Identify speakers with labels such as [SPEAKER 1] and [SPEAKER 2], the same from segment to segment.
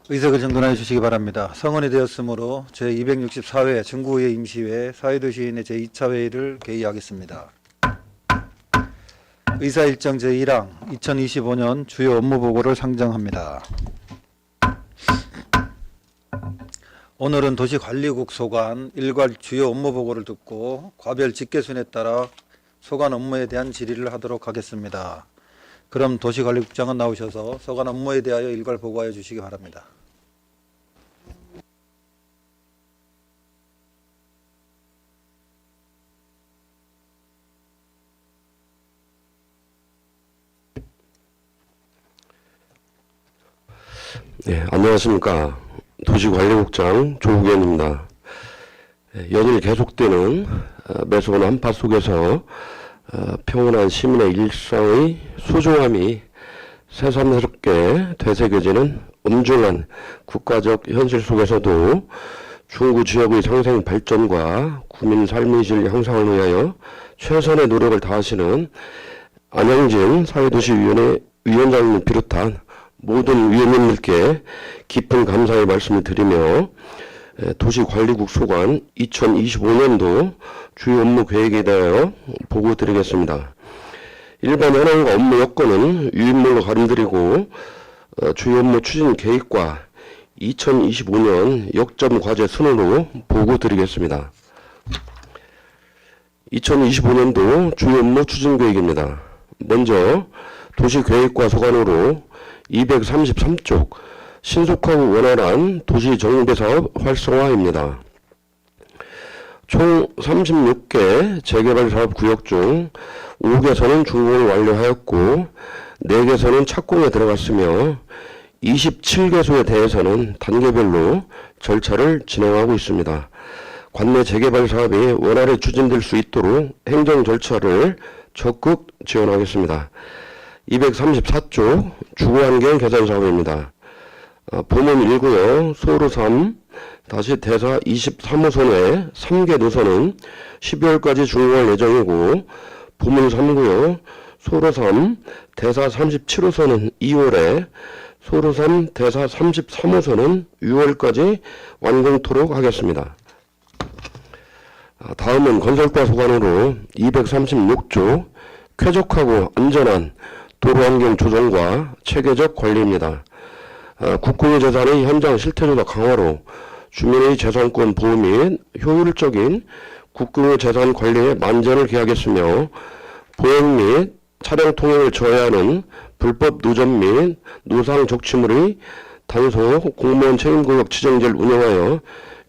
[SPEAKER 1] 의석을 정돈해 주시기 바랍니다. 성원이 되었으므로 제264회 중구의회 임시회 사회도시위원회 제2차 회의를 개의하겠습니다. 의사일정 제1항 2025년 주요 업무보고를 상정합니다. 오늘은 도시관리국 소관 일괄 주요 업무보고를 듣고 과별 직계순에 따라 소관 업무에 대한 질의를 하도록 하겠습니다. 그럼 도시관리국장은 나오셔서 소관 업무에 대하여 일괄 보고하여 주시기 바랍니다.
[SPEAKER 2] 네, 안녕하십니까. 도시관리국장 조국현입니다. 연일 계속되는 매서운 한파 속에서 평온한 시민의 일상의 소중함이 새삼스럽게 되새겨지는 엄중한 국가적 현실 속에서도 중구 지역의 상생 발전과 국민 삶의 질 향상을 위하여 최선의 노력을 다하시는 안영진 사회도시위원회 위원장님을 비롯한 모든 위원님들께 깊은 감사의 말씀을 드리며 도시관리국 소관 2025년도 주요 업무 계획에 대하여 보고 드리겠습니다. 일반 현황과 업무 여건은 유인물로 가름드리고 주요 업무 추진 계획과 2025년 역점 과제 순으로 보고 드리겠습니다. 2025년도 주요 업무 추진 계획입니다. 먼저 도시계획과 소관으로 233쪽 신속하고 원활한 도시정비사업 활성화입니다. 총 36개 재개발사업 구역 중 5개소는 준공을 완료하였고 4개소는 착공에 들어갔으며 27개소에 대해서는 단계별로 절차를 진행하고 있습니다. 관내 재개발 사업이 원활히 추진될 수 있도록 행정 절차를 적극 지원하겠습니다. 234쪽 주거환경 개선 사업입니다. 보문 1구역 소로 3 대사 23호선의 3개 노선은 12월까지 준공할 예정이고 보문 3구역 소로 3 대사 37호선은 2월에 소로 3 대사 33호선은 6월까지 완공토록 하겠습니다. 다음은 건설과 소관으로 236조 쾌적하고 안전한 도로환경 조성과 체계적 관리입니다. 국공의 재산의 현장 실태조사 강화로 주민의 재산권 보호 및 효율적인 국공의 재산 관리에 만전을 기하겠으며 보행 및 차량 통행을 저해하는 불법 노점 및 노상 적치물의 단속 공무원 책임구역 지정제를 운영하여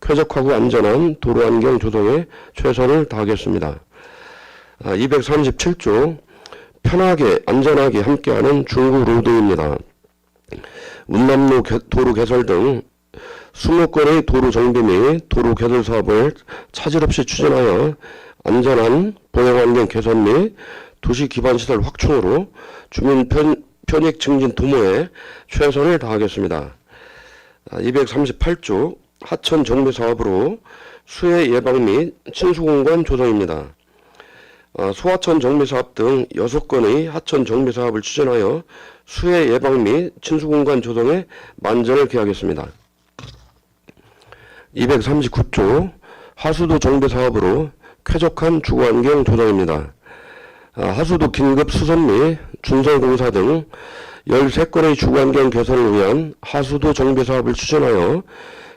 [SPEAKER 2] 쾌적하고 안전한 도로환경 조성에 최선을 다하겠습니다. 237조 편하게 안전하게 함께하는 중구 로드입니다. 운남로 도로 개설 등 20건의 도로 정비 및 도로 개설 사업을 차질 없이 추진하여 안전한 보행환경 개선 및 도시 기반 시설 확충으로 주민 편익 증진 도모에 최선을 다하겠습니다. 238조 하천 정비 사업으로 수해 예방 및 친수공간 조성입니다. 소하천 정비사업 등 6건의 하천 정비사업을 추진하여 수해 예방 및 친수공간 조성에 만전을 기하겠습니다. 239조 하수도 정비사업으로 쾌적한 주거환경 조성입니다. 하수도 긴급 수선 및 준설공사 등 13건의 주거환경 개선을 위한 하수도 정비사업을 추진하여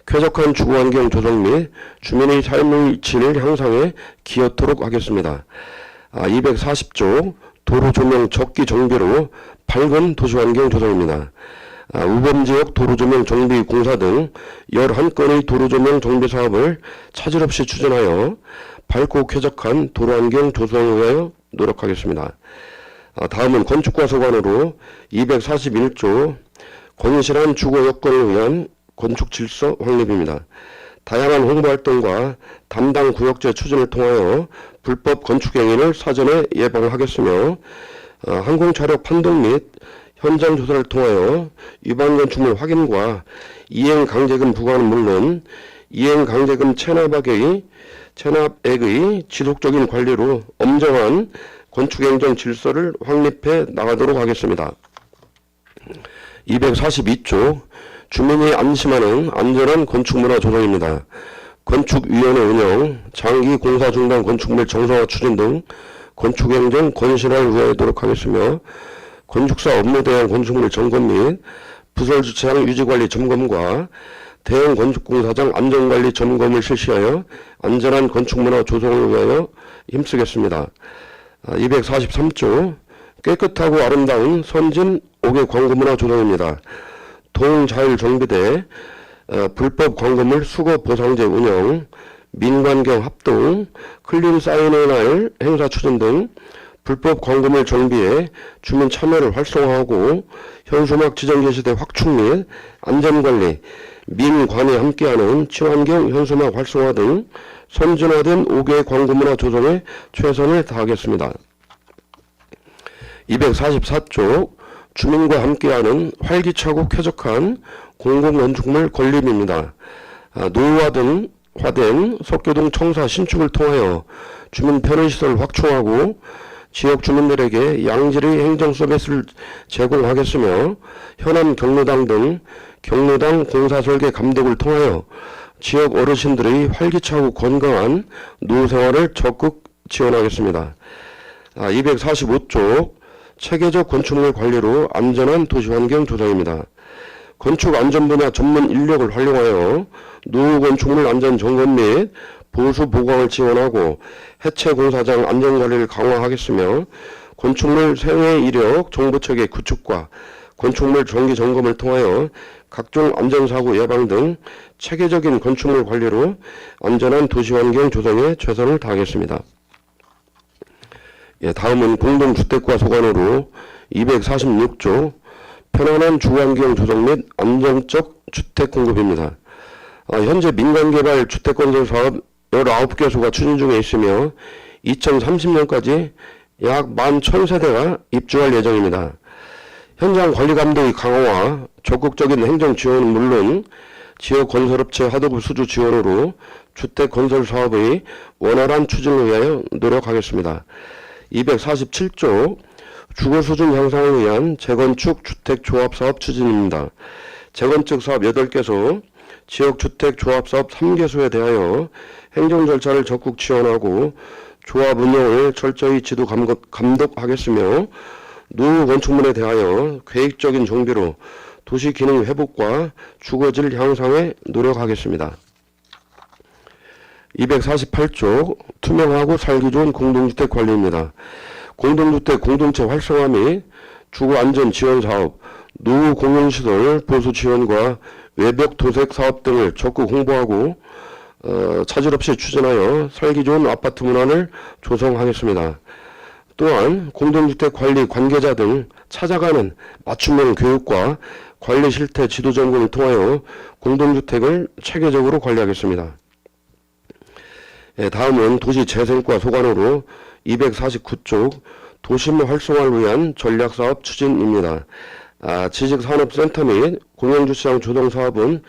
[SPEAKER 2] 쾌적한 주거환경 조성 및 주민의 삶의 질 향상에 기여토록 하겠습니다. 240조 도로조명 적기 정비로 밝은 도시환경 조성입니다. 우범지역 도로조명 정비 공사 등 11건의 도로조명 정비 사업을 차질 없이 추진하여 밝고 쾌적한 도로환경 조성을 위하여 노력하겠습니다. 다음은 건축과 소관으로 241조 건실한 주거 여건을 위한 건축 질서 확립입니다. 다양한 홍보활동과 담당 구역제 추진을 통하여 불법 건축 행위를 사전에 예방하겠으며 항공차력 판독 및 현장 조사를 통하여 위반 건축물 확인과 이행강제금 부과는 물론 이행강제금 체납액의 지속적인 관리로 엄정한 건축행정 질서를 확립해 나가도록 하겠습니다. 242조 주민이 안심하는 안전한 건축문화 조성입니다. 건축위원회 운영, 장기 공사 중단 건축물 정상화 추진 등 건축행정 건실화를 위해 노력하겠으며 건축사 업무 대행 건축물 점검 및 부설 주차장 유지관리 점검과 대형 건축공사장 안전관리 점검을 실시하여 안전한 건축문화 조성을 위하여 힘쓰겠습니다. 243조 깨끗하고 아름다운 선진 5개 광고문화 조성입니다. 동자율정비대 불법 광고물 수거 보상제 운영, 민관경 합동, 클린 사인의 날 행사 추진 등 불법 광고물 정비에 주민 참여를 활성화하고 현수막 지정 게시대 확충 및 안전관리, 민관이 함께하는 친환경 현수막 활성화 등 선진화된 5개 광고문화 조성에 최선을 다하겠습니다. 244조 주민과 함께하는 활기차고 쾌적한 공공건축물 건립입니다. 노후화된 석교동 청사 신축을 통하여 주민 편의시설 확충하고 지역 주민들에게 양질의 행정 서비스를 제공하겠으며 현안 경로당 등 경로당 공사 설계 감독을 통하여 지역 어르신들의 활기차고 건강한 노후 생활을 적극 지원하겠습니다. 245조 체계적 건축물 관리로 안전한 도시환경 조성입니다. 건축 안전 분야 전문 인력을 활용하여 노후 건축물 안전 점검 및 보수 보강을 지원하고 해체 공사장 안전관리를 강화하겠으며 건축물 생애 이력 정보체계 구축과 건축물 정기 점검을 통하여 각종 안전사고 예방 등 체계적인 건축물 관리로 안전한 도시환경 조성에 최선을 다하겠습니다. 다음은 공동주택과 소관으로 246조 편안한 주거환경 조성 및 안정적 주택 공급입니다. 현재 민간개발 주택건설 사업 19개소가 추진 중에 있으며 2030년까지 약 11,000세대가 입주할 예정입니다. 현장 관리 감독의 강화와 적극적인 행정 지원은 물론 지역 건설업체 하도급 수주 지원으로 주택 건설 사업의 원활한 추진을 위하여 노력하겠습니다. 247조 주거 수준 향상을 위한 재건축 주택 조합 사업 추진입니다. 재건축 사업 8개소, 지역 주택 조합 사업 3개소에 대하여 행정 절차를 적극 지원하고 조합 운영을 철저히 지도 감독하겠으며 노후 건축물에 대하여 계획적인 정비로 도시 기능 회복과 주거질 향상에 노력하겠습니다. 248조 투명하고 살기 좋은 공동주택 관리입니다. 공동주택 공동체 활성화 및 주거안전 지원 사업, 노후 공용시설 보수 지원과 외벽 도색 사업 등을 적극 홍보하고 차질 없이 추진하여 살기 좋은 아파트 문화를 조성하겠습니다. 또한 공동주택 관리 관계자 등 찾아가는 맞춤형 교육과 관리 실태 지도 점검을 통하여 공동주택을 체계적으로 관리하겠습니다. 다음은 도시재생과 소관으로 249조 도심 활성화를 위한 전략사업 추진입니다. 지식산업센터 및 공영주차장 조성사업은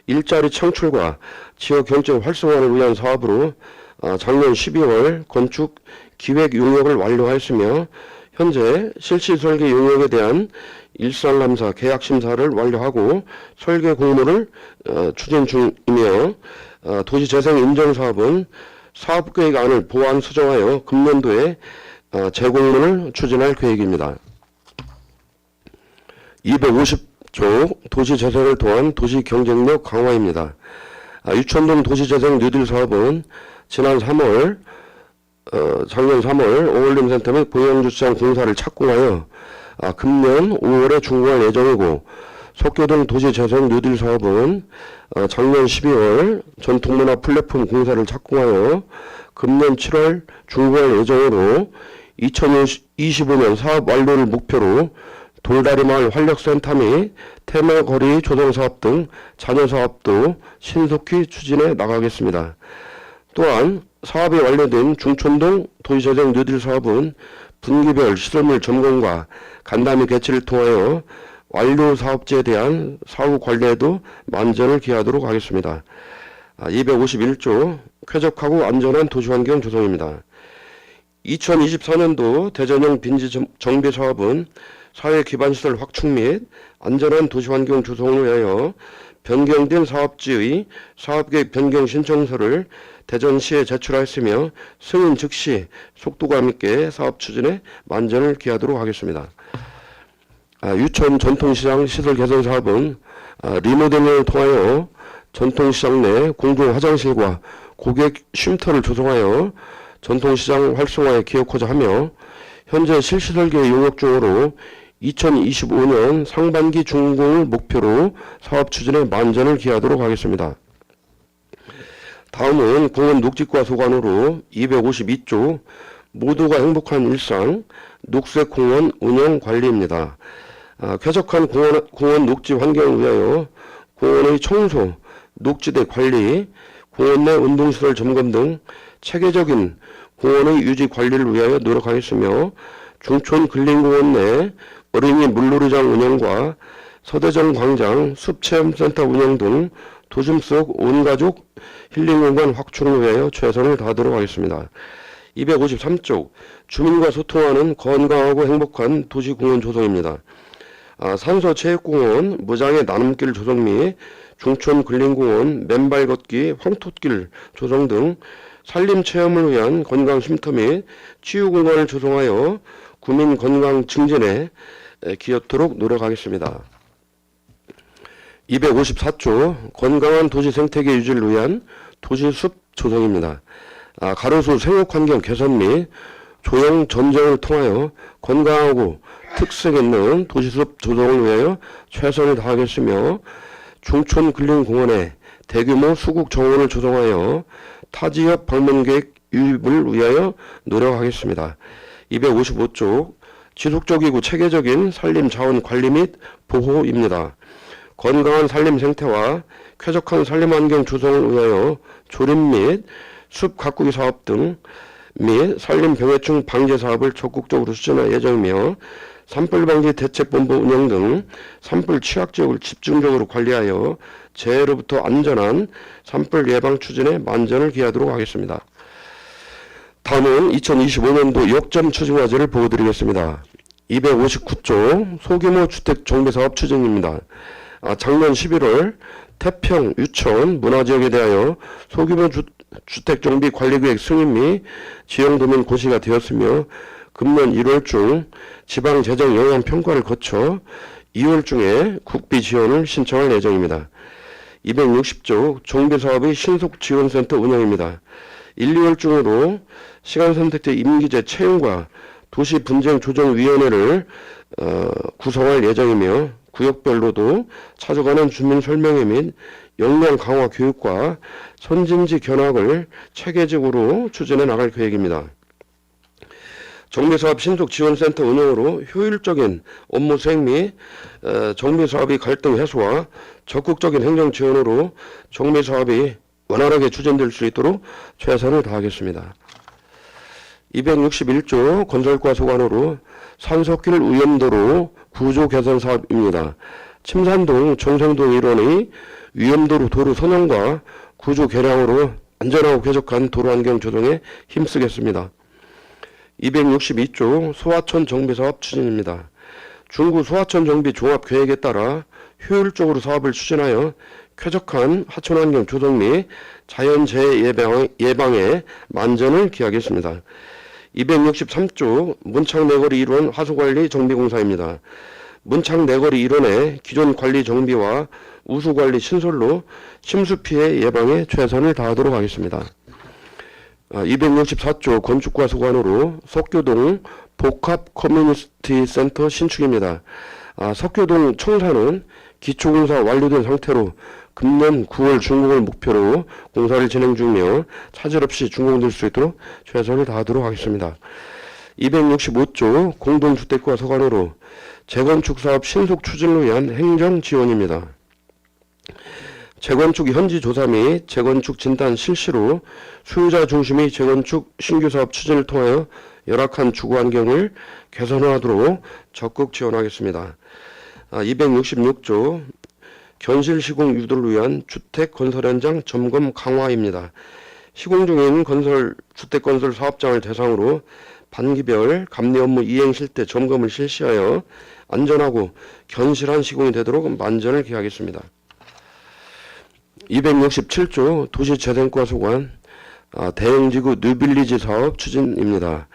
[SPEAKER 2] 일자리 창출과 지역 경제 활성화를 위한 사업으로 작년 12월 건축 기획 용역을 완료하였으며 현재 실시 설계 용역에 대한 일상감사 계약 심사를 완료하고 설계 공모를 추진 중이며 도시재생 인정사업은 사업계획안을 보완 수정하여 금년도에 재공모를 추진할 계획입니다. 250조 도시재생을 통한 도시경쟁력 강화입니다. 유천동 도시재생 뉴딜 사업은 작년 3월 어울림센터 및 공영주차장 공사를 착공하여 금년 5월에 준공할 예정이고 석교동 도시재생 뉴딜 사업은 작년 12월 전통문화 플랫폼 공사를 착공하여 금년 7월 준공할 예정으로 2025년 사업 완료를 목표로 돌다리마을 활력센터 및 테마거리 조성사업 등 잔여사업도 신속히 추진해 나가겠습니다. 또한 사업이 완료된 중촌동 도시재생 뉴딜 사업은 분기별 시설물 점검과 간담회 개최를 통하여 완료 사업지에 대한 사후 관리에도 만전을 기하도록 하겠습니다. 251조 쾌적하고 안전한 도시환경 조성입니다. 2024년도 대전형 빈지 정비 사업은 사회 기반시설 확충 및 안전한 도시환경 조성을 위하여 변경된 사업지의 사업계획 변경 신청서를 대전시에 제출하였으며 승인 즉시 속도감 있게 사업 추진에 만전을 기하도록 하겠습니다. 유천 전통시장 시설 개선 사업은 리모델링을 통하여 전통시장 내 공중 화장실과 고객 쉼터를 조성하여 전통시장 활성화에 기여하고자 하며 현재 실시설계 용역 중으로 2025년 상반기 준공을 목표로 사업 추진에 만전을 기하도록 하겠습니다. 다음은 공원 녹지과 소관으로 252조 모두가 행복한 일상 녹색공원 운영 관리입니다. 쾌적한 공원 녹지 환경을 위하여 공원의 청소, 녹지대 관리, 공원 내 운동시설 점검 등 체계적인 공원의 유지 관리를 위하여 노력하겠으며 중촌 근린공원 내 어린이 물놀이장 운영과 서대정 광장 숲체험센터 운영 등 도심 속 온가족 힐링공간 확충을 위하여 최선을 다하도록 하겠습니다. 253쪽 주민과 소통하는 건강하고 행복한 도시공원 조성입니다. 산소체육공원, 무장의 나눔길 조성 및 중촌 근린공원, 맨발 걷기, 황토길 조성 등 산림체험을 위한 건강쉼터 및 치유공간을 조성하여 구민 건강 증진에 기여토록 노력하겠습니다. 254조 건강한 도시 생태계 유지를 위한 도시숲 조성입니다. 가로수 생육환경 개선 및 조형 전정을 통하여 건강하고 특색 있는 도시숲 조성을 위하여 최선을 다하겠으며 중촌 근린공원에 대규모 수국 정원을 조성하여 타지역 방문객 유입을 위하여 노력하겠습니다. 255조 지속적이고 체계적인 산림 자원 관리 및 보호입니다. 건강한 산림 생태와 쾌적한 산림 환경 조성을 위하여 조림 및 숲 가꾸기 사업 등 및 산림 병해충 방제 사업을 적극적으로 추진할 예정이며 산불 방지 대책본부 운영 등 산불 취약 지역을 집중적으로 관리하여 재해로부터 안전한 산불 예방 추진에 만전을 기하도록 하겠습니다. 다음은 2025년도 역점 추진 과제를 보여드리겠습니다. 259조 소규모 주택 정비사업 추진입니다. 작년 11월 태평, 유천 문화지역에 대하여 소규모 주택 정비 관리계획 승인 및 지형도면 고시가 되었으며 금년 1월 중 지방재정 영향 평가를 거쳐 2월 중에 국비 지원을 신청할 예정입니다. 260조 정비사업의 신속지원센터 운영입니다. 1, 2월 중으로 시간선택제 임기제 채용과 도시분쟁조정위원회를 구성할 예정이며 구역별로도 찾아가는 주민 설명회 및 역량 강화 교육과 선진지 견학을 체계적으로 추진해 나갈 계획입니다. 정비사업 신속지원센터 운영으로 효율적인 업무 수행 및 정비사업의 갈등 해소와 적극적인 행정 지원으로 정비사업이 원활하게 추진될 수 있도록 최선을 다하겠습니다. 261조 건설과 소관으로 산석길 위험도로 구조 개선 사업입니다. 침산동, 청생동 일원의 위험도로 도로 선형과 구조 개량으로 안전하고 쾌적한 도로 환경 조성에 힘쓰겠습니다. 262조 소하천 정비사업 추진입니다. 중구 소하천 정비 종합계획에 따라 효율적으로 사업을 추진하여 쾌적한 하천환경 조성 및 자연재해 예방에 만전을 기하겠습니다. 263조 문창내거리 1원 하수관리 정비공사입니다. 문창내거리 1원의 기존 관리 정비와 우수관리 신설로 침수피해 예방에 최선을 다하도록 하겠습니다. 264조 건축과 소관으로 석교동 복합 커뮤니티 센터 신축입니다. 석교동 청사는 기초공사 완료된 상태로 금년 9월 준공을 목표로 공사를 진행 중이며 차질 없이 준공될 수 있도록 최선을 다하도록 하겠습니다. 265조 공동주택과 소관으로 재건축 사업 신속 추진을 위한 행정 지원입니다. 재건축 현지 조사 및 재건축 진단 실시로 수요자 중심의 재건축 신규 사업 추진을 통하여 열악한 주거 환경을 개선하도록 적극 지원하겠습니다. 266조 견실 시공 유도를 위한 주택 건설 현장 점검 강화입니다. 시공 중인 주택 건설 사업장을 대상으로 반기별 감리 업무 이행 실태 점검을 실시하여 안전하고 견실한 시공이 되도록 만전을 기하겠습니다. 267조 도시재생과 소관 대형지구 뉴빌리지 사업 추진입니다.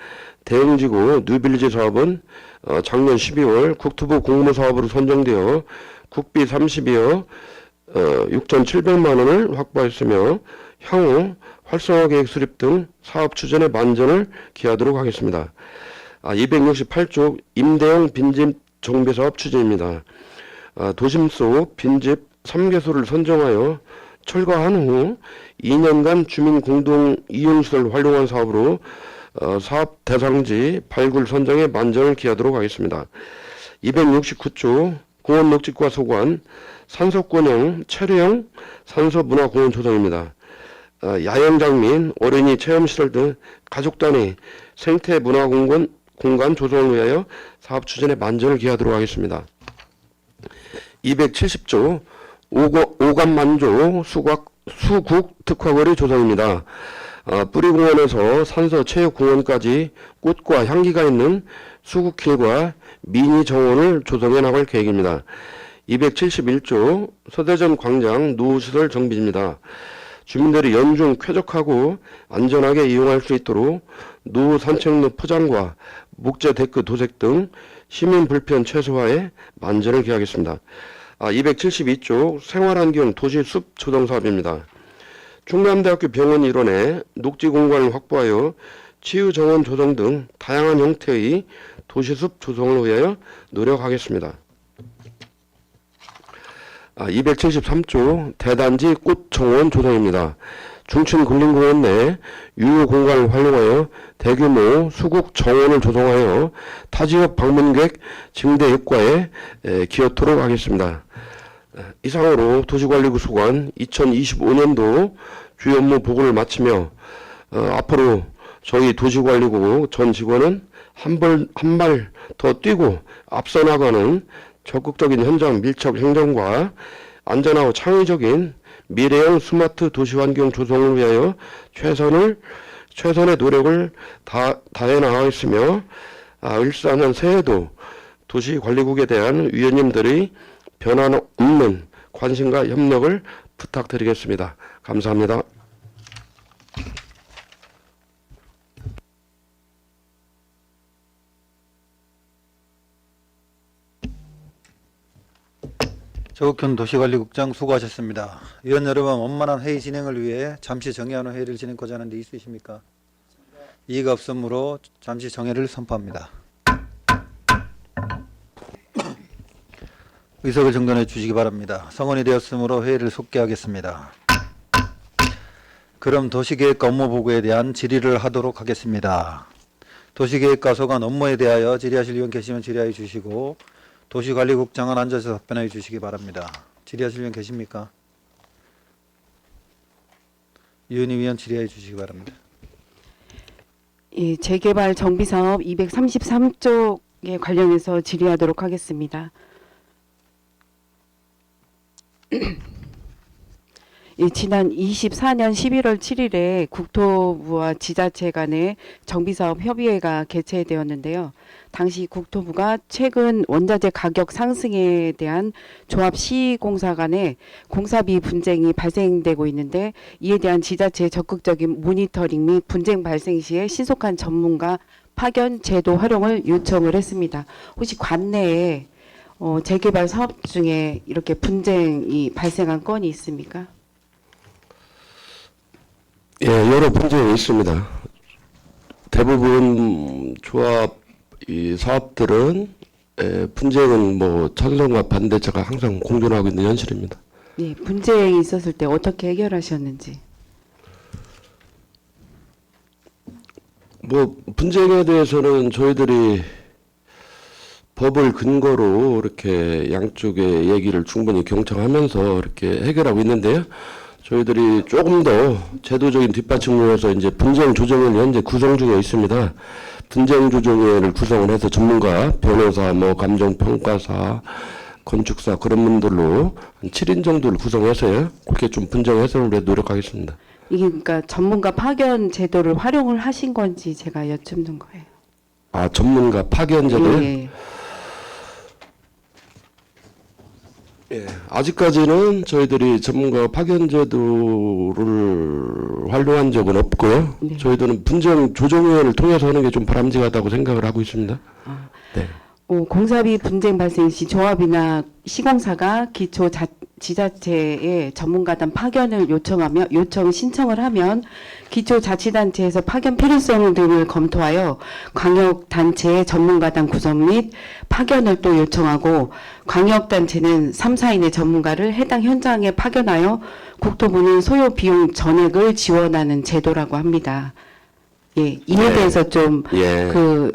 [SPEAKER 2] 대형지구 뉴빌리지 사업은 작년 12월 국토부 공모사업으로 선정되어 국비 32억 6,700만 원을 확보했으며 향후 활성화 계획 수립 등 사업 추진에 만전을 기하도록 하겠습니다. 268조 임대형 빈집 정비사업 추진입니다. 도심 속 빈집 3개소를 선정하여 철거한 후 2년간 주민 공동 이용시설 활용한 사업으로 사업 대상지 발굴 선정에 만전을 기하도록 하겠습니다. 269조 공원 녹지과 소관 산소권형 체류형 산소문화공원 조성입니다. 야영장 및 어린이 체험시설 등 가족 단위 생태문화공간 조성을 위하여 사업 추진에 만전을 기하도록 하겠습니다. 270조 오감만조 수국 특화거리 조성입니다. 뿌리공원에서 산서체육공원까지 꽃과 향기가 있는 수국길과 미니 정원을 조성해 나갈 계획입니다. 271조 서대전 광장 노후시설 정비입니다. 주민들이 연중 쾌적하고 안전하게 이용할 수 있도록 노후 산책로 포장과 목재 데크 도색 등 시민 불편 최소화에 만전을 기하겠습니다. 272조 생활환경 도시숲 조성 사업입니다. 충남대학교 병원 일원에 녹지 공간을 확보하여 치유정원 조성 등 다양한 형태의 도시숲 조성을 위하여 노력하겠습니다. 273조 대단지 꽃정원 조성입니다. 중춘군림공원 내 유휴 공간을 활용하여 대규모 수국 정원을 조성하여 타지역 방문객 증대 효과에 기여토록 하겠습니다. 이상으로 도시관리국 소관 2025년도 주요 업무 보고를 마치며 앞으로 저희 도시관리국 전 직원은 한 발 더 뛰고 앞서 나가는 적극적인 현장 밀착 행정과 안전하고 창의적인 미래형 스마트 도시환경 조성을 위하여 최선의 노력을 다해 나가겠으며 일사년 새해도 도시관리국에 대한 위원님들의 변함없는 관심과 협력을 부탁드리겠습니다. 감사합니다.
[SPEAKER 1] 조국현 도시관리국장 수고하셨습니다. 위원 여러분, 원만한 회의 진행을 위해 잠시 정회하는 회의를 진행하고자 하는데 있으십니까? 이의가 없으므로 잠시 정회를 선포합니다. 의석을 정돈해 주시기 바랍니다. 성원이 되었으므로 회의를 속개하겠습니다. 그럼 도시계획과 업무보고에 대한 질의를 하도록 하겠습니다. 도시계획과 소관 업무에 대하여 질의하실 위원 계시면 질의하여 주시고 도시관리국장은 앉아서 답변하여 주시기 바랍니다. 질의하실 위원 계십니까? 유은희 위원 질의하여 주시기 바랍니다.
[SPEAKER 3] 예, 재개발 정비사업 233쪽에 관련해서 질의하도록 하겠습니다. 예, 지난 24년 11월 7일에 국토부와 지자체 간의 정비사업 협의회가 개최되었는데요. 당시 국토부가 최근 원자재 가격 상승에 대한 조합 시공사 간의 공사비 분쟁이 발생되고 있는데 이에 대한 지자체의 적극적인 모니터링 및 분쟁 발생 시에 신속한 전문가 파견 제도 활용을 요청을 했습니다. 혹시 관내에 재개발 사업 중에 이렇게 분쟁이 발생한 건이 있습니까?
[SPEAKER 2] 예, 여러 분쟁이 있습니다. 대부분 조합 이 사업들은 분쟁은 뭐 찬성과 반대자가 항상 공존하고 있는 현실입니다.
[SPEAKER 3] 네, 분쟁이 있었을 때 어떻게 해결하셨는지.
[SPEAKER 2] 뭐 분쟁에 대해서는 저희들이 법을 근거로 이렇게 양쪽의 얘기를 충분히 경청하면서 이렇게 해결하고 있는데요. 저희들이 조금 더 제도적인 뒷받침을 해서 이제 분쟁 조정을 현재 구성 중에 있습니다. 분쟁 조정회를 구성을 해서 전문가, 변호사, 뭐 감정평가사, 건축사 그런 분들로 한 7인 정도를 구성해서요. 그렇게 좀 분쟁 해소를 위해 노력하겠습니다.
[SPEAKER 3] 이게 그러니까 전문가 파견 제도를 활용을 하신 건지 제가 여쭙는 거예요.
[SPEAKER 2] 전문가 파견제도요?
[SPEAKER 3] 예.
[SPEAKER 2] 예, 아직까지는 저희들이 전문가 파견제도를 활용한 적은 없고요.
[SPEAKER 3] 네.
[SPEAKER 2] 저희들은 분쟁 조정위원회를 통해서 하는 게 좀 바람직하다고 생각을 하고 있습니다. 네.
[SPEAKER 3] 공사비 분쟁 발생 시 조합이나 시공사가 기초 지자체에 전문가단 파견을 요청 신청을 하면 기초자치단체에서 파견 필요성 등을 검토하여 광역단체의 전문가단 구성 및 파견을 또 요청하고 광역단체는 3, 4인의 전문가를 해당 현장에 파견하여 국토부는 소요 비용 전액을 지원하는 제도라고 합니다. 예, 이에
[SPEAKER 2] 네.
[SPEAKER 3] 대해서 좀
[SPEAKER 2] 예.
[SPEAKER 3] 좀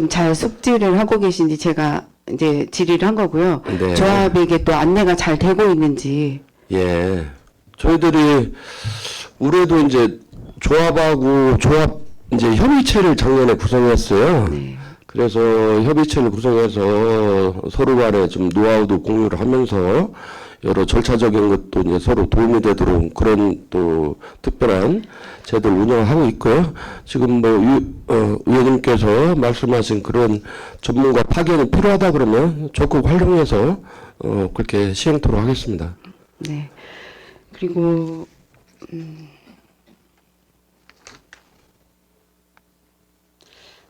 [SPEAKER 3] 잘 숙지를 하고 계신지 제가 이제 질의를 한 거고요.
[SPEAKER 2] 네.
[SPEAKER 3] 조합에게 또 안내가 잘 되고 있는지.
[SPEAKER 2] 예. 저희들이 올해도 이제 조합하고 조합 이제 협의체를 작년에 구성했어요.
[SPEAKER 3] 네.
[SPEAKER 2] 그래서 협의체를 구성해서 서로 간에 좀 노하우도 공유를 하면서 여러 절차적인 것도 이제 서로 도움이 되도록 그런 또 특별한 제도를 운영하고 있고요. 지금 뭐 의원님께서 말씀하신 그런 전문가 파견이 필요하다 그러면 적극 활용해서 그렇게 시행토록 하겠습니다.
[SPEAKER 3] 네. 그리고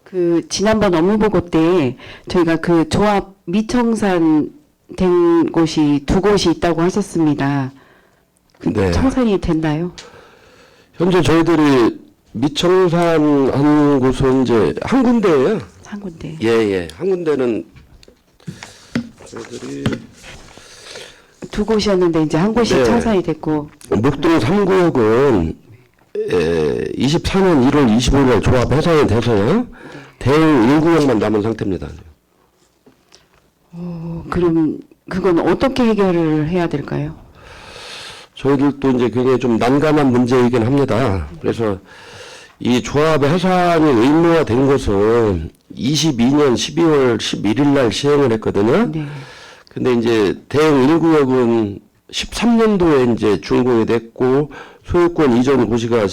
[SPEAKER 3] 그 지난번 업무 보고 때 저희가 그 조합 미청산 된 곳이 2곳이 있다고 하셨습니다.
[SPEAKER 2] 네.
[SPEAKER 3] 청산이 됐나요?
[SPEAKER 2] 현재 저희들이 미청산 한 곳은 이제 한 군데예요.
[SPEAKER 3] 한 군데.
[SPEAKER 2] 예. 한 군데는 저희들이
[SPEAKER 3] 2곳이었는데 이제 한 곳이
[SPEAKER 2] 네.
[SPEAKER 3] 청산이 됐고.
[SPEAKER 2] 목동 3구역은 24년 1월 25일 조합 해산이 돼서요. 대응 1구역만 남은 상태입니다.
[SPEAKER 3] 그럼 그건 어떻게 해결을 해야 될까요?
[SPEAKER 2] 저희들도 이제 굉장히 좀 난감한 문제이긴 합니다. 그래서 이 조합의 해산이 의무화된 것은 22년 12월 11일 날 시행을 했거든요.
[SPEAKER 3] 네.
[SPEAKER 2] 근데 이제 대응 1구역은 13년도에 이제 준공이 됐고 소유권 이전 고시가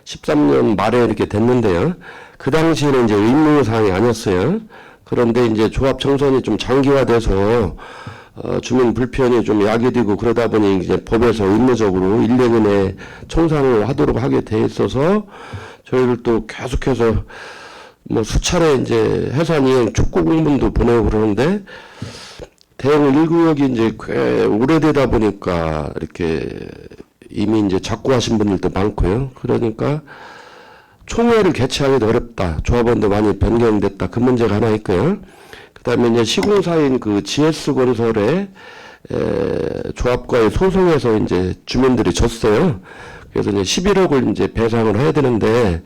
[SPEAKER 2] 13년 말에 이렇게 됐는데요. 그 당시에는 이제 의무 사항이 아니었어요. 그런데 이제 조합 청산이 좀 장기화돼서 주민 불편이 좀 야기되고 그러다 보니 이제 법에서 의무적으로 1년 이내에 청산을 하도록 하게 돼 있어서 저희들도 계속해서 뭐 수차례 이제 해산 이행 촉구 공문도 보내고 그러는데 대응 1구역이 이제 꽤 오래되다 보니까 이렇게 이미 이제 작고하신 분들도 많고요. 그러니까 총회를 개최하기도 어렵다. 조합원도 많이 변경됐다. 그 문제가 하나 있고요. 그다음에 이제 시공사인 그 GS건설의 조합과의 소송에서 이제 주민들이 졌어요. 그래서 이제 11억을 이제 배상을 해야 되는데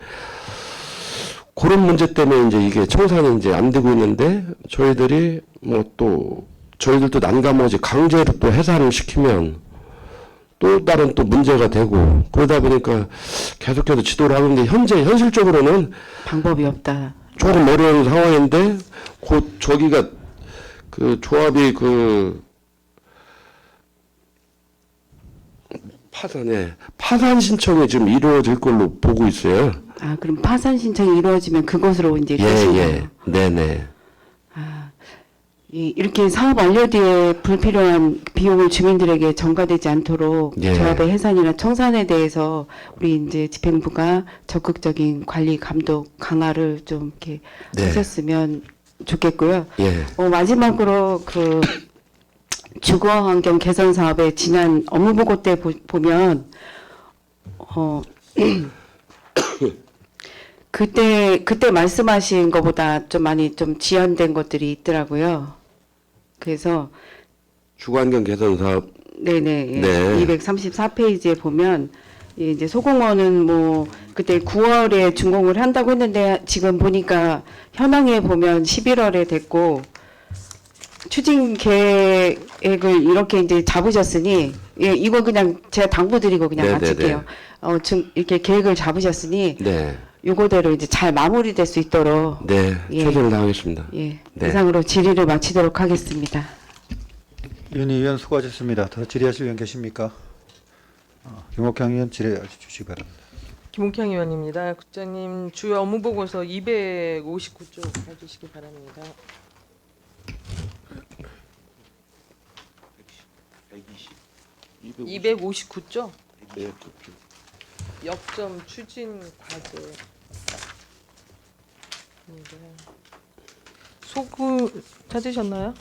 [SPEAKER 2] 그런 문제 때문에 이제 이게 청산이 이제 안 되고 있는데 저희들이 뭐 또 저희들도 난감하지 강제로 또 해산을 시키면 또 다른 또 문제가 되고 그러다 보니까 계속해서 지도를 하는데 현재 현실적으로는
[SPEAKER 3] 방법이 없다.
[SPEAKER 2] 조금 어려운 상황인데 곧 저기가 그 조합이 그 파산 신청이 지금 이루어질 걸로 보고 있어요.
[SPEAKER 3] 아, 그럼 파산 신청이 이루어지면 그곳으로 이제
[SPEAKER 2] 예.
[SPEAKER 3] 가시나요?
[SPEAKER 2] 네네.
[SPEAKER 3] 이렇게 사업 완료 뒤에 불필요한 비용을 주민들에게 전가되지 않도록
[SPEAKER 2] 예.
[SPEAKER 3] 조합의 해산이나 청산에 대해서 우리 이제 집행부가 적극적인 관리 감독 강화를 좀 이렇게
[SPEAKER 2] 네.
[SPEAKER 3] 하셨으면 좋겠고요.
[SPEAKER 2] 예.
[SPEAKER 3] 마지막으로 그 주거 환경 개선 사업의 지난 업무 보고 때 보면 그때 말씀하신 것보다 좀 많이 좀 지연된 것들이 있더라고요. 그래서
[SPEAKER 2] 주거환경 개선 사업.
[SPEAKER 3] 네네
[SPEAKER 2] 네.
[SPEAKER 3] 234페이지에 보면 이제 소공원은 뭐 그때 9월에 준공을 한다고 했는데 지금 보니까 현황에 보면 11월에 됐고 추진 계획을 이렇게 이제 잡으셨으니 이거 그냥 제가 당부드리고 그냥
[SPEAKER 2] 네네네.
[SPEAKER 3] 마칠게요. 이렇게 계획을 잡으셨으니
[SPEAKER 2] 네.
[SPEAKER 3] 요거대로 이제 잘 마무리될 수 있도록
[SPEAKER 2] 네.
[SPEAKER 3] 예.
[SPEAKER 2] 최선을 다하겠습니다.
[SPEAKER 3] 네.
[SPEAKER 2] 네.
[SPEAKER 3] 질의를 마치도록 하겠습니다.
[SPEAKER 1] 윤희 의원 수고하셨습니다. 더 질의하실 의원 계십니까? 김옥향 의원 질의해 주시기 바랍니다.
[SPEAKER 4] 김옥향 의원입니다. 국장님 주요 업무 보고서 259쪽 봐주시기 바랍니다. 259쪽 역점 추진 과제. 소구 찾으셨나요?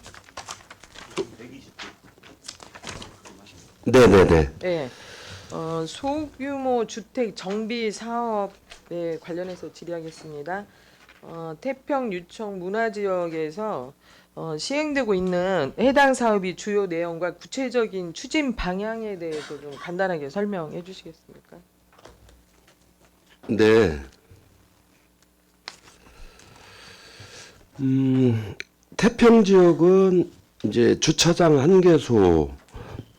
[SPEAKER 2] 네네네.
[SPEAKER 4] 네. 소규모 주택 정비 사업에 관련해서 질의하겠습니다. 태평 유청 문화지역에서 시행되고 있는 해당 사업이 주요 내용과 구체적인 추진 방향에 대해서 좀 간단하게 설명해 주시겠습니까?
[SPEAKER 2] 네. 태평 지역은 이제 주차장 1개소,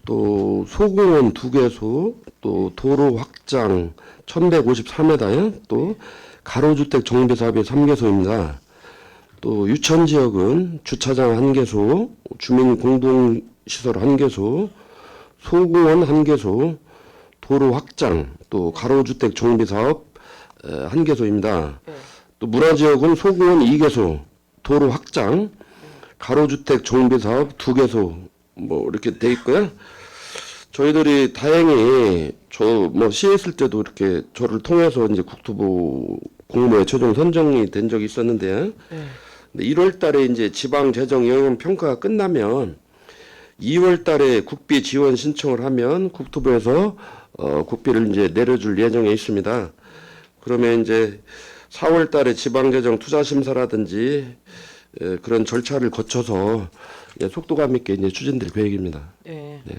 [SPEAKER 2] 또 소공원 2개소, 또 도로 확장 1153m요, 또 가로주택 정비 사업이 3개소입니다. 또 유천 지역은 주차장 1개소, 주민 공동시설 1개소, 소공원 1개소, 도로 확장, 또 가로주택 정비 사업 1개소입니다.
[SPEAKER 4] 네.
[SPEAKER 2] 또 문화지역은 소공원 2개소, 도로 확장, 가로주택 정비 사업 2개소 뭐 이렇게 돼 있고요. 저희들이 다행히 저 뭐 시에 있을 때도 이렇게 저를 통해서 이제 국토부 공모에 최종 선정이 된 적이 있었는데요.
[SPEAKER 4] 네.
[SPEAKER 2] 근데 1월 달에 이제 지방 재정 영향 평가가 끝나면 2월 달에 국비 지원 신청을 하면 국토부에서 국비를 이제 내려줄 예정에 있습니다. 그러면 이제 4월 달에 지방 재정 투자 심사라든지 그런 절차를 거쳐서 속도감 있게 이제 추진될 계획입니다.
[SPEAKER 4] 네.
[SPEAKER 2] 네.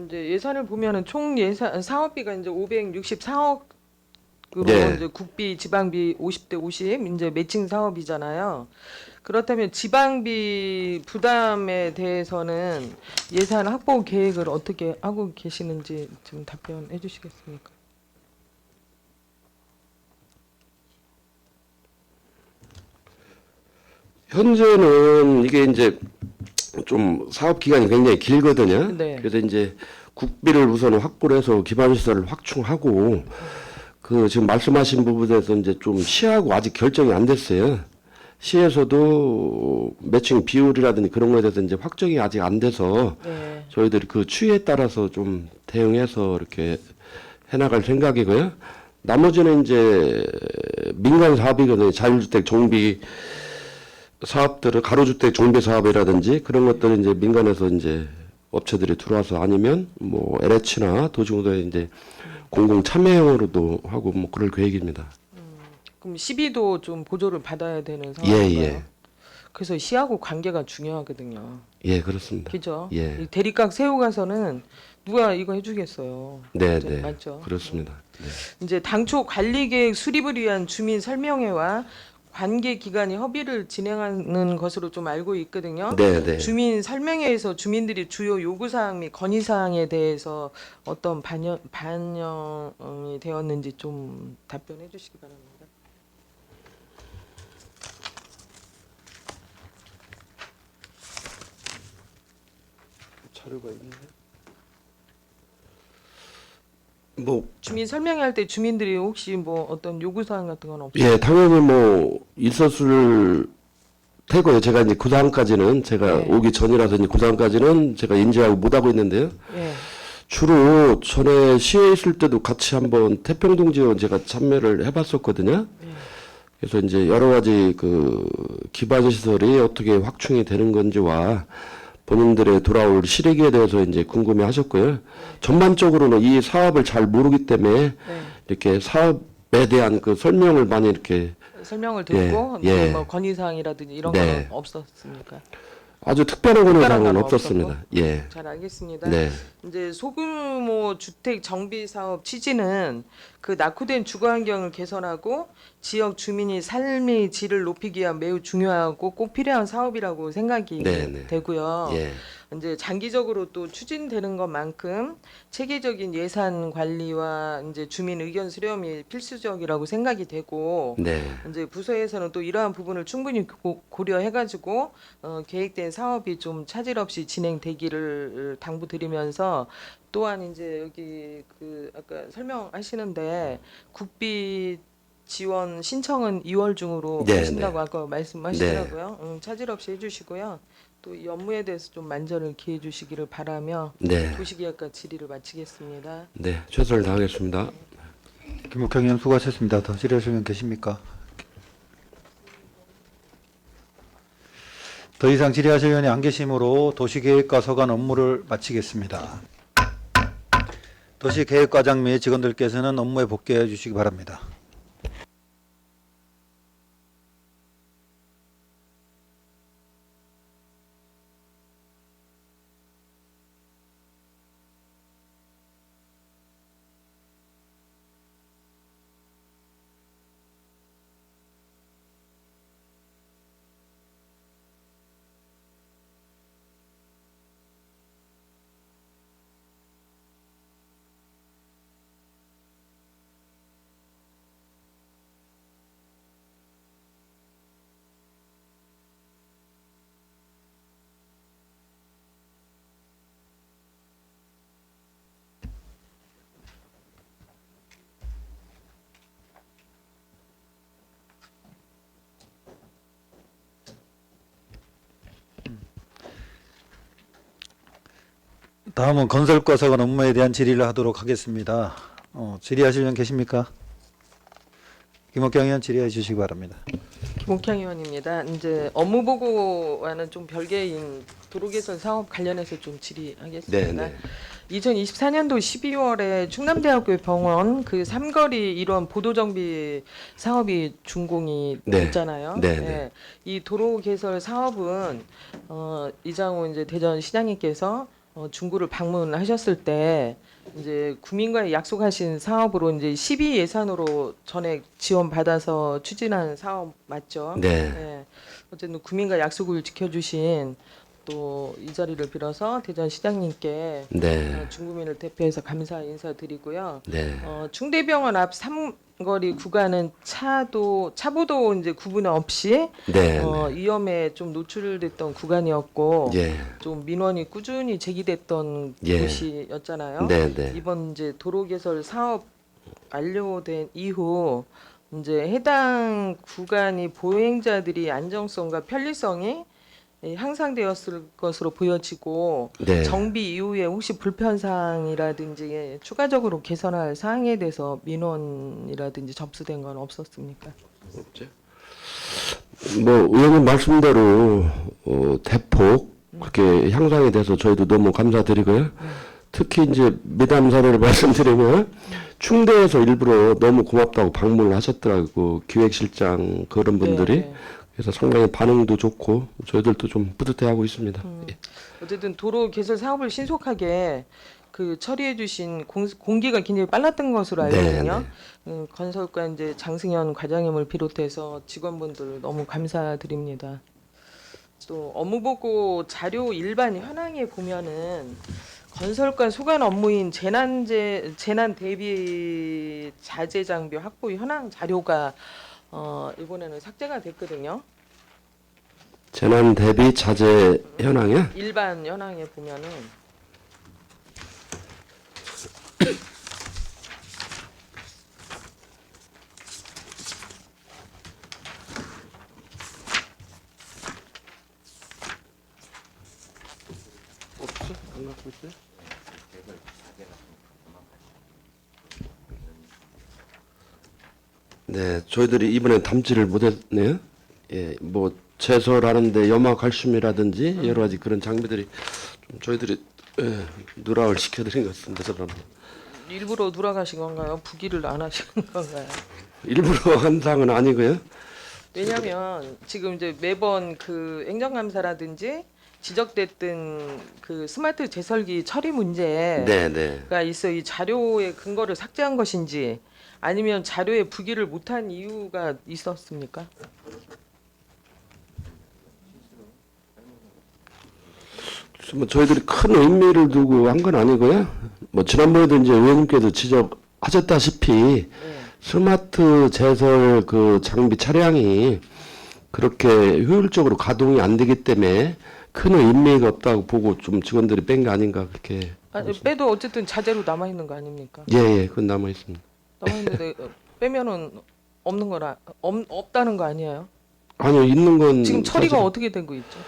[SPEAKER 4] 이제 예산을 보면은 총 예산 사업비가 이제 564억으로
[SPEAKER 2] 네.
[SPEAKER 4] 이제 국비 지방비 50대 50 이제 매칭 사업이잖아요. 그렇다면 지방비 부담에 대해서는 예산 확보 계획을 어떻게 하고 계시는지 좀 답변해 주시겠습니까?
[SPEAKER 2] 현재는 이게 이제 좀 사업 기간이 굉장히 길거든요.
[SPEAKER 4] 네.
[SPEAKER 2] 그래서 이제 국비를 우선 확보를 해서 기반 시설을 확충하고 그 지금 말씀하신 부분에서 이제 좀 시하고 아직 결정이 안 됐어요. 시에서도 매칭 비율이라든지 그런 거에 대해서 이제 확정이 아직 안 돼서
[SPEAKER 4] 네.
[SPEAKER 2] 저희들이 그 추이에 따라서 좀 대응해서 이렇게 해나갈 생각이고요. 나머지는 이제 민간 사업이거든요. 자율주택 정비 사업들을 가로주택 정비 사업이라든지 그런 것들은 이제 민간에서 이제 업체들이 들어와서 아니면 뭐 LH나 도시공사에 이제 공공 참여형으로도 하고 뭐 그럴 계획입니다.
[SPEAKER 4] 그럼 시비도 좀 보조를 받아야 되는
[SPEAKER 2] 예,
[SPEAKER 4] 상황인가요?
[SPEAKER 2] 예.
[SPEAKER 4] 그래서 시하고 관계가 중요하거든요.
[SPEAKER 2] 예, 그렇습니다.
[SPEAKER 4] 그죠?
[SPEAKER 2] 예.
[SPEAKER 4] 이 대립각 세우고 가서는 누가 이거 해주겠어요.
[SPEAKER 2] 네,
[SPEAKER 4] 그죠?
[SPEAKER 2] 네.
[SPEAKER 4] 맞죠?
[SPEAKER 2] 그렇습니다. 네.
[SPEAKER 4] 이제 당초 관리계획 수립을 위한 주민 설명회와 관계 기관이 협의를 진행하는 것으로 좀 알고 있거든요.
[SPEAKER 2] 네, 네.
[SPEAKER 4] 주민 설명회에서 주민들이 주요 요구 사항 및 건의 사항에 대해서 어떤 반영이 되었는지 좀 답변해 주시기 바랍니다.
[SPEAKER 2] 자료가 있네. 뭐
[SPEAKER 4] 주민 설명회 할 때 주민들이 혹시 뭐 어떤 요구 사항 같은 건 없어요?
[SPEAKER 2] 예, 당연히 뭐 있었을 테고요. 제가 이제 그 다음까지는 제가
[SPEAKER 4] 네.
[SPEAKER 2] 오기 전이라서 이제 그 다음까지는 제가 인지하고 못 하고 있는데요.
[SPEAKER 4] 예.
[SPEAKER 2] 주로 전에 시에 있을 때도 같이 한번 태평동 지원 제가 참여를 해봤었거든요.
[SPEAKER 4] 예.
[SPEAKER 2] 그래서 이제 여러 가지 그 기반 시설이 어떻게 확충이 되는 건지와 본인들의 돌아올 실익에 대해서 이제 궁금해 하셨고요. 전반적으로는 이 사업을 잘 모르기 때문에
[SPEAKER 4] 네.
[SPEAKER 2] 이렇게 사업에 대한 그 설명을 많이 이렇게
[SPEAKER 4] 설명을 듣고
[SPEAKER 2] 예, 예.
[SPEAKER 4] 뭐 건의 사항이라든지 이런
[SPEAKER 2] 네.
[SPEAKER 4] 건 없었습니까?
[SPEAKER 2] 아주 특별한 권한
[SPEAKER 4] 특별한
[SPEAKER 2] 사항은
[SPEAKER 4] 건
[SPEAKER 2] 없었습니다. 예.
[SPEAKER 4] 잘 알겠습니다.
[SPEAKER 2] 네.
[SPEAKER 4] 이제 소규모 주택 정비 사업 취지는 그 낙후된 주거 환경을 개선하고 지역 주민이 삶의 질을 높이기 위한 매우 중요하고 꼭 필요한 사업이라고 생각이
[SPEAKER 2] 네, 네.
[SPEAKER 4] 되고요.
[SPEAKER 2] 예.
[SPEAKER 4] 이제 장기적으로 또 추진되는 것만큼 체계적인 예산 관리와 이제 주민 의견 수렴이 필수적이라고 생각이 되고
[SPEAKER 2] 네.
[SPEAKER 4] 이제 부서에서는 또 이러한 부분을 충분히 고려해가지고 계획된 사업이 좀 차질 없이 진행되기를 당부드리면서 또한 이제 여기 그 아까 설명하시는데 국비 지원 신청은 2월 중으로
[SPEAKER 2] 네,
[SPEAKER 4] 하신다고 아까 말씀하시더라고요. 차질 없이 해주시고요. 또 이 업무에 대해서 좀 만전을 기해 주시기를 바라며
[SPEAKER 2] 네.
[SPEAKER 4] 도시계획과 질의를 마치겠습니다.
[SPEAKER 2] 네. 최선을 다하겠습니다.
[SPEAKER 1] 김옥경 의원 수고하셨습니다. 더 질의하실 분 계십니까? 더 이상 질의하실 의원이 안 계시므로 도시계획과 서관 업무를 마치겠습니다. 도시계획과장 및 직원들께서는 업무에 복귀해 주시기 바랍니다. 다음은 건설과 서관 업무에 대한 질의를 하도록 하겠습니다. 질의하실 분 계십니까? 김옥경 의원 질의해 주시기 바랍니다.
[SPEAKER 4] 김옥향 의원입니다. 이제 업무 보고와는 좀 별개인 도로개선 사업 관련해서 좀 질의하겠습니다.
[SPEAKER 2] 네, 네.
[SPEAKER 4] 2024년도 12월에 충남대학교 병원 그 삼거리 일원 보도정비 사업이 준공이
[SPEAKER 2] 네.
[SPEAKER 4] 됐잖아요.
[SPEAKER 2] 네, 네.
[SPEAKER 4] 이 도로 개설 사업은 이장호 이제 대전시장님께서 중구를 방문하셨을 때 이제 구민과의 약속하신 사업으로 이제 12 예산으로 전액 지원받아서 추진한 사업 맞죠?
[SPEAKER 2] 네.
[SPEAKER 4] 네. 어쨌든 구민과 약속을 지켜주신 또 이 자리를 빌어서 대전시장님께
[SPEAKER 2] 네.
[SPEAKER 4] 중구민을 대표해서 감사 인사드리고요.
[SPEAKER 2] 네.
[SPEAKER 4] 충대병원 앞 삼거리 구간은 차보도 이제 구분 없이
[SPEAKER 2] 네.
[SPEAKER 4] 위험에 좀 노출됐던 구간이었고
[SPEAKER 2] 예.
[SPEAKER 4] 좀 민원이 꾸준히 제기됐던
[SPEAKER 2] 예.
[SPEAKER 4] 곳이었잖아요.
[SPEAKER 2] 네, 네.
[SPEAKER 4] 이번 이제 도로 개설 사업 완료된 이후 이제 해당 구간이 보행자들이 안정성과 편리성이 향상되었을 것으로 보여지고
[SPEAKER 2] 네.
[SPEAKER 4] 정비 이후에 혹시 불편사항이라든지 추가적으로 개선할 사항에 대해서 민원이라든지 접수된 건 없었습니까?
[SPEAKER 2] 뭐 의원님 말씀대로 대폭 그렇게 향상이 돼서 저희도 너무 감사드리고요. 특히 이제 미담 사례를 말씀드리면 충대에서 일부러 너무 고맙다고 방문을 하셨더라고 기획실장 그런 분들이.
[SPEAKER 4] 네.
[SPEAKER 2] 그래서 상당히 반응도 좋고 저희들도 좀 뿌듯해하고 있습니다. 예.
[SPEAKER 4] 어쨌든 도로 개설 사업을 신속하게 그 처리해 주신 공기가 굉장히 빨랐던 것으로 알거든요. 건설과 이제 장승현 과장님을 비롯해서 직원분들 너무 감사드립니다. 또 업무보고 자료 일반 현황에 보면은 건설과 소관 업무인 재난 대비 자재 장비 확보 현황 자료가 이번에는 삭제가 됐거든요.
[SPEAKER 2] 재난 대비 자재 현황에
[SPEAKER 4] 일반 현황에 보면은
[SPEAKER 2] 없어? 안 갖고 있어요? 네, 저희들이 이번에 담지를 못했네요. 예, 뭐 제설하는데 염화칼슘이라든지 여러 가지 그런 장비들이 좀 저희들이 누락을 시켜드린 것 같습니다. 죄송합니다.
[SPEAKER 4] 일부러 누락하신 건가요? 부기를 안 하시는 건가요?
[SPEAKER 2] 일부러 한 사항은 아니고요.
[SPEAKER 4] 왜냐하면 지금 이제 매번 그 행정감사라든지 지적됐던 그 스마트 제설기 처리 문제가
[SPEAKER 2] 네, 네.
[SPEAKER 4] 있어 이 자료의 근거를 삭제한 것인지 아니면 자료에 부기를 못한 이유가 있었습니까?
[SPEAKER 2] 뭐 저희들이 큰 의미를 두고 한 건 아니고요. 뭐 지난번에도 이제 의원님께서 지적하셨다시피
[SPEAKER 4] 네.
[SPEAKER 2] 스마트 제설 그 장비 차량이 그렇게 효율적으로 가동이 안 되기 때문에 큰 의미가 없다고 보고 좀 직원들이 뺀 게 아닌가 그렇게.
[SPEAKER 4] 아니, 빼도 어쨌든 자재로 남아 있는 거 아닙니까?
[SPEAKER 2] 예, 그건 남아 있습니다.
[SPEAKER 4] 남아 있는데 빼면은 없는 거라 없다는 거 아니에요?
[SPEAKER 2] 아니요, 있는 건
[SPEAKER 4] 지금 처리가
[SPEAKER 2] 사실-
[SPEAKER 4] 어떻게 되고 있죠?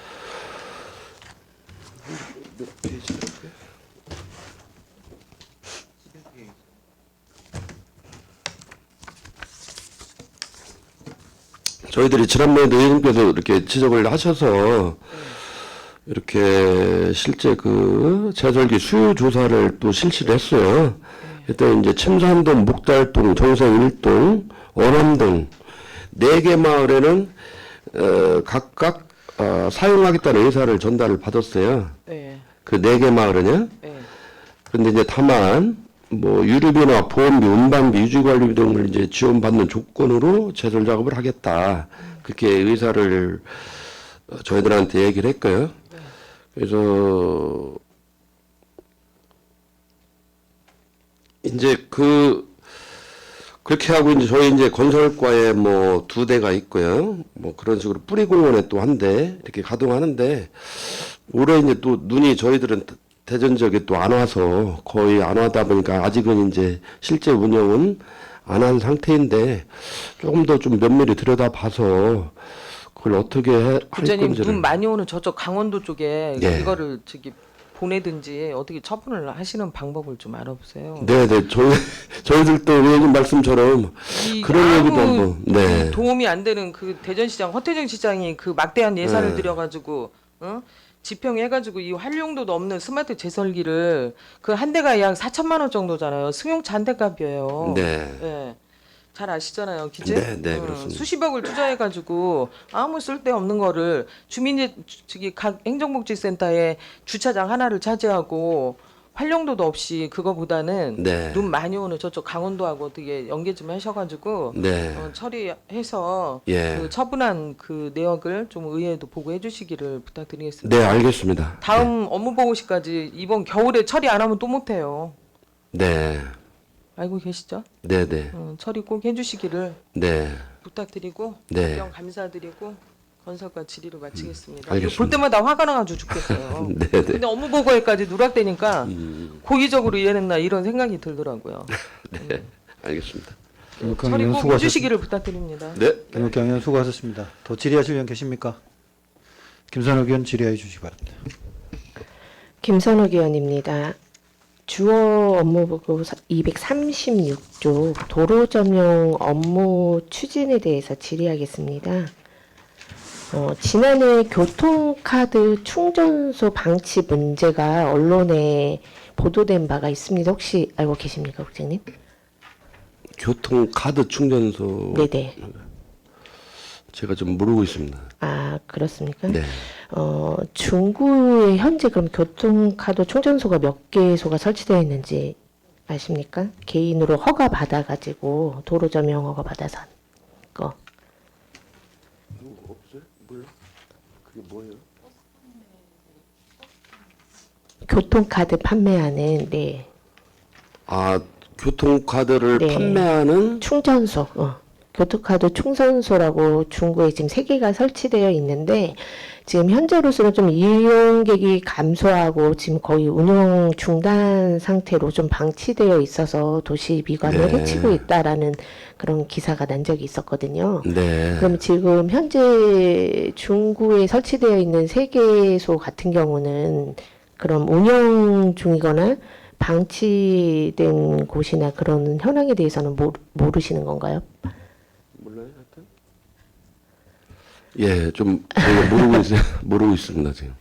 [SPEAKER 2] 저희들이 지난번에도 의원님께서 이렇게 지적을 하셔서 이렇게 실제 그 제설기 수요 조사를 또 실시를 했어요. 그때 이제 침산동, 목달동, 정성 1동, 원암동 4개 마을에는 각각 사용하겠다는 의사를 전달을 받았어요.
[SPEAKER 4] 네.
[SPEAKER 2] 그 4개 마을은요.
[SPEAKER 4] 네.
[SPEAKER 2] 그런데 이제 다만 뭐 유류비나 보험비, 운반비, 유지관리 등을 이제 지원받는 조건으로 제설 작업을 하겠다. 그렇게 의사를 저희들한테 얘기를 했고요. 그래서 이제 그렇게 하고 이제 저희 이제 건설과에 뭐 2대가 있고요. 뭐 그런 식으로 뿌리공원에 또 1대 이렇게 가동하는데 올해 이제 또 눈이 저희들은 대전 지역에 또 안 와서 거의 안 와다 보니까 아직은 이제 실제 운영은 안 한 상태인데 조금 더 좀 면밀히 들여다봐서 그걸 어떻게 할
[SPEAKER 4] 부장님
[SPEAKER 2] 건지를.
[SPEAKER 4] 눈 많이 오는 저쪽 강원도 쪽에
[SPEAKER 2] 예.
[SPEAKER 4] 이거를 저기 보내든지 어떻게 처분을 하시는 방법을 좀 알아보세요.
[SPEAKER 2] 네네 저희들도 의원님 말씀처럼
[SPEAKER 4] 이
[SPEAKER 2] 그런 얘기도
[SPEAKER 4] 아무
[SPEAKER 2] 한번 네.
[SPEAKER 4] 도움이 안 되는 그 대전시장 허태정 시장이 그 막대한 예산을
[SPEAKER 2] 네.
[SPEAKER 4] 들여가지고 지평해가지고 이 활용도도 없는 스마트 제설기를 그 한 대가 약 4천만 원 정도잖아요. 승용차 한 대 값이에요.
[SPEAKER 2] 네.
[SPEAKER 4] 예. 잘 아시잖아요, 기재?
[SPEAKER 2] 네, 그렇습니다.
[SPEAKER 4] 수십억을 투자해가지고 아무 쓸데없는 거를 저기 각 행정복지센터에 주차장 하나를 차지하고 활용도도 없이 그거보다는
[SPEAKER 2] 네.
[SPEAKER 4] 눈 많이 오는 저쪽 강원도하고 어떻게 연계 좀 하셔가지고
[SPEAKER 2] 네.
[SPEAKER 4] 처리해서
[SPEAKER 2] 예.
[SPEAKER 4] 그 처분한 그 내역을 좀 의회에도 보고해 주시기를 부탁드리겠습니다.
[SPEAKER 2] 네, 알겠습니다.
[SPEAKER 4] 다음 업무 보고시까지 이번 겨울에 처리 안 하면 또 못해요.
[SPEAKER 2] 네.
[SPEAKER 4] 알고 계시죠?
[SPEAKER 2] 네, 네.
[SPEAKER 4] 처리 꼭 해주시기를
[SPEAKER 2] 네.
[SPEAKER 4] 부탁드리고
[SPEAKER 2] 네.
[SPEAKER 4] 답변 감사드리고 건설과 질의를 마치겠습니다.
[SPEAKER 2] 알겠습니다.
[SPEAKER 4] 볼 때마다 화가 나가지고 죽겠어요.
[SPEAKER 2] 네, 네.
[SPEAKER 4] 근데 업무 보고에까지 누락되니까 고의적으로 이해했나 이런 생각이 들더라고요.
[SPEAKER 2] 네. 알겠습니다.
[SPEAKER 1] 김욱경
[SPEAKER 4] 처리
[SPEAKER 1] 의원
[SPEAKER 4] 꼭
[SPEAKER 1] 수고하셨습니다.
[SPEAKER 4] 해주시기를 부탁드립니다.
[SPEAKER 2] 네.
[SPEAKER 1] 김욱경 의원 수고하셨습니다. 더 질의하실 의원 계십니까? 김선욱 의원 질의해 주시기 바랍니다.
[SPEAKER 5] 김선욱 의원입니다. 주어 업무보고 236조 도로 점용 업무 추진에 대해서 질의하겠습니다. 지난해 교통카드 충전소 방치 문제가 언론에 보도된 바가 있습니다. 혹시 알고 계십니까, 국장님?
[SPEAKER 2] 교통카드 충전소
[SPEAKER 5] 네네.
[SPEAKER 2] 제가 좀 모르고 있습니다.
[SPEAKER 5] 아, 그렇습니까?
[SPEAKER 2] 네.
[SPEAKER 5] 중구에 현재 그럼 교통카드 충전소가 몇 개소가 설치되어 있는지 아십니까? 개인으로 허가 받아가지고 도로 점용 허가 받아서 한 거.
[SPEAKER 2] 없어요? 몰라. 그게 뭐예요?
[SPEAKER 5] 교통카드 판매하는 네
[SPEAKER 2] 아, 교통카드를
[SPEAKER 5] 네.
[SPEAKER 2] 판매하는
[SPEAKER 5] 충전소. 교통카드 충전소라고 중구에 지금 3개가 설치되어 있는데 지금 현재로서는 좀 이용객이 감소하고 지금 거의 운영 중단 상태로 좀 방치되어 있어서 도시 미관을
[SPEAKER 2] 네.
[SPEAKER 5] 해치고 있다라는 그런 기사가 난 적이 있었거든요.
[SPEAKER 2] 네.
[SPEAKER 5] 그럼 지금 현재 중구에 설치되어 있는 3개소 같은 경우는 그럼 운영 중이거나 방치된 곳이나 그런 현황에 대해서는 모르시는 건가요?
[SPEAKER 2] 몰라요, 하여튼? 예, 좀 저희가 모르고 있어요. 모르고 있습니다, 지금.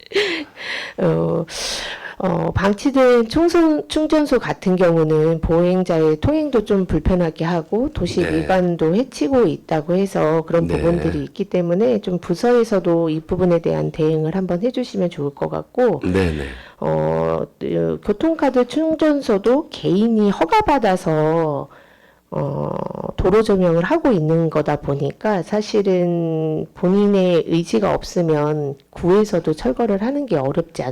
[SPEAKER 5] 방치된 충전소 같은 경우는 보행자의 통행도 좀 불편하게 하고 도시
[SPEAKER 2] 네.
[SPEAKER 5] 미관도 해치고 있다고 해서 그런
[SPEAKER 2] 네.
[SPEAKER 5] 부분들이 있기 때문에 좀 부서에서도 이 부분에 대한 대응을 한번 해주시면 좋을 것 같고
[SPEAKER 2] 네, 네.
[SPEAKER 5] 교통카드 충전소도 개인이 허가받아서 도로 조명을 하고 있는 거다 보니까 사실은 본인의 의지가 없으면 구에서도 철거를 하는 게 어렵지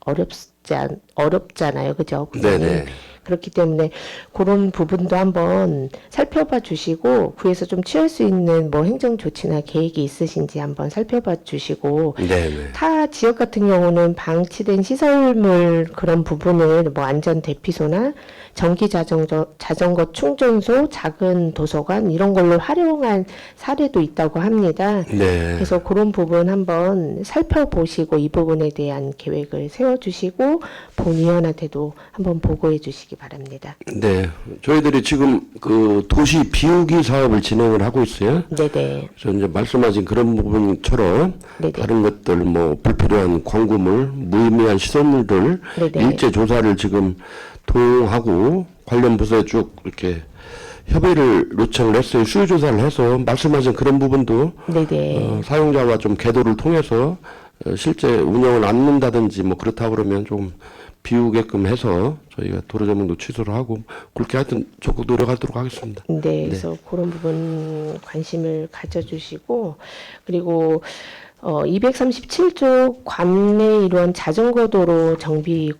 [SPEAKER 5] 어렵잖아요. 그죠? 구성이.
[SPEAKER 2] 네네.
[SPEAKER 5] 그렇기 때문에 그런 부분도 한번 살펴봐 주시고 구에서 좀 취할 수 있는 뭐 행정 조치나 계획이 있으신지 한번 살펴봐 주시고
[SPEAKER 2] 네네.
[SPEAKER 5] 타 지역 같은 경우는 방치된 시설물 그런 부분을 뭐 안전 대피소나 전기 자전거 충전소, 작은 도서관 이런 걸로 활용한 사례도 있다고 합니다.
[SPEAKER 2] 네.
[SPEAKER 5] 그래서 그런 부분 한번 살펴보시고 이 부분에 대한 계획을 세워주시고 본위원한테도 한번 보고해 주시기 바랍니다.
[SPEAKER 2] 네. 저희들이 지금 그 도시 비우기 사업을 진행을 하고 있어요.
[SPEAKER 5] 네네.
[SPEAKER 2] 그래서 이제 말씀하신 그런 부분처럼
[SPEAKER 5] 네네.
[SPEAKER 2] 다른 것들 뭐 불필요한 광고물, 무의미한 시설물들
[SPEAKER 5] 네네.
[SPEAKER 2] 일제 조사를 지금 통하고 관련 부서에 쭉 이렇게 협의를 요청을 했어요. 수요 조사를 해서 말씀하신 그런 부분도
[SPEAKER 5] 네네.
[SPEAKER 2] 사용자와 좀 계도를 통해서 실제 운영을 않는다든지 뭐 그렇다 그러면 좀 비우게끔 해서 저희가 도로 조명도 취소를 하고 그렇게 하여튼 적극 노력하도록 하겠습니다.
[SPEAKER 5] 네, 그래서 그런 부분 관심을 가져주시고 그리고 237조 관내 이루한 자전거 도로 정비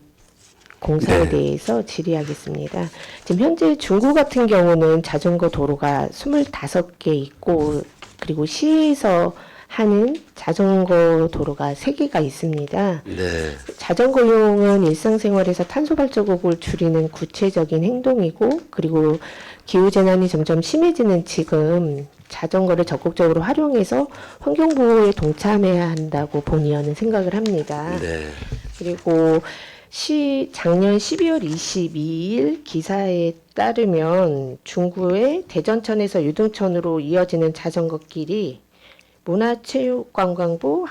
[SPEAKER 5] 공사에
[SPEAKER 2] 네.
[SPEAKER 5] 대해서 질의하겠습니다. 지금 현재 중구 같은 경우는 자전거 도로가 25개 있고 그리고 시에서 하는 자전거 도로가 3개가 있습니다.
[SPEAKER 2] 네.
[SPEAKER 5] 자전거용은 일상생활에서 탄소 발자국을 줄이는 구체적인 행동이고 그리고 기후재난이 점점 심해지는 지금 자전거를 적극적으로 활용해서 환경보호에 동참해야 한다고 본의원은 생각을 합니다.
[SPEAKER 2] 네.
[SPEAKER 5] 그리고 작년 12월 22일 기사에 따르면 중구의 대전천에서 유등천으로 이어지는 자전거 길이 문화체육관광부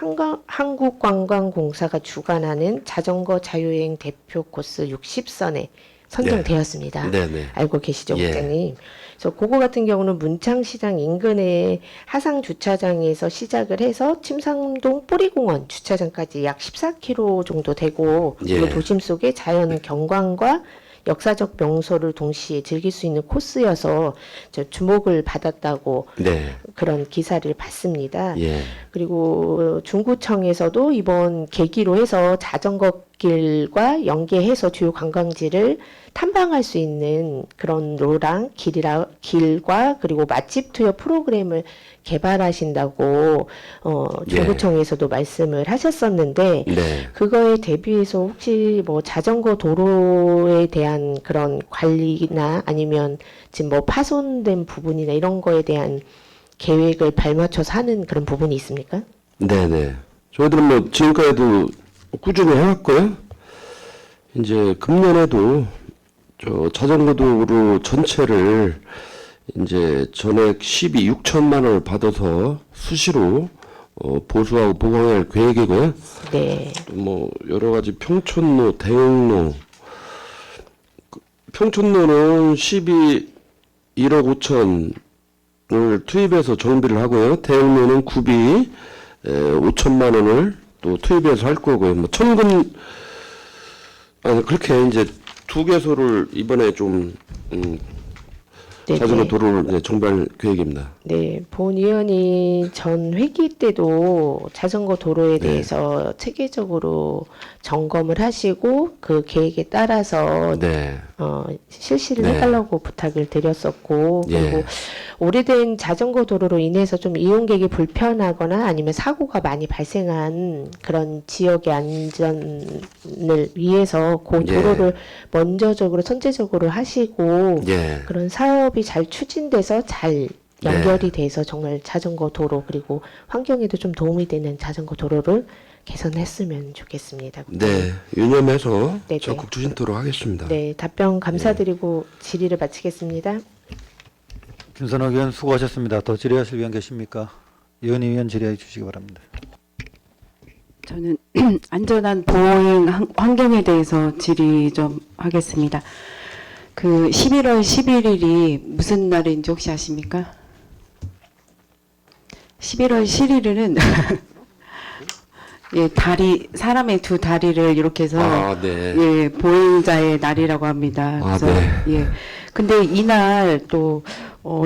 [SPEAKER 5] 한국관광공사가 주관하는 자전거 자유여행 대표 코스 60선에 선정되었습니다.
[SPEAKER 2] 네네.
[SPEAKER 5] 알고 계시죠,
[SPEAKER 2] 예.
[SPEAKER 5] 국장님? 그래서 그거 같은 경우는 문창시장 인근의 하상 주차장에서 시작을 해서 침상동 뿌리공원 주차장까지 약 14km 정도 되고 그리고
[SPEAKER 2] 예.
[SPEAKER 5] 도심 속의 자연 경관과 역사적 명소를 동시에 즐길 수 있는 코스여서 주목을 받았다고
[SPEAKER 2] 네.
[SPEAKER 5] 그런 기사를 봤습니다.
[SPEAKER 2] 예.
[SPEAKER 5] 그리고 중구청에서도 이번 계기로 해서 자전거 길과 연계해서 주요 관광지를 탐방할 수 있는 그런 로랑 길과 그리고 맛집 투어 프로그램을 개발하신다고 중구청에서도 말씀을 하셨었는데
[SPEAKER 2] 네.
[SPEAKER 5] 그거에 대비해서 혹시 뭐 자전거 도로에 대한 그런 관리나 아니면 지금 뭐 파손된 부분이나 이런 거에 대한 계획을 발맞춰서 하는 그런 부분이 있습니까?
[SPEAKER 2] 네네. 저희들은 뭐 지금까지도 꾸준히 해왔고요. 이제 금년에도 저 자전거 도로 전체를 이제 전액 6천만 원을 받아서 수시로 보수하고 보강할 계획이고요.
[SPEAKER 5] 네.
[SPEAKER 2] 또 뭐 여러 가지 평촌로, 대흥로, 평촌로는 1억 5천을 투입해서 정비를 하고요. 대흥로는 구비 5천만 원을 또 투입해서 할 거고요. 뭐 천금 그렇게 이제 2개소를 이번에 좀 자전거 도로를 이제 정비할 계획입니다.
[SPEAKER 5] 네, 본 의원이 전 회기 때도 자전거 도로에
[SPEAKER 2] 네.
[SPEAKER 5] 대해서 체계적으로 점검을 하시고 그 계획에 따라서
[SPEAKER 2] 네.
[SPEAKER 5] 실시를
[SPEAKER 2] 네.
[SPEAKER 5] 해달라고 부탁을 드렸었고
[SPEAKER 2] 예.
[SPEAKER 5] 그리고 오래된 자전거 도로로 인해서 좀 이용객이 불편하거나 아니면 사고가 많이 발생한 그런 지역의 안전을 위해서 그
[SPEAKER 2] 예.
[SPEAKER 5] 도로를 먼저적으로 선제적으로 하시고
[SPEAKER 2] 예.
[SPEAKER 5] 그런 사업이 잘 추진돼서 잘 연결이 돼서 정말 자전거 도로 그리고 환경에도 좀 도움이 되는 자전거 도로를 개선했으면 좋겠습니다.
[SPEAKER 2] 네. 유념해서
[SPEAKER 5] 네네.
[SPEAKER 2] 적극 추진토록 하겠습니다.
[SPEAKER 5] 네, 답변 감사드리고 질의를 마치겠습니다.
[SPEAKER 1] 김선호 의원 수고하셨습니다. 더 질의하실 의원 계십니까? 이은희 의원 질의해 주시기 바랍니다.
[SPEAKER 3] 저는 안전한 보행 환경에 대해서 질의 좀 하겠습니다. 그 11월 11일이 무슨 날인지 혹시 아십니까? 11월 11일은 예, 사람의 두 다리를 이렇게 해서
[SPEAKER 2] 아, 네.
[SPEAKER 3] 예, 보행자의 날이라고 합니다.
[SPEAKER 2] 아,
[SPEAKER 3] 그래서
[SPEAKER 2] 네.
[SPEAKER 3] 예. 근데 이날 또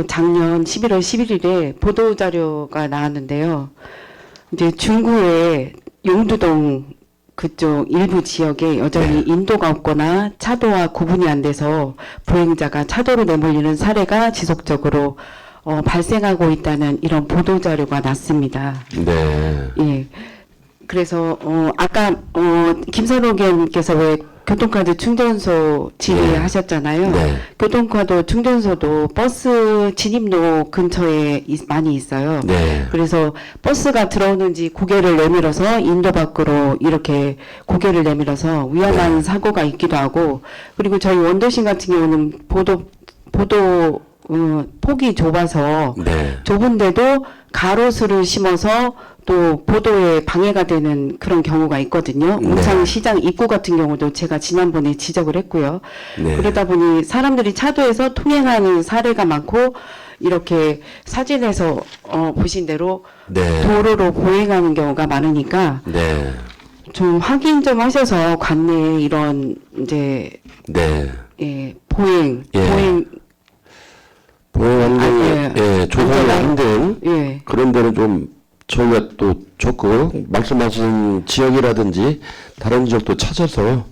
[SPEAKER 3] 작년 11월 11일에 보도 자료가 나왔는데요. 이제 중구의 용두동 그쪽 일부 지역에 여전히 인도가 없거나 차도와 구분이 안 돼서 보행자가 차도로 내몰리는 사례가 지속적으로 발생하고 있다는 이런 보도 자료가 났습니다.
[SPEAKER 2] 네.
[SPEAKER 3] 예. 그래서 아까 김선호 의원께서 왜 교통카드 충전소 질의하셨잖아요.
[SPEAKER 2] 네.
[SPEAKER 3] 교통카드 충전소도 버스 진입로 근처에 많이 있어요.
[SPEAKER 2] 네.
[SPEAKER 3] 그래서 버스가 들어오는지 고개를 내밀어서 인도 밖으로 이렇게 고개를 내밀어서 위험한 사고가 있기도 하고, 그리고 저희 원도심 같은 경우는 보도 폭이 좁아서
[SPEAKER 2] 네.
[SPEAKER 3] 좁은데도 가로수를 심어서 또 보도에 방해가 되는 그런 경우가 있거든요.
[SPEAKER 2] 네.
[SPEAKER 3] 온창시장 입구 같은 경우도 제가 지난번에 지적을 했고요.
[SPEAKER 2] 네.
[SPEAKER 3] 그러다 보니 사람들이 차도에서 통행하는 사례가 많고, 이렇게 사진에서 보신 대로
[SPEAKER 2] 네.
[SPEAKER 3] 도로로 보행하는 경우가 많으니까
[SPEAKER 2] 네.
[SPEAKER 3] 좀 확인 좀 하셔서 관내에 이런 이제
[SPEAKER 2] 네.
[SPEAKER 3] 보행
[SPEAKER 2] 보행환경이
[SPEAKER 3] 예.
[SPEAKER 2] 조성이
[SPEAKER 3] 안전한-
[SPEAKER 2] 힘든
[SPEAKER 3] 예.
[SPEAKER 2] 그런 데는 좀 저희가 또 적극 말씀하신 지역이라든지 다른 지역도 찾아서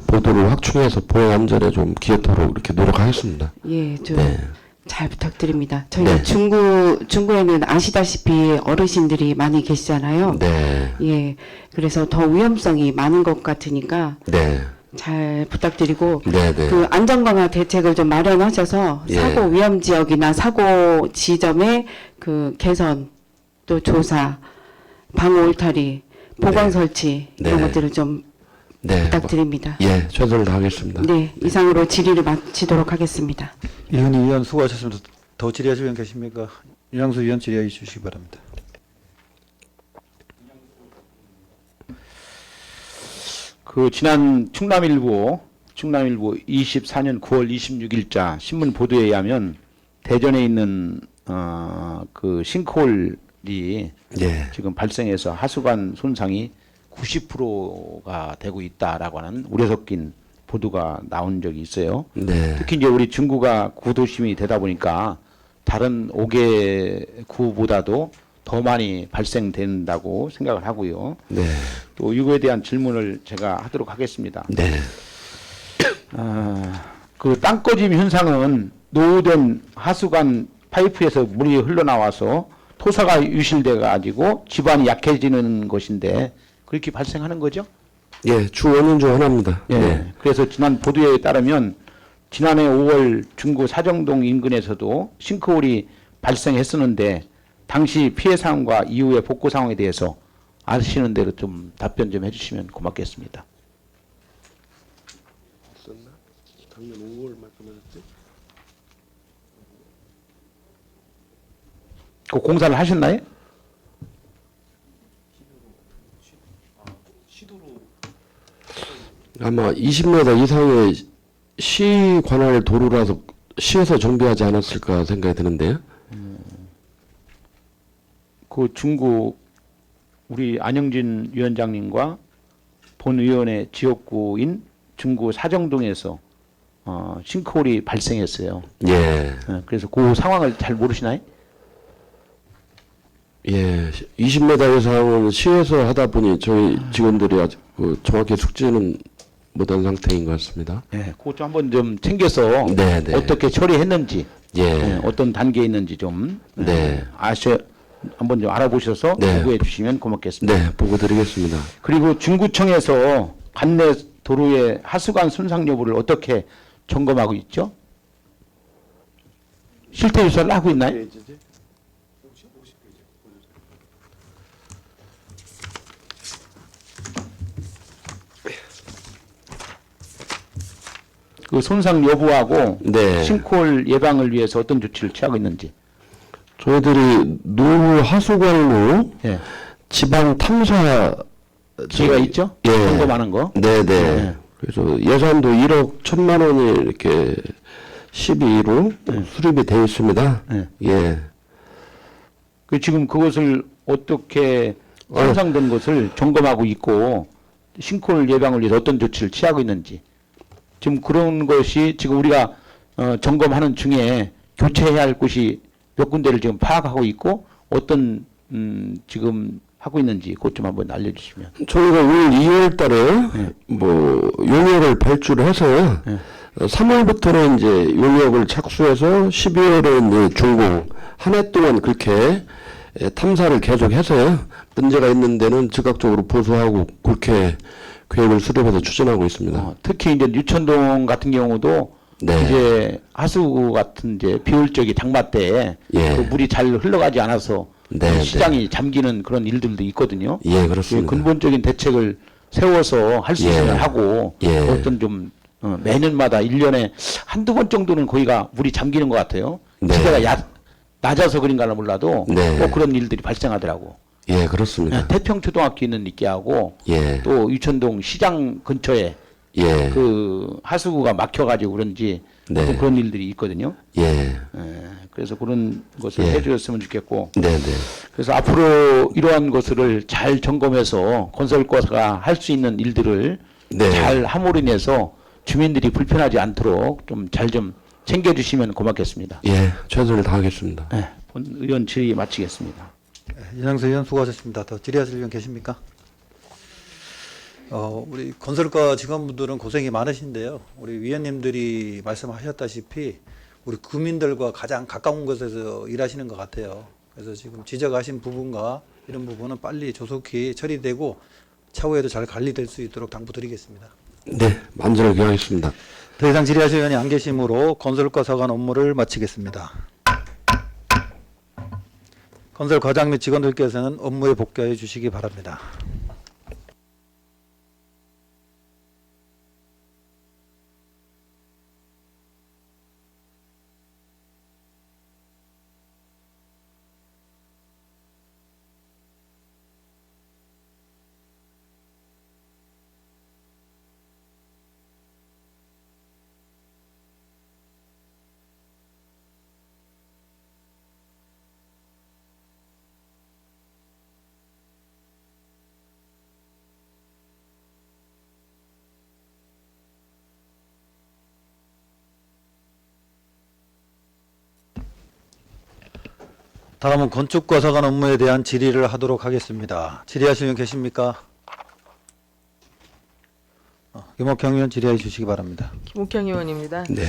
[SPEAKER 2] 보도를 확충해서 보행 안전에 좀 기여토록 이렇게 노력하겠습니다.
[SPEAKER 3] 예, 좀
[SPEAKER 2] 네.
[SPEAKER 3] 잘 부탁드립니다. 저희가
[SPEAKER 2] 네.
[SPEAKER 3] 중구에는 아시다시피 어르신들이 많이 계시잖아요.
[SPEAKER 2] 네.
[SPEAKER 3] 예, 그래서 더 위험성이 많은 것 같으니까
[SPEAKER 2] 네.
[SPEAKER 3] 잘 부탁드리고,
[SPEAKER 2] 네. 네.
[SPEAKER 3] 그 안전 강화 대책을 좀 마련하셔서
[SPEAKER 2] 예.
[SPEAKER 3] 사고 위험 지역이나 사고 지점의 그 개선, 또 조사, 방호 울타리, 보강
[SPEAKER 2] 네.
[SPEAKER 3] 설치 이런
[SPEAKER 2] 네.
[SPEAKER 3] 것들을 좀
[SPEAKER 2] 네.
[SPEAKER 3] 부탁드립니다.
[SPEAKER 2] 예, 최선을 다하겠습니다.
[SPEAKER 3] 네, 이상으로 질의를 마치도록 하겠습니다.
[SPEAKER 1] 이은희 위원 수고하셨습니다. 더 질의하실 분 계십니까? 윤양수 위원 질의해 주시기 바랍니다.
[SPEAKER 6] 그 지난 충남일보 24년 9월 26일자 신문 보도에 의하면 대전에 있는 그 싱크홀이
[SPEAKER 2] 예.
[SPEAKER 6] 지금 발생해서 하수관 손상이 90%가 되고 있다라고 하는 우려 섞인 보도가 나온 적이 있어요.
[SPEAKER 2] 네.
[SPEAKER 6] 특히 이제 우리 중구가 구도심이 되다 보니까 다른 5개 구보다도 더 많이 발생된다고 생각을 하고요.
[SPEAKER 2] 네.
[SPEAKER 6] 또 이거에 대한 질문을 제가 하도록 하겠습니다.
[SPEAKER 2] 네.
[SPEAKER 6] 그 땅꺼짐 현상은 노후된 하수관 파이프에서 물이 흘러나와서 토사가 유실돼 가지고 집안이 약해지는 것인데 그렇게 발생하는 거죠?
[SPEAKER 2] 예, 주 원인 중 하나입니다.
[SPEAKER 6] 예.
[SPEAKER 2] 네.
[SPEAKER 6] 그래서 지난 보도에 따르면 지난해 5월 중구 사정동 인근에서도 싱크홀이 발생했었는데 당시 피해 상황과 이후의 복구 상황에 대해서 아시는 대로 좀 답변 좀 해주시면 고맙겠습니다. 그 공사를 하셨나요?
[SPEAKER 2] 아마 20m 이상의 시 관할 도로라서 시에서 정비하지 않았을까 생각이 드는데요.
[SPEAKER 6] 그 중구 우리 안영진 위원장님과 본 의원의 지역구인 중구 사정동에서 싱크홀이 발생했어요.
[SPEAKER 2] 예.
[SPEAKER 6] 그래서 그 상황을 잘 모르시나요?
[SPEAKER 2] 예. 20m 이상은 시에서 하다 보니 저희 직원들이 아직 정확히 숙지는 못한 상태인 것 같습니다.
[SPEAKER 6] 예, 그것 좀 한번 좀 챙겨서
[SPEAKER 2] 네, 네.
[SPEAKER 6] 어떻게 처리했는지,
[SPEAKER 2] 예.
[SPEAKER 6] 어떤 단계에 있는지 좀
[SPEAKER 2] 네.
[SPEAKER 6] 한번 좀 알아보셔서
[SPEAKER 2] 네.
[SPEAKER 6] 보고해 주시면 고맙겠습니다.
[SPEAKER 2] 네, 보고 드리겠습니다.
[SPEAKER 6] 그리고 중구청에서 관내 도로의 하수관 손상 여부를 어떻게 점검하고 있죠? 실태 조사를 하고 있나요? 그 손상 여부하고
[SPEAKER 2] 네.
[SPEAKER 6] 싱크홀 예방을 위해서 어떤 조치를 취하고 있는지.
[SPEAKER 2] 저희들이 노후 하수관로
[SPEAKER 6] 예.
[SPEAKER 2] 지방 탐사
[SPEAKER 6] 기회가 있죠?
[SPEAKER 2] 예.
[SPEAKER 6] 점검하는 거.
[SPEAKER 2] 네네.
[SPEAKER 6] 네.
[SPEAKER 2] 그래서 예산도 1억 1천만 원이 이렇게 12로 수립이 되어 있습니다.
[SPEAKER 6] 네.
[SPEAKER 2] 예.
[SPEAKER 6] 그 지금 그것을 어떻게 손상된 것을 점검하고 있고 싱크홀 예방을 위해서 어떤 조치를 취하고 있는지 지금 그런 것이 지금 우리가 점검하는 중에 교체해야 할 곳이 몇 군데를 지금 파악하고 있고 어떤 지금 하고 있는지 그것 좀 한번 알려주시면.
[SPEAKER 2] 저희가 올 2월 달에
[SPEAKER 6] 네.
[SPEAKER 2] 뭐 용역을 발주를 해서요.
[SPEAKER 6] 네.
[SPEAKER 2] 3월부터는 이제 용역을 착수해서 12월에 이제 준공 한 해 동안 그렇게 탐사를 계속해서요. 문제가 있는 데는 즉각적으로 보수하고 그렇게 계획을 수립해서 추진하고 있습니다.
[SPEAKER 6] 특히 이제 유천동 같은 경우도
[SPEAKER 2] 네.
[SPEAKER 6] 이제 하수 같은 이제 비올적이 장마 때
[SPEAKER 2] 예.
[SPEAKER 6] 그 물이 잘 흘러가지 않아서
[SPEAKER 2] 네,
[SPEAKER 6] 시장이 잠기는 그런 일들도 있거든요.
[SPEAKER 2] 예,
[SPEAKER 6] 그
[SPEAKER 2] 그렇습니다.
[SPEAKER 6] 근본적인 대책을 세워서 할 수
[SPEAKER 2] 예.
[SPEAKER 6] 있으면 하고
[SPEAKER 2] 예.
[SPEAKER 6] 어떤 좀 매년마다 1년에 한두 번 정도는 거기가 물이 잠기는 것 같아요.
[SPEAKER 2] 네.
[SPEAKER 6] 지대가 낮아서 그런가는 몰라도
[SPEAKER 2] 네.
[SPEAKER 6] 꼭 그런 일들이 발생하더라고.
[SPEAKER 2] 예, 그렇습니다.
[SPEAKER 6] 태평초등학교 있는 있게하고
[SPEAKER 2] 예.
[SPEAKER 6] 또 유천동 시장 근처에
[SPEAKER 2] 예.
[SPEAKER 6] 그 하수구가 막혀가지고 그런지
[SPEAKER 2] 네.
[SPEAKER 6] 또 그런 일들이 있거든요.
[SPEAKER 2] 예.
[SPEAKER 6] 그래서 그런 것을
[SPEAKER 2] 예.
[SPEAKER 6] 해주셨으면 좋겠고,
[SPEAKER 2] 네, 네.
[SPEAKER 6] 그래서 앞으로 이러한 것을 잘 점검해서 건설과가 할 수 있는 일들을
[SPEAKER 2] 네.
[SPEAKER 6] 잘 함으로 인해서 주민들이 불편하지 않도록 좀 잘 좀 챙겨주시면 고맙겠습니다.
[SPEAKER 2] 예, 최선을 다하겠습니다.
[SPEAKER 6] 네, 본 의원 질의 마치겠습니다.
[SPEAKER 1] 이장수 의원 수고하셨습니다. 더 질의하실 의원 계십니까? 우리 건설과 직원분들은 고생이 많으신데요. 우리 위원님들이 말씀하셨다시피 우리 구민들과 가장 가까운 곳에서 일하시는 것 같아요. 그래서 지금 지적하신 부분과 이런 부분은 빨리 조속히 처리되고 차후에도 잘 관리될 수 있도록 당부드리겠습니다.
[SPEAKER 2] 네, 만전을 기하겠습니다.
[SPEAKER 1] 더 이상 질의하실 의원이 안 계시므로 건설과 서관 업무를 마치겠습니다. 건설 과장 및 직원들께서는 업무에 복귀해 주시기 바랍니다. 다음은 건축과 서관 업무에 대한 질의를 하도록 하겠습니다. 질의하실 의원 계십니까? 김옥형 의원 질의해 주시기 바랍니다.
[SPEAKER 4] 김옥형 의원입니다.
[SPEAKER 2] 네.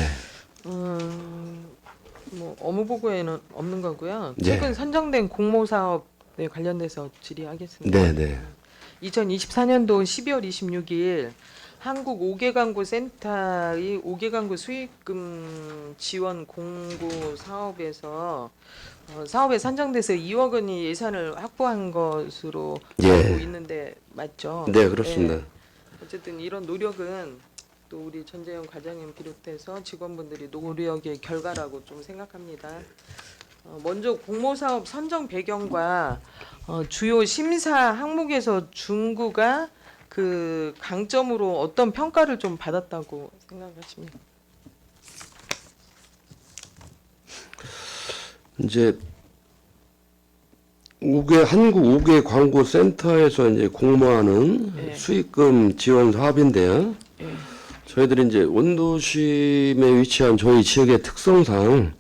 [SPEAKER 4] 뭐 업무 보고에는 없는 거고요.
[SPEAKER 2] 네.
[SPEAKER 4] 최근 선정된 공모 사업에 관련돼서 질의하겠습니다.
[SPEAKER 2] 네, 네.
[SPEAKER 4] 2024년도 12월 26일 한국 5개 광고 센터의 5개 광고 수익금 지원 공고 사업에서 사업에 선정돼서 2억 원이 예산을 확보한 것으로
[SPEAKER 2] 예.
[SPEAKER 4] 알고 있는데 맞죠?
[SPEAKER 2] 네, 그렇습니다.
[SPEAKER 4] 어쨌든 이런 노력은 또 우리 전재현 과장님 비롯해서 직원분들이 노력의 결과라고 좀 생각합니다. 먼저 공모사업 선정 배경과 주요 심사 항목에서 중구가 그 강점으로 어떤 평가를 좀 받았다고 생각하십니까?
[SPEAKER 2] 이제 한국 5개 광고 센터에서 이제 공모하는
[SPEAKER 4] 네.
[SPEAKER 2] 수익금 지원 사업인데요.
[SPEAKER 4] 예.
[SPEAKER 2] 저희들이 이제 원도심에 위치한 저희 지역의 특성상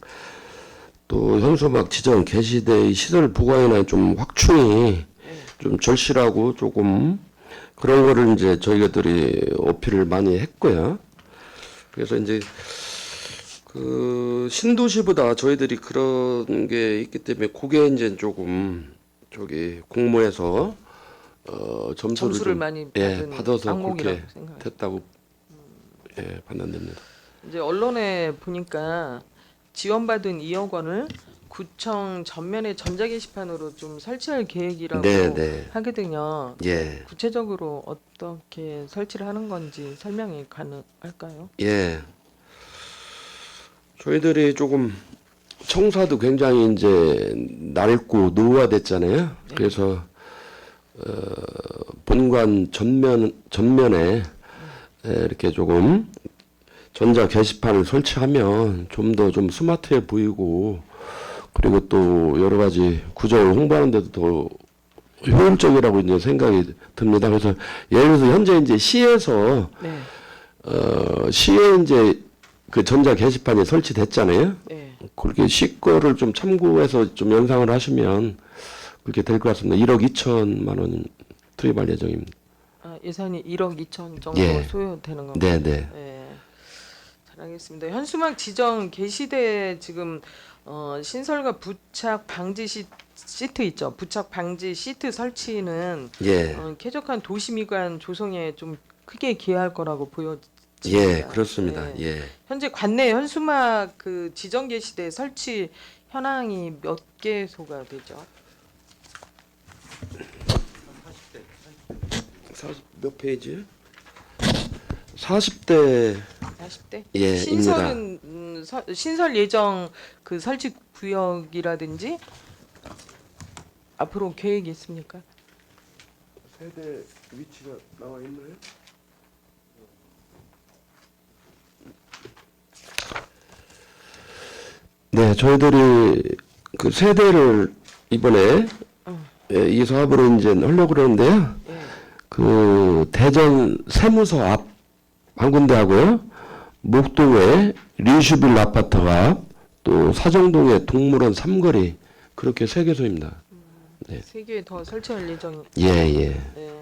[SPEAKER 2] 또 현수막 지정 개시대 시설 보강이나 좀 확충이 좀 절실하고 조금 그런 거를 이제 저희들이 어필을 많이 했고요. 그래서 이제 그 신도시보다 저희들이 그런 게 있기 때문에 그게 이제 조금 저기 공모에서 점수를 좀,
[SPEAKER 4] 많이
[SPEAKER 2] 예,
[SPEAKER 4] 받은
[SPEAKER 2] 받아서
[SPEAKER 4] 항목이라고
[SPEAKER 2] 그렇게
[SPEAKER 4] 생각해요.
[SPEAKER 2] 됐다고 예, 판단됩니다.
[SPEAKER 4] 이제 언론에 보니까 지원받은 2억 원을 구청 전면에 전자 게시판으로 좀 설치할 계획이라고
[SPEAKER 2] 네, 네.
[SPEAKER 4] 하거든요.
[SPEAKER 2] 예.
[SPEAKER 4] 구체적으로 어떻게 설치를 하는 건지 설명이 가능할까요?
[SPEAKER 2] 예. 저희들이 조금 청사도 굉장히 이제 낡고 노후화됐잖아요. 그래서 본관 전면에 이렇게 조금 전자 게시판을 설치하면 좀 더 좀 스마트해 보이고 그리고 또 여러 가지 구정을 홍보하는 데도 더 효율적이라고 이제 생각이 듭니다. 그래서 예를 들어서 현재 이제 시에서
[SPEAKER 4] 네.
[SPEAKER 2] 시에 이제 그 전자 게시판이 설치됐잖아요.
[SPEAKER 4] 네.
[SPEAKER 2] 그렇게 시 거를 좀 참고해서 좀 연상을 하시면 그렇게 될 것 같습니다. 1억 2천만 원 투입할 예정입니다.
[SPEAKER 4] 아, 예산이 1억 2천 정도
[SPEAKER 2] 예.
[SPEAKER 4] 소요되는 겁니다.
[SPEAKER 2] 네, 네.
[SPEAKER 4] 네. 잘 알겠습니다. 현수막 지정 개시대 지금 신설과 부착 방지 시트 있죠. 부착 방지 시트 설치는
[SPEAKER 2] 예.
[SPEAKER 4] 쾌적한 도시미관 조성에 좀 크게 기여할 거라고 보여집니다.
[SPEAKER 2] 예, 그렇습니다.
[SPEAKER 4] 네.
[SPEAKER 2] 예.
[SPEAKER 4] 현재 관내 현수막 그 지정 개시대 설치 현황이 몇 개소가 되죠?
[SPEAKER 2] 몇 페이지? 40대
[SPEAKER 4] 40대?
[SPEAKER 2] 예,
[SPEAKER 4] 신설은 신설 예정 그 설치 구역이라든지 앞으로 계획이 있습니까?
[SPEAKER 2] 세대 위치가 나와 있나요? 네, 저희들이 그 세대를 이번에 예, 이 사업으로 이제 하려고 그러는데요.
[SPEAKER 4] 예.
[SPEAKER 2] 그 대전 세무서 앞 한 군데 하고요. 목동에 리슈빌 아파트 앞, 또 사정동의 동물원 삼거리 그렇게 3개소입니다. 네.
[SPEAKER 4] 3개 더 설치할 예정.
[SPEAKER 2] 예, 예.
[SPEAKER 4] 네.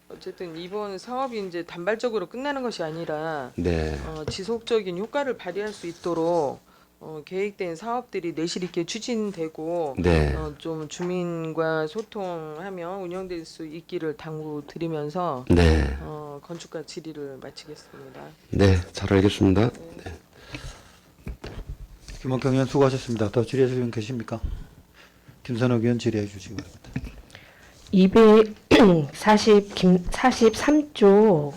[SPEAKER 4] 어쨌든 이번 사업이 이제 단발적으로 끝나는 것이 아니라
[SPEAKER 2] 네.
[SPEAKER 4] 지속적인 효과를 발휘할 수 있도록 계획된 사업들이 내실 있게 추진되고
[SPEAKER 2] 네.
[SPEAKER 4] 좀 주민과 소통하며 운영될 수 있기를 당부드리면서
[SPEAKER 2] 네.
[SPEAKER 4] 건축가 질의를 마치겠습니다.
[SPEAKER 2] 네, 잘 알겠습니다.
[SPEAKER 1] 김원경 의원 수고하셨습니다. 더 질의하실 분 계십니까? 김선욱 의원 질의해 주시기 바랍니다.
[SPEAKER 5] 243조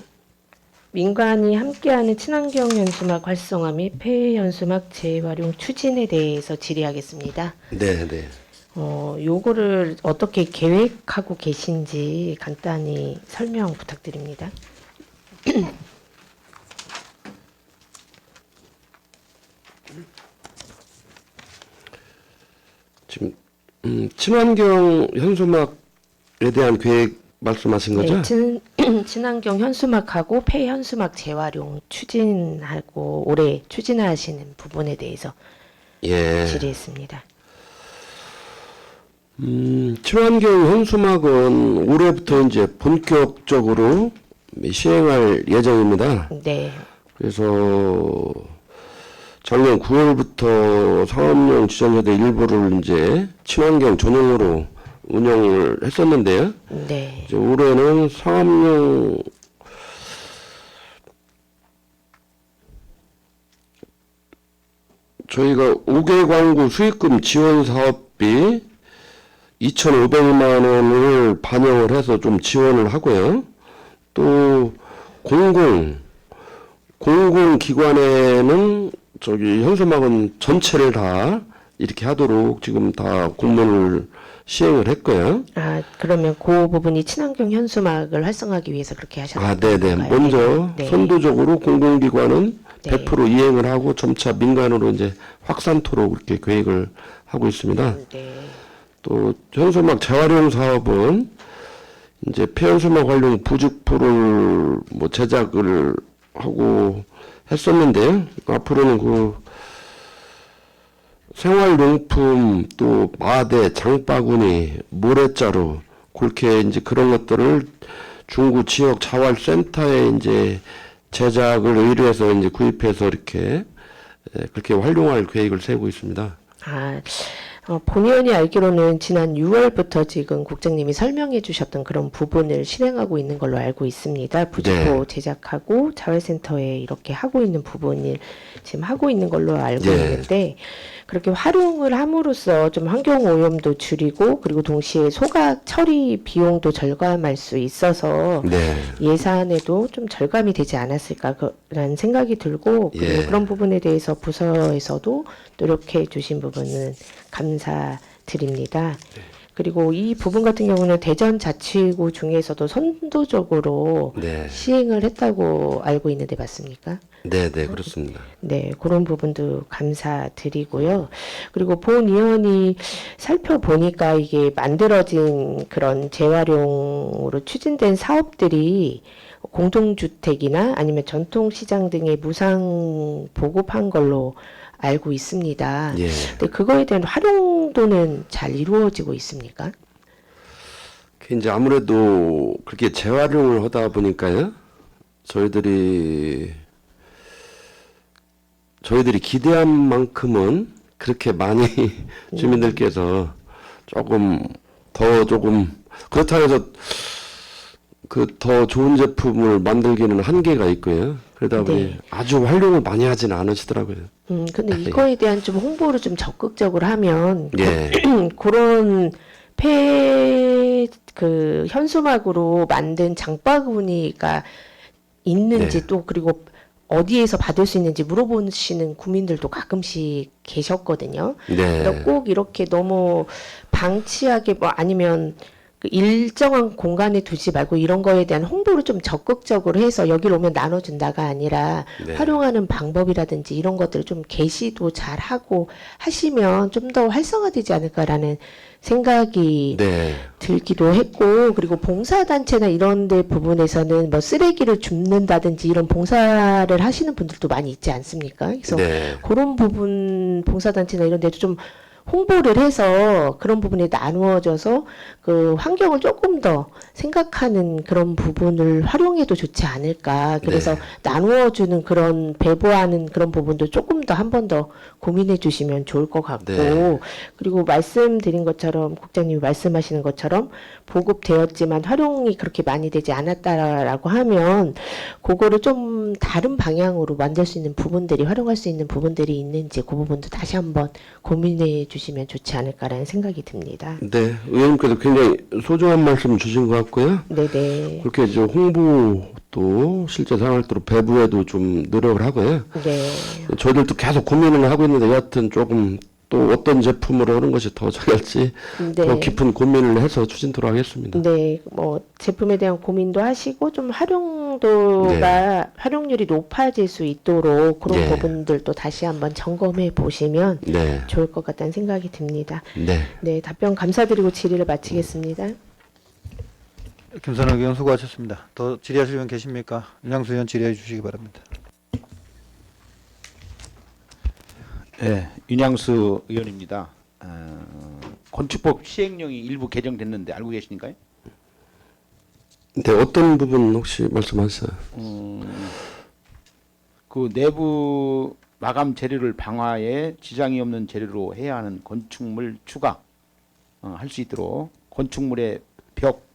[SPEAKER 5] 민관이 함께하는 친환경 현수막 활성화 및 폐 현수막 재활용 추진에 대해서 질의하겠습니다.
[SPEAKER 2] 네, 네.
[SPEAKER 5] 요거를 어떻게 계획하고 계신지 간단히 설명 부탁드립니다.
[SPEAKER 2] 지금 친환경 현수막에 대한 계획 말씀하신 거죠?
[SPEAKER 5] 네, 친환경 현수막하고 폐현수막 재활용 추진하고 올해 추진하시는 부분에 대해서
[SPEAKER 2] 예.
[SPEAKER 5] 질의했습니다.
[SPEAKER 2] 친환경 현수막은 올해부터 이제 본격적으로 시행할 예정입니다.
[SPEAKER 5] 네,
[SPEAKER 2] 그래서 작년 9월부터 상업용 지정세대 일부를 이제 친환경 전용으로 운영을 했었는데요.
[SPEAKER 5] 네,
[SPEAKER 2] 이제 올해는 상업용 저희가 5개 광고 수익금 지원 사업비 2,500만 원을 반영을 해서 좀 지원을 하고요. 또 공공기관에는 저기 현수막은 전체를 다 이렇게 하도록 지금 다 공문을 시행을 했고요.
[SPEAKER 5] 아 그러면 그 부분이 친환경 현수막을 활성화하기 위해서 그렇게 하셨나요?
[SPEAKER 2] 아, 네네. 먼저
[SPEAKER 5] 네.
[SPEAKER 2] 선도적으로 공공기관은
[SPEAKER 5] 네.
[SPEAKER 2] 100% 이행을 하고 점차 민간으로 이제 확산토록 이렇게 계획을 하고 있습니다.
[SPEAKER 5] 네,
[SPEAKER 2] 또 현수막 재활용 사업은 이제 폐현수막 활용 부직포를 뭐 제작을 하고 했었는데요. 앞으로는 그 생활용품 또 마대, 장바구니, 모래자루 그렇게 이제 그런 것들을 중구 지역 자활센터에 이제 제작을 의뢰해서 이제 구입해서 이렇게 그렇게 활용할 계획을 세우고 있습니다.
[SPEAKER 5] 아, 본 의원이 알기로는 지난 6월부터 지금 국장님이 설명해 주셨던 그런 부분을 실행하고 있는 걸로 알고 있습니다. 부직포
[SPEAKER 2] 네.
[SPEAKER 5] 제작하고 자활센터에 이렇을 하고 있는 부분을 지금 하고 있는 걸로 알고
[SPEAKER 2] 네.
[SPEAKER 5] 있는데 그렇게 활용을 함으로써 좀 환경 오염도 줄이고 그리고 동시에 소각 처리 비용도 절감할 수 있어서
[SPEAKER 2] 네.
[SPEAKER 5] 예산에도 좀 절감이 되지 않았을까라는 생각이 들고 그리고
[SPEAKER 2] 예.
[SPEAKER 5] 그런 부분에 대해서 부서에서도 노력해 주신 부분은 감사드립니다. 그리고 이 부분 같은 경우는 대전자치구 중에서도 선도적으로
[SPEAKER 2] 네.
[SPEAKER 5] 시행을 했다고 알고 있는데 맞습니까?
[SPEAKER 2] 네, 네, 그렇습니다.
[SPEAKER 5] 네, 그런 부분도 감사드리고요. 그리고 본 의원이 살펴보니까 이게 만들어진 그런 재활용으로 추진된 사업들이 공동주택이나 아니면 전통시장 등에 무상 보급한 걸로 알고 있습니다.
[SPEAKER 2] 예.
[SPEAKER 5] 근데 그거에 대한 활용 활용도는 잘 이루어지고 있습니까?
[SPEAKER 2] 그 이제 아무래도 그렇게 재활용을 하다 보니까요. 저희들이 기대한 만큼은 그렇게 많이 주민들께서 조금 그렇다고 해서 그 더 좋은 제품을 만들기는 한계가 있고요. 그러다 보니
[SPEAKER 5] 네.
[SPEAKER 2] 아주 활용을 많이 하지는 않으시더라고요.
[SPEAKER 5] 근데 이거에 대한 좀 홍보를 좀 적극적으로 하면
[SPEAKER 2] 예.
[SPEAKER 5] 그런 그 현수막으로 만든 장바구니가 있는지
[SPEAKER 2] 네.
[SPEAKER 5] 또 그리고 어디에서 받을 수 있는지 물어보시는 국민들도 가끔씩 계셨거든요. 그러니까
[SPEAKER 2] 네.
[SPEAKER 5] 꼭 이렇게 너무 방치하게 뭐 아니면 그 일정한 공간에 두지 말고 이런 거에 대한 홍보를 좀 적극적으로 해서 여기로 오면 나눠준다가 아니라
[SPEAKER 2] 네.
[SPEAKER 5] 활용하는 방법이라든지 이런 것들을 좀 게시도 잘 하고 하시면 좀 더 활성화되지 않을까라는 생각이
[SPEAKER 2] 네.
[SPEAKER 5] 들기도 했고, 그리고 봉사단체나 이런 데 부분에서는 뭐 쓰레기를 줍는다든지 이런 봉사를 하시는 분들도 많이 있지 않습니까? 그래서
[SPEAKER 2] 네.
[SPEAKER 5] 그런 부분 봉사단체나 이런 데도 좀 홍보를 해서 그런 부분에 나누어져서 그 환경을 조금 더 생각하는 그런 부분을 활용해도 좋지 않을까. 그래서
[SPEAKER 2] 네.
[SPEAKER 5] 나누어주는 그런 배부하는 그런 부분도 조금 더 한 번 더 고민해 주시면 좋을 것 같고,
[SPEAKER 2] 네.
[SPEAKER 5] 그리고 말씀드린 것처럼 국장님이 말씀하시는 것처럼 보급되었지만 활용이 그렇게 많이 되지 않았다라고 하면 그거를 좀 다른 방향으로 만들 수 있는 부분들이 활용할 수 있는 부분들이 있는지 그 부분도 다시 한번 고민해 주시면 좋지 않을까라는 생각이 듭니다.
[SPEAKER 2] 네. 의원님께서 굉장히 소중한 말씀 주신 것 같고요.
[SPEAKER 5] 네네.
[SPEAKER 2] 그렇게 이제 홍보도 실제 생활도로 배부에도 좀 노력을 하고요.
[SPEAKER 5] 네.
[SPEAKER 2] 저희들도 계속 고민을 하고 있는데 여하튼 조금 또 어떤 제품으로 하는 것이 더 잘할지 더
[SPEAKER 5] 네.
[SPEAKER 2] 깊은 고민을 해서 추진토록 하겠습니다.
[SPEAKER 5] 네, 뭐 제품에 대한 고민도 하시고 좀 활용도가 활용률이 높아질 수 있도록 그런
[SPEAKER 2] 네.
[SPEAKER 5] 부분들도 다시 한번 점검해 보시면
[SPEAKER 2] 네.
[SPEAKER 5] 좋을 것 같다는 생각이 듭니다.
[SPEAKER 2] 네.
[SPEAKER 5] 네, 답변 감사드리고 질의를 마치겠습니다.
[SPEAKER 1] 김선욱 의원 수고하셨습니다. 더 질의하실 분 계십니까? 윤양수 의원 질의해 주시기 바랍니다.
[SPEAKER 6] 네, 윤양수 의원입니다. 건축법 시행령이 일부 개정됐는데 알고 계십니까요?
[SPEAKER 2] 네, 어떤 부분 혹시 말씀하세요?
[SPEAKER 6] 그 내부 마감 재료를 방화에 지장이 없는 재료로 해야 하는 건축물 추가 할 수 있도록 건축물의 벽,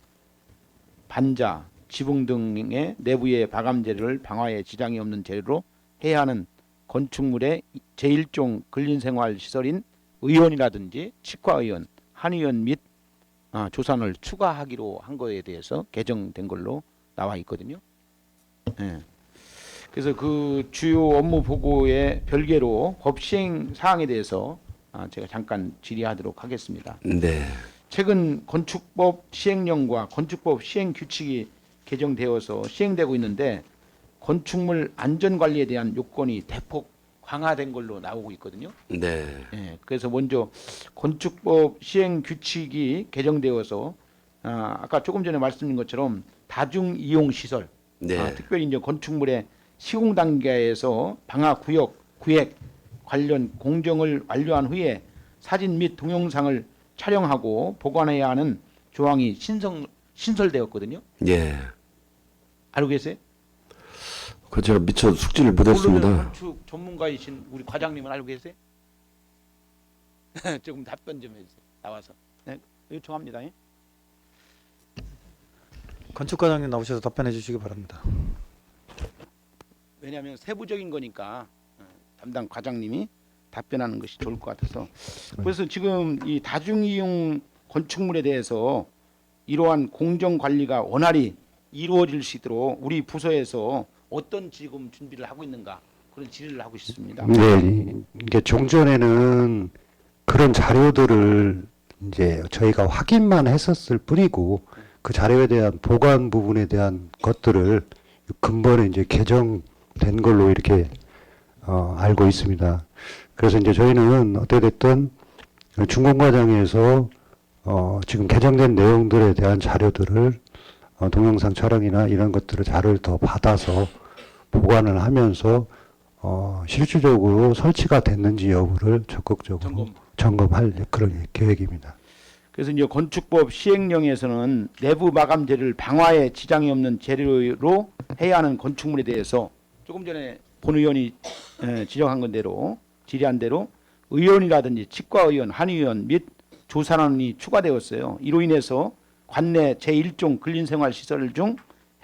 [SPEAKER 6] 반자, 지붕 등의 내부의 마감 재료를 방화에 지장이 없는 재료로 해야 하는 건축물의 제1종 근린생활 시설인 의원이라든지 치과의원, 한의원 및 조산을 추가하기로 한 거에 대해서 개정된 걸로 나와 있거든요. 예. 그래서 그 주요 업무 보고에 별개로 법 시행 사항에 대해서 제가 잠깐 질의하도록 하겠습니다.
[SPEAKER 2] 네.
[SPEAKER 6] 최근 건축법 시행령과 건축법 시행 규칙이 개정되어서 시행되고 있는데 건축물 안전 관리에 대한 요건이 대폭 강화된 걸로 나오고 있거든요.
[SPEAKER 2] 네.
[SPEAKER 6] 예, 그래서 먼저 건축법 시행 규칙이 개정되어서 아까 조금 전에 말씀드린 것처럼 다중 이용 시설,
[SPEAKER 2] 네.
[SPEAKER 6] 특별히 이제 건축물의 시공 단계에서 방화 구획 관련 공정을 완료한 후에 사진 및 동영상을 촬영하고 보관해야 하는 조항이 신설되었거든요.
[SPEAKER 2] 예.
[SPEAKER 6] 알고 계세요?
[SPEAKER 2] 그 제가 미처 숙지를 못했습니다.
[SPEAKER 6] 모르는 건축 전문가이신 우리 과장님은 알고 계세요? 조금 답변 좀 해주세요. 나와서. 네, 요청합니다. 예?
[SPEAKER 1] 건축과장님 나오셔서 답변해 주시기 바랍니다.
[SPEAKER 6] 왜냐하면 세부적인 거니까 담당 과장님이 답변하는 것이 좋을 것 같아서. 그래서 지금 이 다중이용 건축물에 대해서 이러한 공정 관리가 원활히 이루어질 수 있도록 우리 부서에서 어떤 지금 준비를 하고 있는가 그런 질의를 하고 싶습니다.
[SPEAKER 7] 네, 이게 종전에는 그런 자료들을 이제 저희가 확인만 했었을 뿐이고 그 자료에 대한 보관 부분에 대한 것들을 근본에 이제 개정된 걸로 이렇게 알고 있습니다. 그래서 이제 저희는 어떻게됐든 준공 과정에서 지금 개정된 내용들에 대한 자료들을 동영상 촬영이나 이런 것들을 자료를 더 받아서 보관을 하면서 실질적으로 설치가 됐는지 여부를 적극적으로 점검할 그런 계획입니다.
[SPEAKER 6] 그래서 이제 건축법 시행령에서는 내부 마감재를 방화에 지장이 없는 재료로 해야 하는 건축물에 대해서 조금 전에 본 의원이 지적한 건대로 질의한 대로 의원이라든지 치과의원, 한의원 및 조사관이 추가되었어요. 이로 인해서 관내 제1종 근린생활시설 중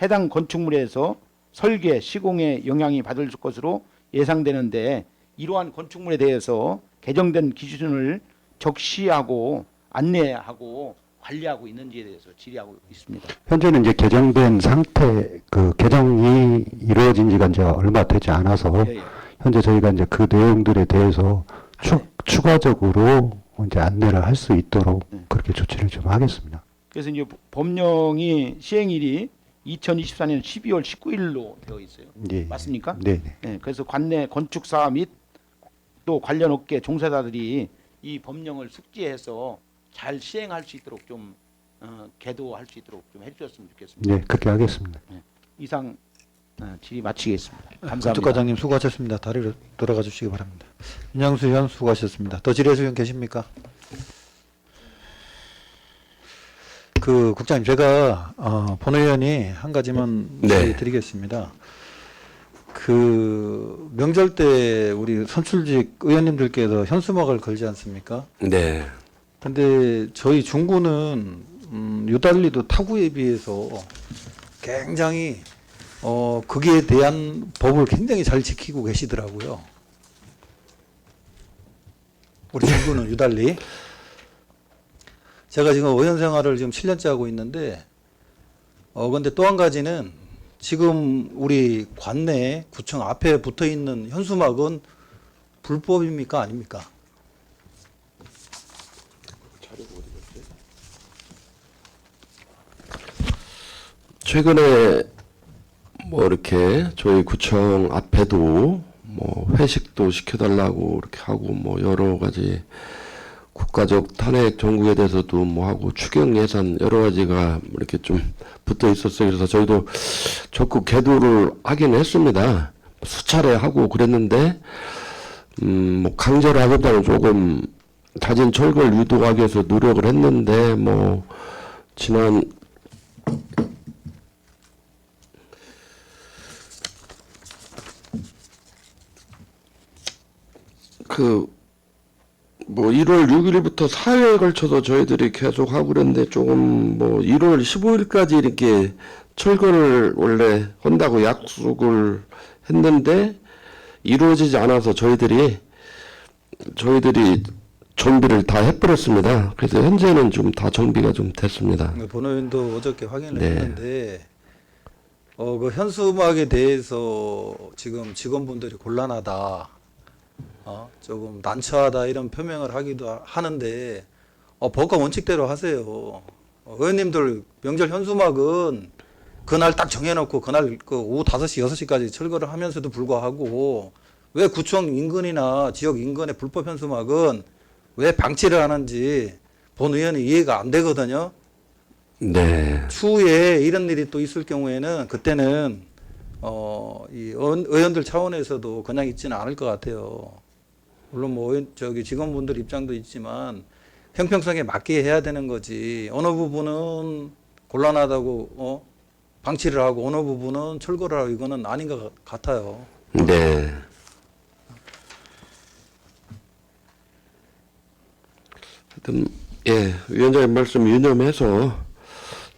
[SPEAKER 6] 해당 건축물에서 설계, 시공에 영향이 받을 것으로 예상되는데 이러한 건축물에 대해서 개정된 기준을 적시하고 안내하고 관리하고 있는지에 대해서 질의하고 있습니다.
[SPEAKER 7] 현재는 이제 개정된 상태, 그 개정이 이루어진 지가 이제 얼마 되지 않아서
[SPEAKER 6] 예.
[SPEAKER 7] 현재 저희가 이제 그 내용들에 대해서 추가적으로 이제 안내를 할 수 있도록 그렇게 조치를 좀 하겠습니다.
[SPEAKER 6] 그래서 이제 법령이 시행일이 2024년 12월 19일로 되어 있어요.
[SPEAKER 7] 예.
[SPEAKER 6] 맞습니까?
[SPEAKER 7] 네.
[SPEAKER 6] 네, 그래서 관내 건축사 및 또 관련 업계 종사자들이 이 법령을 숙지해서 잘 시행할 수 있도록 좀 계도할 수 있도록 좀 해주셨으면 좋겠습니다.
[SPEAKER 7] 네, 그렇게 하겠습니다.
[SPEAKER 6] 이상 질의 마치겠습니다. 감사합니다.
[SPEAKER 1] 건축과장님 수고하셨습니다. 다리로 돌아가 주시기 바랍니다. 윤양수 의원 수고하셨습니다. 더 질의하실 의원 계십니까? 그 국장님 제가 본 의원이 한 가지만
[SPEAKER 2] 네.
[SPEAKER 1] 드리겠습니다. 그 명절 때 우리 선출직 의원님들께서 현수막을 걸지 않습니까?
[SPEAKER 2] 네.
[SPEAKER 1] 근데 저희 중구는 유달리도 타구에 비해서 굉장히 거기에 대한 법을 굉장히 잘 지키고 계시더라고요. 우리 중구는 유달리. 제가 지금 의원 생활을 지금 7년째 하고 있는데 근데 또 한 가지는 지금 우리 관내 구청 앞에 붙어 있는 현수막은 불법입니까 아닙니까?
[SPEAKER 2] 최근에 뭐 이렇게 저희 구청 앞에도 뭐 회식도 시켜달라고 이렇게 하고 뭐 여러 가지 국가적 탄핵 정국에 대해서도 뭐 하고 추경 예산 여러 가지가 이렇게 좀 붙어 있었어요. 그래서 저희도 적극 계도를 하긴 했습니다. 수차례 하고 그랬는데 뭐 강제로 하겠다는 조금 자진 철거를 유도하기 위해서 노력을 했는데 뭐 지난 뭐 1월 6일부터 4일에 걸쳐서 저희들이 계속 하고 그랬는데 조금 뭐 1월 15일까지 이렇게 철거를 원래 한다고 약속을 했는데 이루어지지 않아서 저희들이 정비를 다 해버렸습니다. 그래서 현재는 좀 다 정비가 좀 됐습니다.
[SPEAKER 1] 본 의원도 어저께 확인을
[SPEAKER 2] 네.
[SPEAKER 1] 했는데 그 현수막에 대해서 지금 직원분들이 곤란하다. 조금 난처하다 이런 표명을 하기도 하는데 법과 원칙대로 하세요. 의원님들 명절 현수막은 그날 딱 정해놓고 그날 그 오후 5시, 6시까지 철거를 하면서도 불구하고 왜 구청 인근이나 지역 인근의 불법 현수막은 왜 방치를 하는지 본 의원이 이해가 안 되거든요.
[SPEAKER 2] 네.
[SPEAKER 1] 추후에 이런 일이 또 있을 경우에는 그때는 이 의원들 차원에서도 그냥 있지는 않을 것 같아요. 물론 뭐 저기 직원분들 입장도 있지만 형평성에 맞게 해야 되는 거지. 어느 부분은 곤란하다고 방치를 하고 어느 부분은 철거를 하고 이거는 아닌 것 같아요.
[SPEAKER 2] 네. 하여튼 예, 위원장님 말씀 유념해서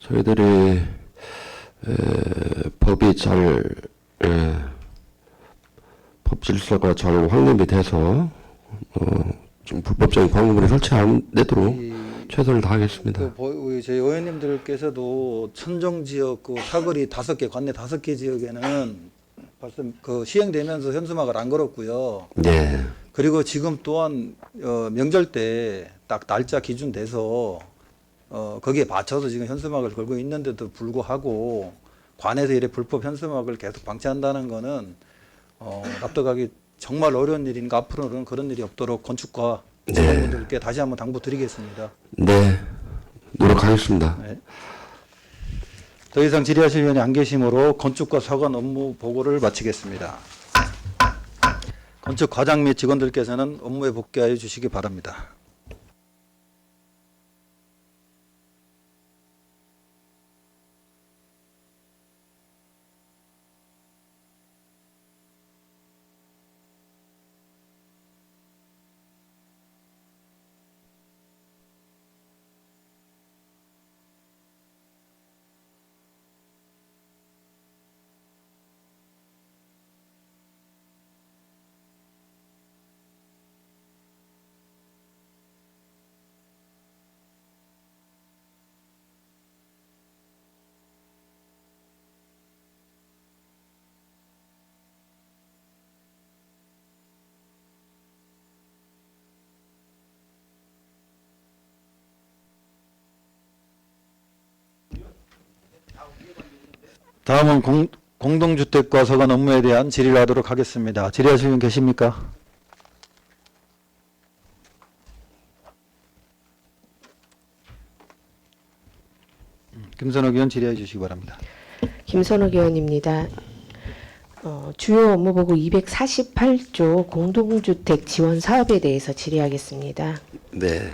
[SPEAKER 2] 저희들이 법이 잘 법 질서가 잘 확립이 돼서 좀 불법적인 광고물이 설치 안 되도록 최선을 다하겠습니다.
[SPEAKER 1] 우리 저희 의원님들께서도 천정 지역 그 사거리 5개, 관내 5개 지역에는 벌써 그 시행되면서 현수막을 안 걸었고요.
[SPEAKER 2] 네.
[SPEAKER 1] 그리고 지금 또한 명절 때 딱 날짜 기준 돼서 거기에 맞춰서 지금 현수막을 걸고 있는데도 불구하고 관에서 이래 불법 현수막을 계속 방치한다는 거는 납득하기 정말 어려운 일이니까 앞으로는 그런 일이 없도록 건축과 직원분들께 다시 한번 당부드리겠습니다.
[SPEAKER 2] 네. 노력하겠습니다.
[SPEAKER 1] 네. 더 이상 질의하실 의원이 안 계시므로 건축과 서관 업무 보고를 마치겠습니다. 건축 과장 및 직원들께서는 업무에 복귀하여 주시기 바랍니다. 다음은 공동주택과 서관 업무에 대한 질의를 하도록 하겠습니다. 질의하실 분 계십니까? 김선욱 의원 질의해 주시기 바랍니다.
[SPEAKER 5] 김선욱 의원입니다. 주요 업무보고 248조 공동주택 지원 사업에 대해서 질의하겠습니다.
[SPEAKER 2] 네.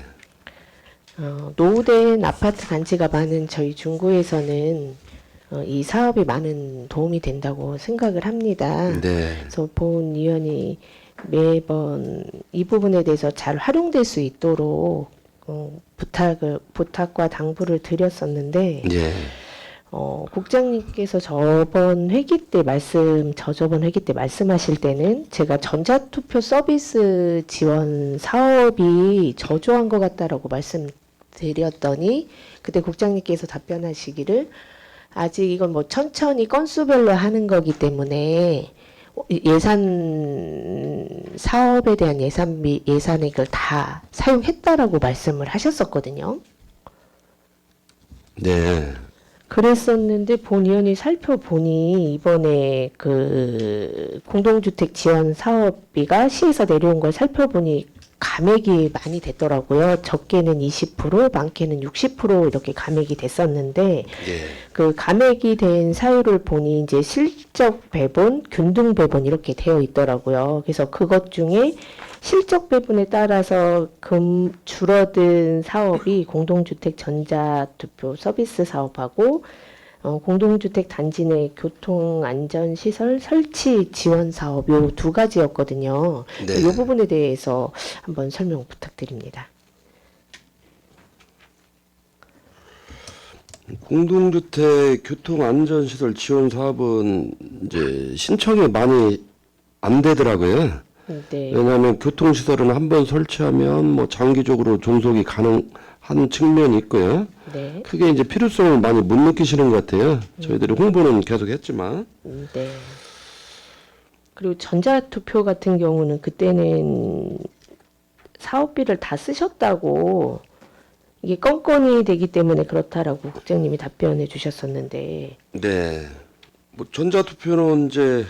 [SPEAKER 5] 노후된 아파트 단지가 많은 저희 중구에서는 이 사업이 많은 도움이 된다고 생각을 합니다.
[SPEAKER 2] 네.
[SPEAKER 5] 그래서 본 의원이 매번 이 부분에 대해서 잘 활용될 수 있도록 부탁과 당부를 드렸었는데
[SPEAKER 2] 예.
[SPEAKER 5] 국장님께서 저저번 회기 때 말씀하실 때는 제가 전자투표 서비스 지원 사업이 저조한 것 같다라고 말씀드렸더니 그때 국장님께서 답변하시기를 아직 이건 뭐 천천히 건수별로 하는 거기 때문에 사업에 대한 예산액을 다 사용했다라고 말씀을 하셨었거든요.
[SPEAKER 2] 네.
[SPEAKER 5] 그랬었는데 본 의원이 살펴보니 이번에 그 공동주택 지원 사업비가 시에서 내려온 걸 살펴보니 감액이 많이 됐더라고요. 적게는 20%, 많게는 60% 이렇게 감액이 됐었는데
[SPEAKER 2] 예.
[SPEAKER 5] 그 감액이 된 사유를 보니 이제 실적 배분, 균등 배분 이렇게 되어 있더라고요. 그래서 그것 중에 실적 배분에 따라서 줄어든 사업이 공동주택 전자투표 서비스 사업하고 공동주택 단지 내 교통안전시설 설치 지원 사업 요 두 가지였거든요.
[SPEAKER 2] 네.
[SPEAKER 5] 이 부분에 대해서 한번 설명 부탁드립니다.
[SPEAKER 2] 공동주택 교통안전시설 지원 사업은 이제 신청이 많이 안 되더라고요.
[SPEAKER 5] 네.
[SPEAKER 2] 왜냐하면 교통시설은 한번 설치하면 뭐 장기적으로 존속이 가능한 측면이 있고요.
[SPEAKER 5] 네.
[SPEAKER 2] 크게 이제 필요성을 많이 못 느끼시는 것 같아요. 저희들이 홍보는 계속 했지만.
[SPEAKER 5] 네. 그리고 전자투표 같은 경우는 그때는 사업비를 다 쓰셨다고 이게 건건이 되기 때문에 그렇다라고 국장님이 답변해 주셨었는데.
[SPEAKER 2] 네. 뭐 전자투표는 이제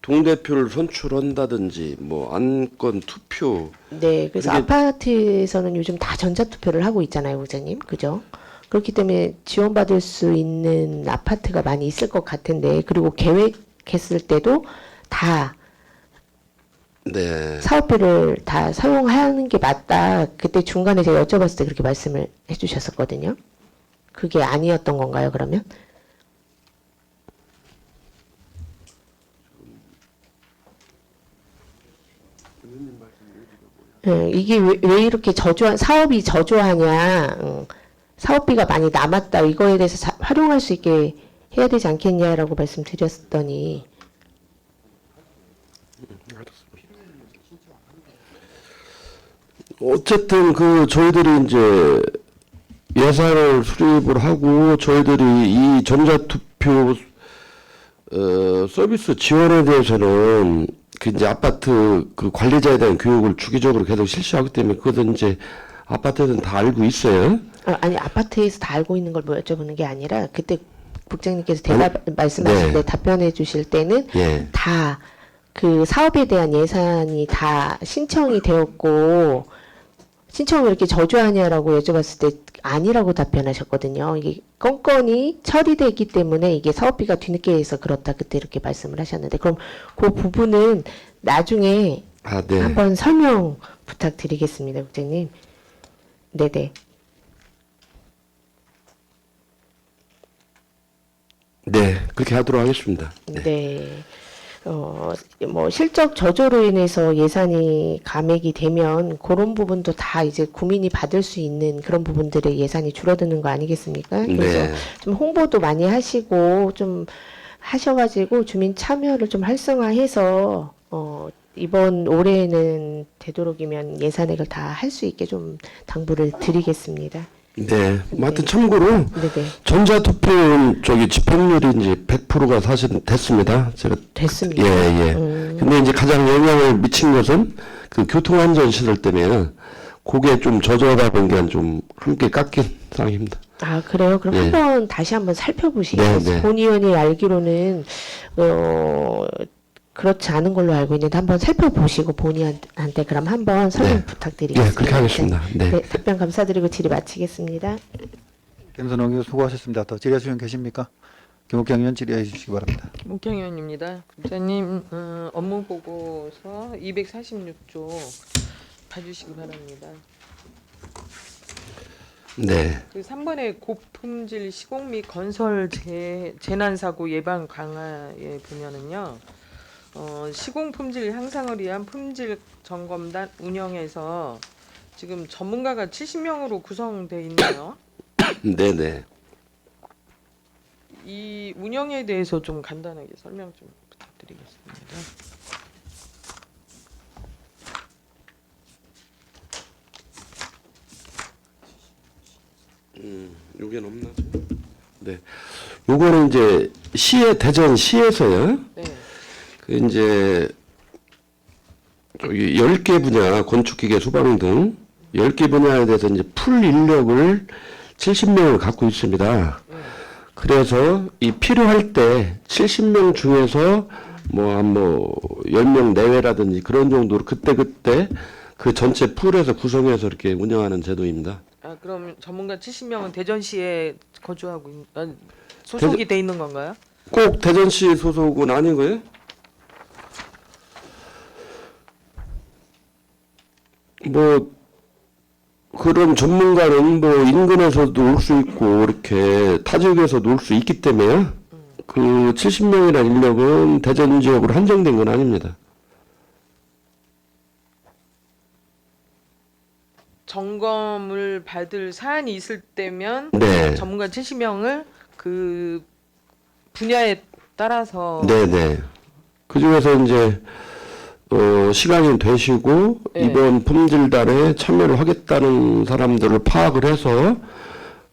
[SPEAKER 2] 동대표를 선출한다든지 뭐 안건 투표.
[SPEAKER 5] 네. 그래서
[SPEAKER 2] 그게-
[SPEAKER 5] 아파트에서는 요즘 다 전자투표를 하고 있잖아요, 국장님. 그죠? 그렇기 때문에 지원받을 수 있는 아파트가 많이 있을 것 같은데, 그리고 계획했을 때도 다
[SPEAKER 2] 네.
[SPEAKER 5] 사업비를 다 사용하는 게 맞다. 그때 중간에 제가 여쭤봤을 때 그렇게 말씀을 해주셨었거든요. 그게 아니었던 건가요, 그러면? 이게 왜 이렇게 사업이 저조하냐, 사업비가 많이 남았다, 이거에 대해서 활용할 수 있게 해야 되지 않겠냐라고 말씀드렸더니,
[SPEAKER 2] 어쨌든 저희들이 이제 예산을 수립을 하고 저희들이 이 전자투표 서비스 지원에 대해서는 그 이제 아파트 그 관리자에 대한 교육을 주기적으로 계속 실시하기 때문에 그것은 이제 아파트는 다 알고 있어요.
[SPEAKER 5] 아니 아파트에서 다 알고 있는 걸 뭐 여쭤보는 게 아니라 그때 국장님께서 말씀하실
[SPEAKER 2] 네.
[SPEAKER 5] 때 답변해 주실 때는
[SPEAKER 2] 예.
[SPEAKER 5] 다 그 사업에 대한 예산이 다 신청이 되었고 신청을 왜 이렇게 저조하냐라고 여쭤봤을 때 아니라고 답변하셨거든요. 이게 건건이 처리되기 때문에 이게 사업비가 뒤늦게 해서 그렇다 그때 이렇게 말씀을 하셨는데 그럼 그 부분은 나중에
[SPEAKER 2] 아, 네.
[SPEAKER 5] 한번 설명 부탁드리겠습니다, 국장님. 네네.
[SPEAKER 2] 네, 그렇게 하도록 하겠습니다.
[SPEAKER 5] 네. 뭐 실적 저조로 인해서 예산이 감액이 되면 그런 부분도 다 이제 구민이 받을 수 있는 그런 부분들의 예산이 줄어드는 거 아니겠습니까? 그래서
[SPEAKER 2] 네.
[SPEAKER 5] 좀 홍보도 많이 하시고 좀 하셔가지고 주민 참여를 좀 활성화해서 이번 올해는 되도록이면 예산액을 다 할 수 있게 좀 당부를 드리겠습니다.
[SPEAKER 2] 네. 뭐 하여튼 참고로
[SPEAKER 5] 네네.
[SPEAKER 2] 전자투표는 집행률이 이제 100%가 사실 됐습니다. 제가
[SPEAKER 5] 됐습니다.
[SPEAKER 2] 예, 예. 근데 이제 가장 영향을 미친 것은 그 교통안전시설 때문에 그게 좀 저조하다 보니까 좀 함께 깎인 상황입니다.
[SPEAKER 5] 아, 그래요? 그럼
[SPEAKER 2] 예.
[SPEAKER 5] 한번 다시 한번 살펴보시겠어요?
[SPEAKER 2] 네, 네.
[SPEAKER 5] 본 의원이 알기로는 그렇지 않은 걸로 알고 있는데 한번 살펴보시고 본의한테 그럼 한번 설명
[SPEAKER 2] 네.
[SPEAKER 5] 부탁드리겠습니다.
[SPEAKER 2] 예, 그렇게 하겠습니다. 네.
[SPEAKER 5] 네, 답변 감사드리고 질의 마치겠습니다.
[SPEAKER 1] 김선홍 의원 수고하셨습니다. 더 질의하실 분 계십니까? 김옥경 의원 질의해 주시기 바랍니다.
[SPEAKER 4] 목경 의원입니다. 부장님 업무 보고서 246조 봐주시기 바랍니다.
[SPEAKER 2] 네.
[SPEAKER 4] 그 3번의 고품질 시공 및 건설 재난 사고 예방 강화에 보면은요. 시공 품질 향상을 위한 품질 점검단 운영에서 지금 전문가가 70명으로 구성돼 있네요.
[SPEAKER 2] 네네.
[SPEAKER 4] 이 운영에 대해서 좀 간단하게 설명 좀 부탁드리겠습니다.
[SPEAKER 2] 요게는 없나? 네. 요거는 이제 대전시에서요.
[SPEAKER 4] 네.
[SPEAKER 2] 그 이제 저기 10개 분야 건축기계 소방 등 10개 분야에 대해서 이제 풀 인력을 70명을 갖고 있습니다. 그래서 이 필요할 때 70명 중에서 한 10명 내외라든지 그런 정도로 그때 그 전체 풀에서 구성해서 이렇게 운영하는 제도입니다.
[SPEAKER 4] 아 그럼 전문가 70명은 대전시에 거주하고 소속이 돼 있는 건가요?
[SPEAKER 2] 꼭 대전시 소속은 아니고요. 그런 전문가는 인근에서도 올 수 있고 이렇게 타 지역에서도 올 수 있기 때문에 그 70명이라는 인력은 대전 지역으로 한정된 건 아닙니다.
[SPEAKER 4] 점검을 받을 사안이 있을 때면
[SPEAKER 2] 네.
[SPEAKER 4] 전문가 70명을 그 분야에 따라서
[SPEAKER 2] 네네. 그 중에서 이제 시간이 되시고
[SPEAKER 4] 네.
[SPEAKER 2] 이번 품질단에 참여를 하겠다는 사람들을 파악을 해서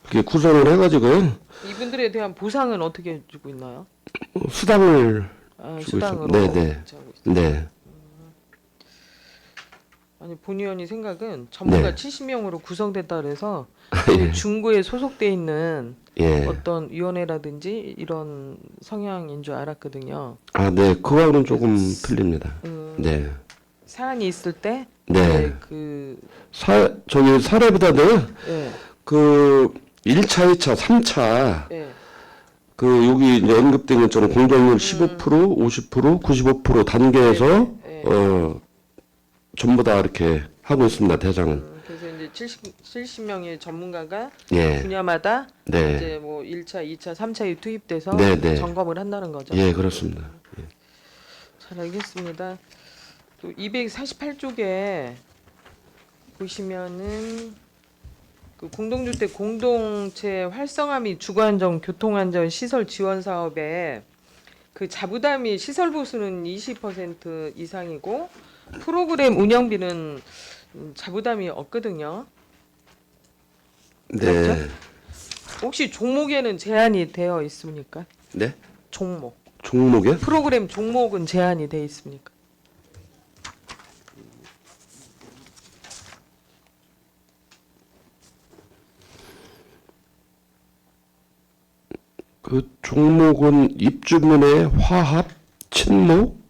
[SPEAKER 2] 이렇게 구성을 해가지고요.
[SPEAKER 4] 이분들에 대한 보상은 어떻게 주고 있나요?
[SPEAKER 2] 수당을 주고
[SPEAKER 4] 수당으로
[SPEAKER 2] 있어요. 네네.
[SPEAKER 4] 하고 있어요.
[SPEAKER 2] 네.
[SPEAKER 4] 아니 본 의원이 생각은 전문가
[SPEAKER 2] 네.
[SPEAKER 4] 70명으로 구성됐다 그래서
[SPEAKER 2] 예.
[SPEAKER 4] 중구에 소속돼 있는
[SPEAKER 2] 예.
[SPEAKER 4] 어떤 위원회라든지 이런 성향인 줄 알았거든요.
[SPEAKER 2] 아, 네. 그거하고는 조금 틀립니다. 네.
[SPEAKER 4] 사안이 있을 때
[SPEAKER 2] 네.
[SPEAKER 4] 그
[SPEAKER 2] 사례보다는
[SPEAKER 4] 예,
[SPEAKER 2] 그 1차, 2차, 3차
[SPEAKER 4] 예.
[SPEAKER 2] 그 여기 이제 언급된 것처럼 공정률 15%, 50%, 95% 단계에서
[SPEAKER 4] 네.
[SPEAKER 2] 전부 다 이렇게 하고 있습니다. 대상은.
[SPEAKER 4] 그래서 이제 70명의 전문가가
[SPEAKER 2] 예.
[SPEAKER 4] 분야마다
[SPEAKER 2] 네.
[SPEAKER 4] 이제 뭐 1차, 2차, 3차에 투입돼서
[SPEAKER 2] 네, 네.
[SPEAKER 4] 점검을 한다는 거죠.
[SPEAKER 2] 예, 그렇습니다.
[SPEAKER 4] 잘 알겠습니다. 또 248쪽에 보시면은 그 공동주택 공동체 활성화 및 주거안정 교통안전 시설 지원 사업에 그 자부담이 시설 보수는 20% 이상이고 프로그램 운영비는 자부담이 없거든요.
[SPEAKER 2] 네.
[SPEAKER 4] 그렇죠? 혹시 종목에는 제한이 되어 있습니까?
[SPEAKER 2] 네.
[SPEAKER 4] 종목.
[SPEAKER 2] 종목에?
[SPEAKER 4] 프로그램 종목은 제한이 되어 있습니까?
[SPEAKER 2] 그 종목은 입주민의 화합, 친목,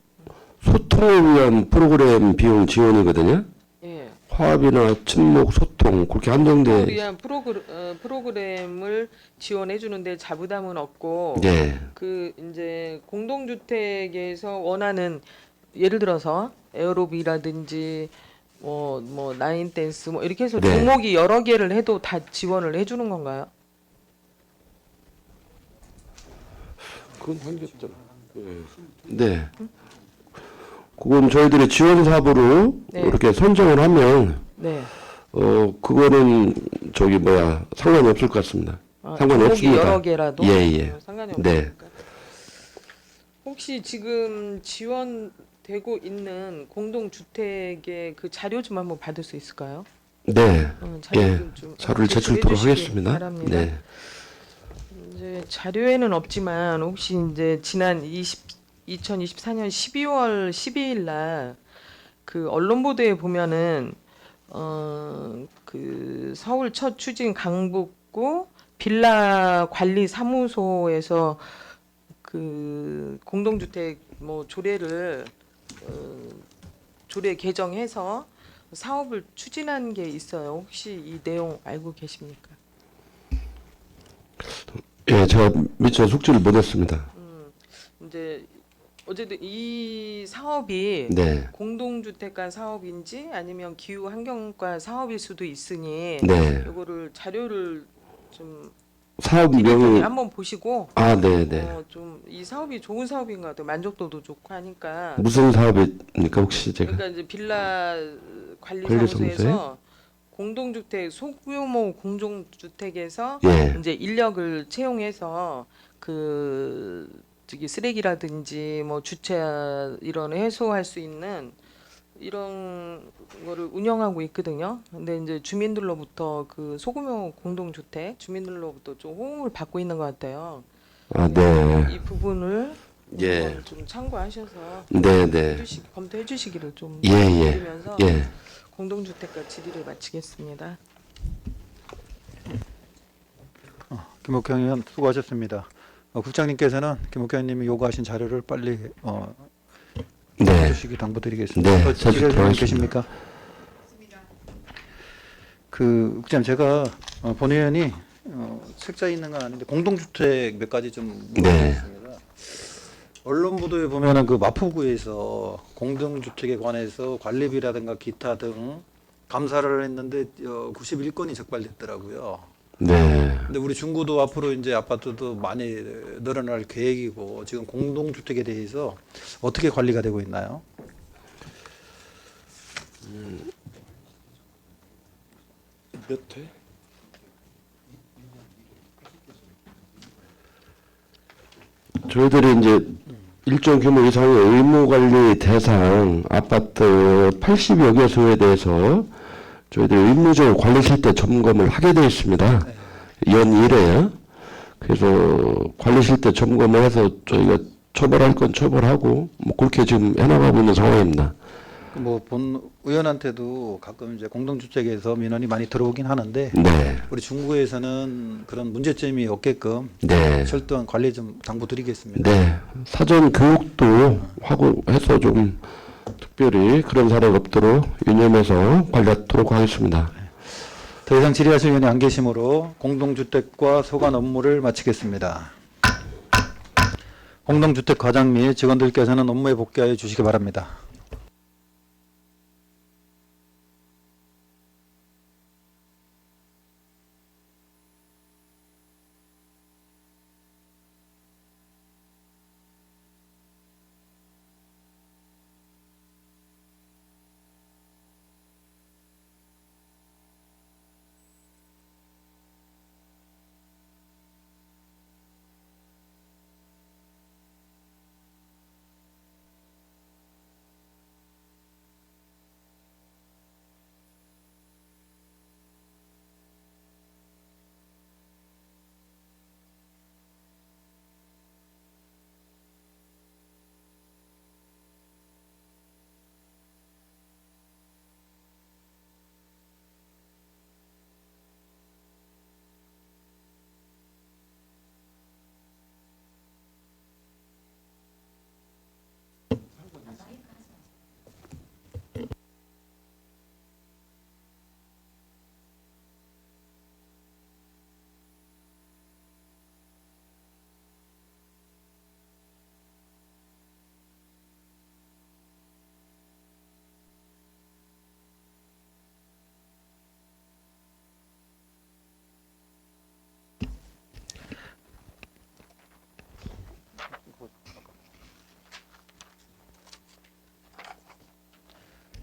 [SPEAKER 2] 소통을 위한 프로그램 비용 지원이거든요.
[SPEAKER 4] 예.
[SPEAKER 2] 화합이나 친목, 소통 그렇게 한정돼.
[SPEAKER 4] 위한 프로그램을 지원해 주는데 자부담은 없고
[SPEAKER 2] 네.
[SPEAKER 4] 그 이제 공동주택에서 원하는 예를 들어서 에어로비라든지 뭐 나인 댄스 뭐 이렇게 해서
[SPEAKER 2] 네.
[SPEAKER 4] 종목이 여러 개를 해도 다 지원을 해 주는 건가요?
[SPEAKER 2] 그건 한계없잖아. 네. 그건 저희들이 지원 사업으로
[SPEAKER 4] 네.
[SPEAKER 2] 이렇게 선정을 하면
[SPEAKER 4] 네.
[SPEAKER 2] 그거는 상관이 없을 것 같습니다. 상관이
[SPEAKER 4] 종목이
[SPEAKER 2] 없습니다.
[SPEAKER 4] 여러 개라도
[SPEAKER 2] 예, 예.
[SPEAKER 4] 상관이
[SPEAKER 2] 네.
[SPEAKER 4] 없습니까? 혹시 지금 지원되고 있는 공동주택의 그 자료 좀 한번 받을 수 있을까요?
[SPEAKER 2] 네.
[SPEAKER 4] 자료
[SPEAKER 2] 예.
[SPEAKER 4] 좀
[SPEAKER 2] 자료를
[SPEAKER 4] 제출해
[SPEAKER 2] 제출토록
[SPEAKER 4] 주시기
[SPEAKER 2] 하겠습니다.
[SPEAKER 4] 바랍니다.
[SPEAKER 2] 네.
[SPEAKER 4] 이제 자료에는 없지만 혹시 이제 지난 2024년 12월 12일 날 그 언론 보도에 보면은 그 서울 첫 추진 강북구 빌라 관리 사무소에서 그 공동주택 뭐 조례를 조례 개정해서 사업을 추진한 게 있어요. 혹시 이 내용 알고 계십니까?
[SPEAKER 2] 예, 제가 미처 숙지를 못했습니다.
[SPEAKER 4] 이제 어쨌든 이 사업이
[SPEAKER 2] 네,
[SPEAKER 4] 공동주택관 사업인지 아니면 기후환경과 사업일 수도 있으니
[SPEAKER 2] 네.
[SPEAKER 4] 이거를 자료를 좀
[SPEAKER 2] 사업명이
[SPEAKER 4] 한번 보시고
[SPEAKER 2] 네, 네.
[SPEAKER 4] 좀 이 사업이 좋은 사업인 것 같아요. 만족도도 좋고 하니까.
[SPEAKER 2] 무슨 사업입니까 혹시 제가?
[SPEAKER 4] 그러니까 이제 빌라
[SPEAKER 2] 관리사무소에?
[SPEAKER 4] 관리사무소에서 공동주택 소규모 공동주택에서
[SPEAKER 2] 예,
[SPEAKER 4] 이제 인력을 채용해서 그 저기 쓰레기라든지 뭐 주차 이런 해소할 수 있는 이런 거를 운영하고 있거든요. 근데 이제 주민들로부터 그 소규모 공동주택 주민들로부터 좀 호응을 받고 있는 것 같아요.
[SPEAKER 2] 네,
[SPEAKER 4] 이 부분을
[SPEAKER 2] 예.
[SPEAKER 4] 한번 좀 참고하셔서
[SPEAKER 2] 네, 네.
[SPEAKER 4] 검토해 주시기를 좀
[SPEAKER 2] 예, 예,
[SPEAKER 4] 드리면서
[SPEAKER 2] 예.
[SPEAKER 4] 공동주택과 질의를 마치겠습니다.
[SPEAKER 1] 김옥경 의원 수고하셨습니다. 국장님께서는 김옥경 님이 요구하신 자료를 빨리
[SPEAKER 2] 네.
[SPEAKER 1] 주시기 당부드리겠습니다.
[SPEAKER 2] 네,
[SPEAKER 1] 또
[SPEAKER 2] 자주
[SPEAKER 1] 질의하시는 분
[SPEAKER 2] 들어가겠습니다.
[SPEAKER 1] 계십니까? 그 국장님 제가 본 의원이 책자에 있는 건 아닌데 공동주택 몇 가지 좀 물어보겠습니다. 언론 보도에 보면은 그 마포구에서 공동주택에 관해서 관리비라든가 기타 등 감사를 했는데 91건이 적발됐더라고요.
[SPEAKER 2] 네.
[SPEAKER 1] 근데 우리 중구도 앞으로 이제 아파트도 많이 늘어날 계획이고 지금 공동주택에 대해서 어떻게 관리가 되고 있나요?
[SPEAKER 2] 몇 회? 저희들이 이제 일정 규모 이상의 의무 관리 대상 아파트 80여 개소에 대해서 저희들이 의무적으로 관리 실태 점검을 하게 되어 있습니다. 연 1회. 그래서 관리 실태 점검을 해서 저희가 처벌할 건 처벌하고 뭐 그렇게 지금 해나가고 있는 상황입니다.
[SPEAKER 1] 뭐 본 의원한테도 가끔 이제 공동주택에서 민원이 많이 들어오긴 하는데
[SPEAKER 2] 네.
[SPEAKER 1] 우리 중구에서는 그런 문제점이 없게끔
[SPEAKER 2] 네.
[SPEAKER 1] 철저한 관리 좀 당부드리겠습니다.
[SPEAKER 2] 네. 사전 교육도 하고 해서 좀 특별히 그런 사례가 없도록 유념해서 관리하도록 하겠습니다.
[SPEAKER 1] 더 이상 질의하실 의원이 안 계시므로 공동주택과 소관 업무를 마치겠습니다. 공동주택 과장 및 직원들께서는 업무에 복귀하여 주시기 바랍니다.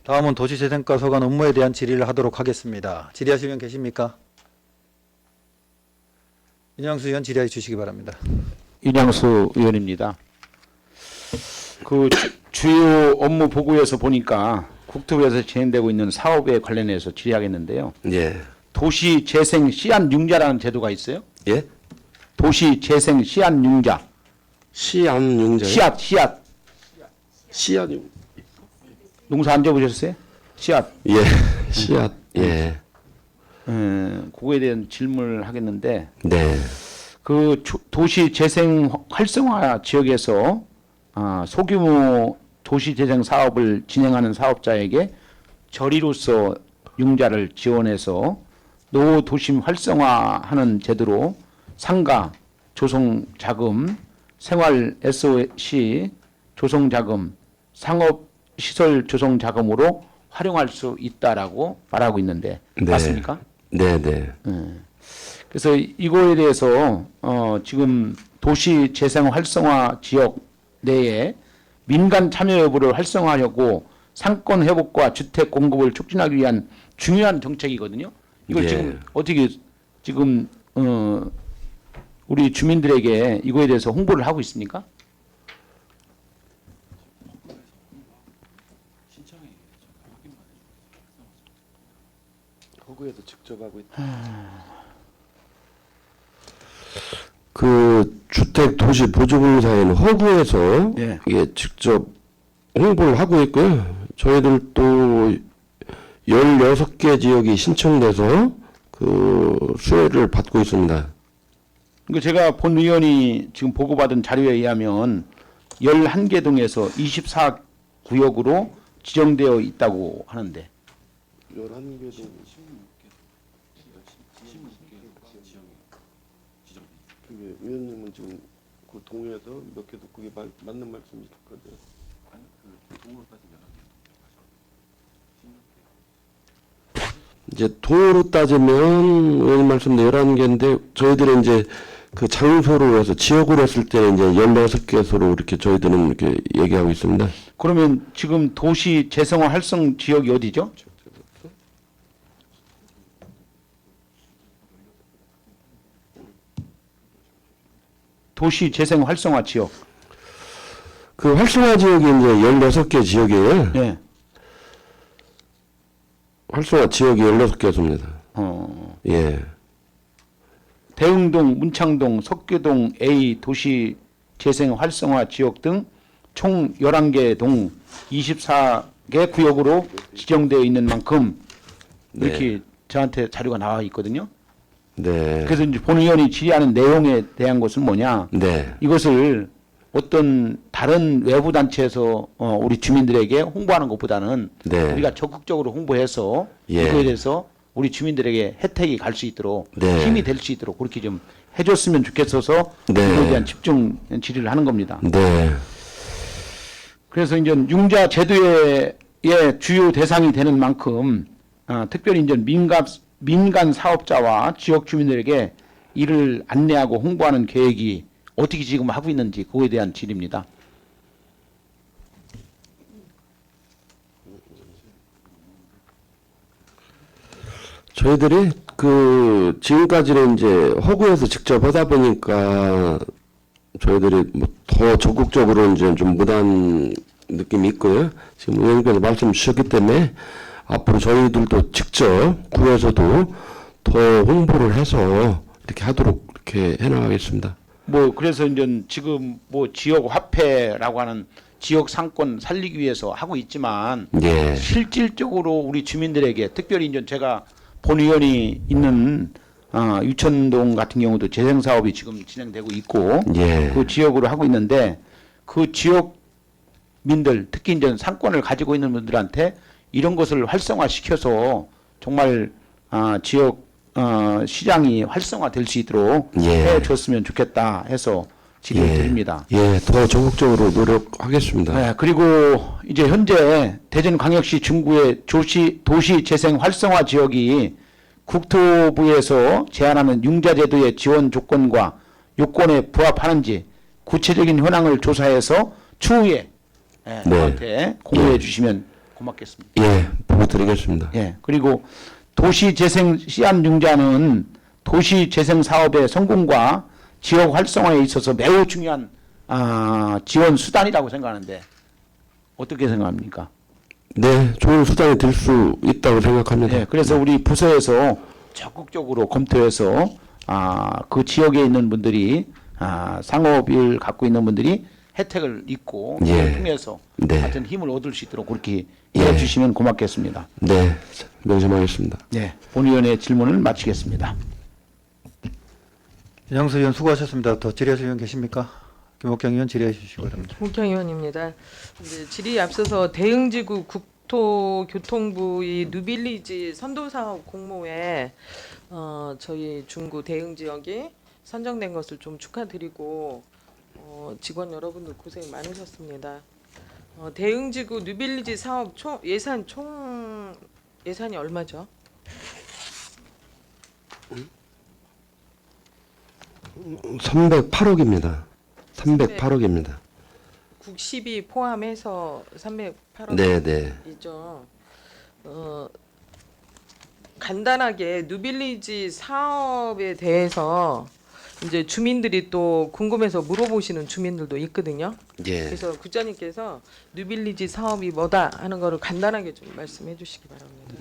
[SPEAKER 1] 다음은 도시재생과 소관 업무에 대한 질의를 하도록 하겠습니다. 질의하실 분 계십니까? 윤양수 의원 질의해 주시기 바랍니다.
[SPEAKER 6] 윤양수 의원입니다. 그 주요 업무 보고에서 보니까 국토부에서 진행되고 있는 사업에 관련해서 질의하겠는데요.
[SPEAKER 2] 예.
[SPEAKER 6] 도시재생 씨앗융자라는 제도가 있어요.
[SPEAKER 2] 예?
[SPEAKER 6] 도시재생 씨앗융자.
[SPEAKER 2] 씨앗융자요?
[SPEAKER 6] 씨앗.
[SPEAKER 2] 씨앗융.
[SPEAKER 6] 농사 안 지어보셨어요? 씨앗.
[SPEAKER 2] 예. 씨앗. 예.
[SPEAKER 6] 그거에 대한 질문을 하겠는데
[SPEAKER 2] 네.
[SPEAKER 6] 그 도시 재생 활성화 지역에서 소규모 도시 재생 사업을 진행하는 사업자에게 저리로서 융자를 지원해서 노후 도심 활성화하는 제도로 상가 조성 자금, 생활 SOC 조성 자금, 상업 시설 조성 자금으로 활용할 수 있다라고 말하고 있는데
[SPEAKER 2] 네.
[SPEAKER 6] 맞습니까?
[SPEAKER 2] 네, 네.
[SPEAKER 6] 그래서 이거에 대해서 지금 도시 재생 활성화 지역 내에 민간 참여 여부를 활성화하려고 상권 회복과 주택 공급을 촉진하기 위한 중요한 정책이거든요. 이걸
[SPEAKER 2] 예.
[SPEAKER 6] 지금 어떻게 지금 우리 주민들에게 이거에 대해서 홍보를 하고 있습니까?
[SPEAKER 2] 허구에서 직접 하고 있다. 그 주택 도시 보조공사에는 허구에서
[SPEAKER 6] 예.
[SPEAKER 2] 이게 직접 홍보를 하고 있고요. 저희들도 16개 지역이 신청돼서 그 수혜를 받고 있습니다.
[SPEAKER 6] 그러니까 제가 본 의원이 지금 보고받은 자료에 의하면 11개 동에서 24구역으로 지정되어 있다고 하는데
[SPEAKER 2] 11개 동 그게 의원님은 지금 그 동에서 몇 개도 그게 맞는 말씀이거든요. 이제 동으로 따지면 의원님 말씀대로 11개인데 저희들은 이제 그 장소로 해서 지역으로 했을 때는 이제 16개소로 이렇게 저희들은 이렇게 얘기하고 있습니다.
[SPEAKER 6] 그러면 지금 도시 재생화 활성 지역이 어디죠? 도시 재생 활성화 지역.
[SPEAKER 2] 그 활성화 지역이 이제 16개 지역이에요.
[SPEAKER 6] 예.
[SPEAKER 2] 활성화 지역이 16개소입니다. 예.
[SPEAKER 6] 대흥동, 문창동, 석교동 A 도시 재생 활성화 지역 등 총 11개 동 24개 구역으로 지정되어 있는 만큼 이렇게 저한테 자료가 나와 있거든요.
[SPEAKER 2] 네.
[SPEAKER 6] 그래서 이제 본 의원이 질의하는 내용에 대한 것은 뭐냐?
[SPEAKER 2] 네.
[SPEAKER 6] 이것을 어떤 다른 외부 단체에서 우리 주민들에게 홍보하는 것보다는
[SPEAKER 2] 네.
[SPEAKER 6] 우리가 적극적으로 홍보해서
[SPEAKER 2] 예.
[SPEAKER 6] 이거에 대해서 우리 주민들에게 혜택이 갈 수 있도록
[SPEAKER 2] 네.
[SPEAKER 6] 힘이 될 수 있도록 그렇게 좀 해줬으면 좋겠어서
[SPEAKER 2] 네.
[SPEAKER 6] 이거에 대한 집중 질의를 하는 겁니다.
[SPEAKER 2] 네.
[SPEAKER 6] 그래서 이제 융자 제도의 주요 대상이 되는 만큼 특별히 이제 민간 사업자와 지역 주민들에게 이를 안내하고 홍보하는 계획이 어떻게 지금 하고 있는지 그거에 대한 질의입니다.
[SPEAKER 2] 저희들이 그 지금까지는 이제 허구에서 직접 하다 보니까 저희들이 뭐 더 적극적으로 이제 좀 못한 느낌이 있고요. 지금 의원님께서 말씀 주셨기 때문에 앞으로 저희들도 직접 구에서도 더 홍보를 해서 이렇게 하도록 이렇게 해나가겠습니다.
[SPEAKER 6] 뭐 그래서 이제 지금 뭐 지역 화폐라고 하는 지역 상권 살리기 위해서 하고 있지만
[SPEAKER 2] 예.
[SPEAKER 6] 실질적으로 우리 주민들에게 특별히 이제 제가 본 의원이 있는 유천동 같은 경우도 재생 사업이 지금 진행되고 있고
[SPEAKER 2] 예.
[SPEAKER 6] 그 지역으로 하고 있는데 그 지역민들 특히 이제 상권을 가지고 있는 분들한테 이런 것을 활성화시켜서 정말 지역 시장이 활성화될 수 있도록
[SPEAKER 2] 예.
[SPEAKER 6] 해줬으면 좋겠다 해서 질의를 드립니다.
[SPEAKER 2] 예, 더 적극적으로 노력하겠습니다.
[SPEAKER 6] 네, 그리고 이제 현재 대전광역시 중구의 도시 재생 활성화 지역이 국토부에서 제안하는 융자제도의 지원 조건과 요건에 부합하는지 구체적인 현황을 조사해서 추후에 저한테 공유해 주시면 고맙겠습니다.
[SPEAKER 2] 예, 보고 드리겠습니다.
[SPEAKER 6] 예, 그리고 도시 재생 시안 융자는 도시 재생 사업의 성공과 지역 활성화에 있어서 매우 중요한 지원 수단이라고 생각하는데 어떻게 생각합니까?
[SPEAKER 2] 네, 좋은 수단이 될 수 있다고 생각합니다.
[SPEAKER 6] 네, 그래서 우리 부서에서 적극적으로 검토해서 그 지역에 있는 분들이 상업을 갖고 있는 분들이 혜택을 잊고
[SPEAKER 2] 예.
[SPEAKER 6] 그걸 통해서
[SPEAKER 2] 네.
[SPEAKER 6] 같은 힘을 얻을 수 있도록 그렇게
[SPEAKER 2] 예.
[SPEAKER 6] 해주시면 고맙겠습니다.
[SPEAKER 2] 네, 명심하겠습니다.
[SPEAKER 6] 네, 본의원의 질문을 마치겠습니다.
[SPEAKER 1] 양수 의원 수고하셨습니다. 더 질의하실 의원 계십니까? 김옥경 의원 질의해 주시기 바랍니다.
[SPEAKER 4] 김옥경 의원입니다. 이제 질의에 앞서서 대응지구 국토교통부 이 뉴빌리지 선도사업 공모에 저희 중구 대응 지역이 선정된 것을 좀 축하드리고 직원 여러분들 고생 많으셨습니다. 대응지구 뉴빌리지 사업 총 예산이 얼마죠?
[SPEAKER 2] 308억입니다. 308억입니다.
[SPEAKER 4] 국시비 포함해서 308억
[SPEAKER 2] 네, 네.
[SPEAKER 4] 이죠. 간단하게 뉴빌리지 사업에 대해서 이제 주민들이 또 궁금해서 물어보시는 주민들도 있거든요.
[SPEAKER 2] 예.
[SPEAKER 4] 그래서 국장님께서 뉴빌리지 사업이 뭐다 하는 거를 간단하게 좀 말씀해 주시기 바랍니다.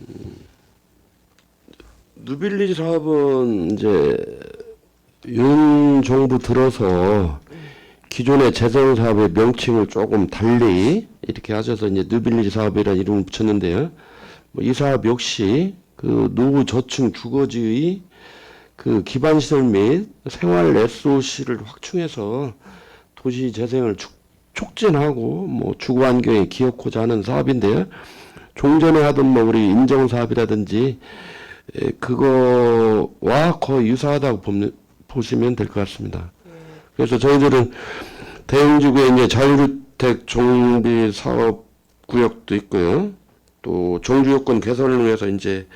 [SPEAKER 2] 뉴빌리지 사업은 이제 윤 정부 들어서 기존의 재정 사업의 명칭을 조금 달리 이렇게 하셔서 이제 뉴빌리지 사업이라는 이름을 붙였는데요. 이 사업 역시 그 노후 저층 주거지의 그 기반 시설 및 생활 SOC를 확충해서 도시 재생을 촉진하고 뭐 주거 환경에 기여코자 하는 사업인데요. 종전에 하던 뭐 우리 인정 사업이라든지 그거와 거의 유사하다고 보시면 될 것 같습니다. 그래서 저희들은 대응지구에 이제 자유주택 정비 사업 구역도 있고요. 또 종주요건 개선을 위해서 이제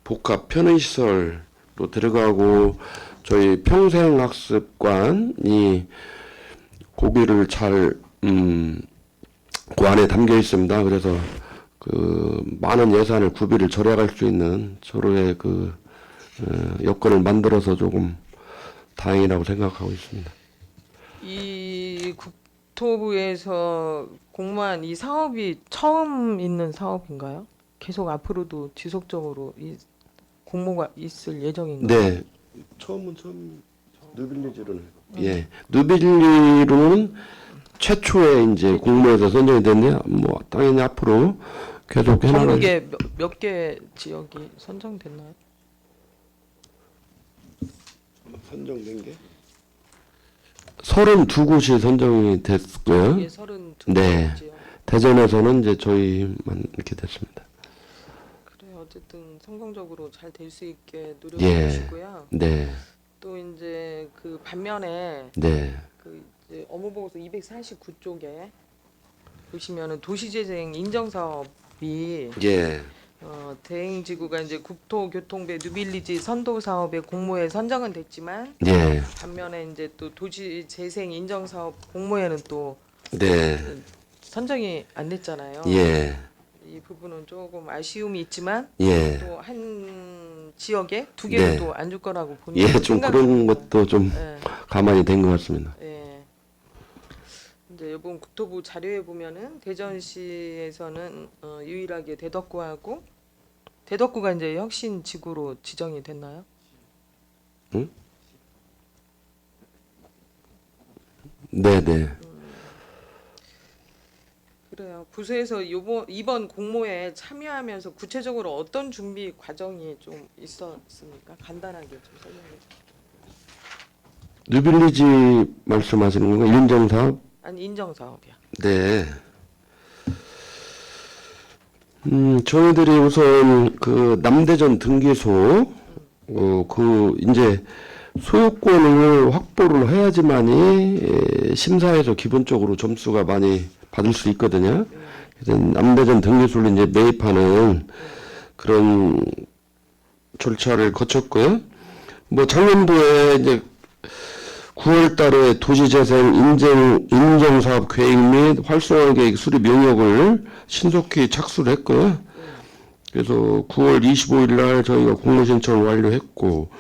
[SPEAKER 2] 복합 편의시설로 들어가고 저희 평생학습관이 고기를 잘 그 안에 담겨 있습니다. 그래서 그 많은 예산을 구비를 절약할 수 있는 서로의 그 여건을 만들어서 조금 다행이라고 생각하고 있습니다.
[SPEAKER 4] 이 국토부에서 공모한 이 사업이 처음 있는 사업인가요? 계속 앞으로도 지속적으로 이 공모가 있을 예정인가요?
[SPEAKER 2] 네, 처음 뉴빌리지로는 예, 뉴빌리로는 최초에 이제 공모에서 선정이 됐네요. 뭐 당연히 앞으로 계속 해나갈.
[SPEAKER 4] 전국에 몇 개 지역이 선정됐나요?
[SPEAKER 2] 선정된 게 32곳이 선정이 됐고요.
[SPEAKER 4] 예, 32
[SPEAKER 2] 네.
[SPEAKER 4] 지역.
[SPEAKER 2] 대전에서는 이제 저희만 이렇게 됐습니다.
[SPEAKER 4] 그래 어쨌든 성공적으로 잘 될 수 있게
[SPEAKER 2] 예.
[SPEAKER 4] 노력해 주시고요.
[SPEAKER 2] 네,
[SPEAKER 4] 또 이제 그 반면에
[SPEAKER 2] 네,
[SPEAKER 4] 그 이제 업무보고서 249쪽에 보시면은 도시재생 인정사업이
[SPEAKER 2] 예,
[SPEAKER 4] 대행지구가 이제 국토교통부 뉴빌리지 선도 사업의 공모에 선정은 됐지만
[SPEAKER 2] 예,
[SPEAKER 4] 반면에 이제 또 도시재생 인정사업 공모에는 또
[SPEAKER 2] 네,
[SPEAKER 4] 선정이 안 됐잖아요.
[SPEAKER 2] 예,
[SPEAKER 4] 이 부분은 조금 아쉬움이 있지만
[SPEAKER 2] 예,
[SPEAKER 4] 또 한 지역에 두 개를
[SPEAKER 2] 네.
[SPEAKER 4] 또 안 줄 거라고 보는
[SPEAKER 2] 예, 좀 그런 것도 좀
[SPEAKER 4] 예,
[SPEAKER 2] 가만히 된 것 같습니다.
[SPEAKER 4] 예. 이제 이번 국토부 자료에 보면은 대전시에서는 유일하게 대덕구하고 대덕구가 이제 혁신 지구로 지정이 됐나요?
[SPEAKER 2] 네, 네.
[SPEAKER 4] 그래요. 부서에서 이번 공모에 참여하면서 구체적으로 어떤 준비 과정이 좀 있었습니까? 간단하게 좀 설명해 주세요.
[SPEAKER 2] 뉴빌리지 말씀하시는 건가요? 인정사업?
[SPEAKER 4] 아니 인정 사업이야.
[SPEAKER 2] 네. 저희들이 우선 그 남대전 등기소 그 이제 소유권을 확보를 해야지만이 심사에서 기본적으로 점수가 많이 받을 수 있거든요. 그래서 남대전 등기소를 이제 매입하는 그런 절차를 거쳤고요. 뭐 작년도에 이제 9월 달에 도시재생 인정사업 계획 및 활성화 계획 수립 용역을 신속히 착수를 했고요. 그래서 9월 25일 날 저희가 공모 신청을 완료했고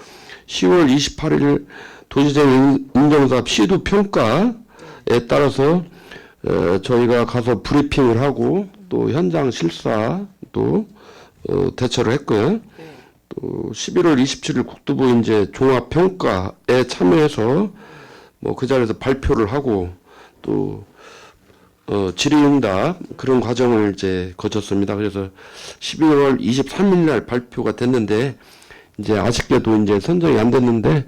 [SPEAKER 2] 10월 28일 도시재생 인정사업 시도 평가에 따라서 저희가 가서 브리핑을 하고 또 현장 실사도 대처를 했고요. 또 11월 27일 국토부 이제 종합 평가에 참여해서 뭐 그 자리에서 발표를 하고 또 질의응답 그런 과정을 이제 거쳤습니다. 그래서 12월 23일 날 발표가 됐는데 이제 아쉽게도 이제 선정이 안 됐는데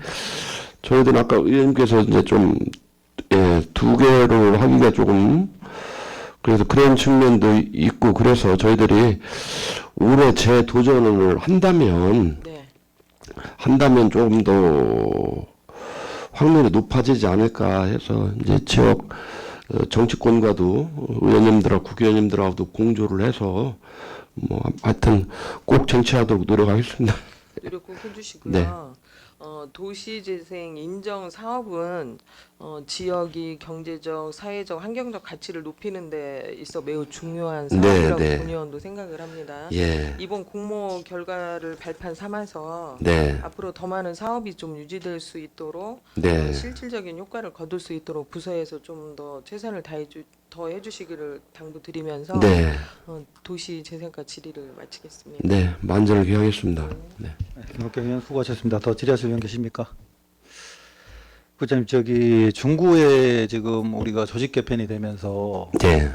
[SPEAKER 2] 저희들은 아까 의원님께서 이제 좀 두 개로 하기가 조금 그래서 그런 측면도 있고 그래서 저희들이 올해 재도전을 한다면
[SPEAKER 4] 네.
[SPEAKER 2] 조금 더 확률이 높아지지 않을까 해서 이제 지역 정치권과도 의원님들하고 국회의원님들하고도 공조를 해서 뭐 하여튼 꼭 쟁취하도록 노력하겠습니다.
[SPEAKER 4] 노력 꼭 해주시고요.
[SPEAKER 2] 네.
[SPEAKER 4] 도시재생 인정 사업은 지역이 경제적, 사회적, 환경적 가치를 높이는 데 있어 매우 중요한 사업이라고
[SPEAKER 2] 네.
[SPEAKER 4] 본의원도 생각을 합니다.
[SPEAKER 2] 예.
[SPEAKER 4] 이번 공모 결과를 발판 삼아서
[SPEAKER 2] 네.
[SPEAKER 4] 앞으로 더 많은 사업이 좀 유지될 수 있도록
[SPEAKER 2] 네.
[SPEAKER 4] 실질적인 효과를 거둘 수 있도록 부서에서 좀 더 최선을 더 해주시기를 당부드리면서
[SPEAKER 2] 네.
[SPEAKER 4] 도시재생과 질의를 마치겠습니다.
[SPEAKER 2] 네. 만전을 기하겠습니다. 네.
[SPEAKER 1] 김학경 의원 수고하셨습니다. 더 질의하실 의원 계십니까? 부장님 저기 중구에 지금 우리가 조직 개편이 되면서
[SPEAKER 2] 네.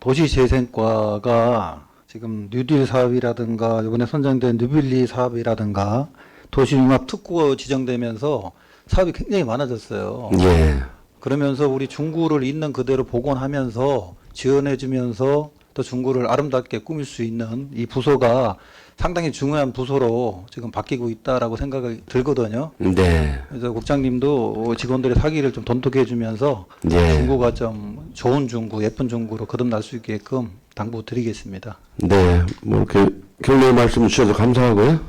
[SPEAKER 1] 도시재생과가 지금 뉴딜 사업이라든가 이번에 선정된 뉴빌리 사업이라든가 도시융합 특구 지정되면서 사업이 굉장히 많아졌어요.
[SPEAKER 2] 예.
[SPEAKER 1] 그러면서 우리 중구를 있는 그대로 복원하면서 지원해주면서 또 중구를 아름답게 꾸밀 수 있는 이 부서가 상당히 중요한 부서로 지금 바뀌고 있다라고 생각이 들거든요.
[SPEAKER 2] 네.
[SPEAKER 1] 그래서 국장님도 직원들의 사기를 좀 돈독해주면서
[SPEAKER 2] 네.
[SPEAKER 1] 중구가 좀 좋은 중구, 예쁜 중구로 거듭날 수 있게끔 당부드리겠습니다.
[SPEAKER 2] 네. 뭐 이렇게 격려의 말씀 주셔서 감사하고요.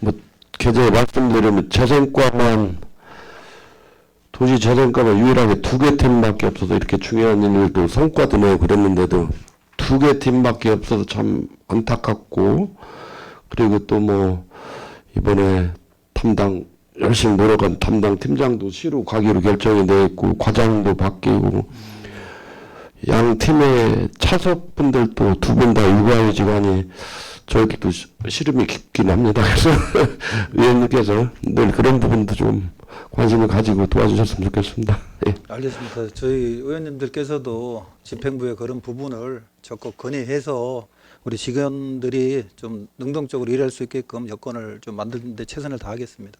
[SPEAKER 2] 뭐 계좌에 말씀드리면 재생과만 도시재생과가 유일하게 2개 팀밖에 없어서 이렇게 중요한 일들도 성과도 내고 그랬는데도 2개 팀밖에 없어서 참 안타깝고 그리고 또 뭐 이번에 열심히 노력한 담당 팀장도 시로 가기로 결정이 돼 있고 과장도 바뀌고 양 팀의 차석분들도 2분 다 육아휴직하니 저희들도 시름이 깊긴 합니다. 그래서 의원님께서 늘 그런 부분도 좀 관심을 가지고 도와주셨으면 좋겠습니다. 예.
[SPEAKER 1] 알겠습니다. 저희 의원님들께서도 집행부의 그런 부분을 적극 건의해서 우리 직원들이 좀 능동적으로 일할 수 있게끔 여건을 좀 만드는 데 최선을 다하겠습니다.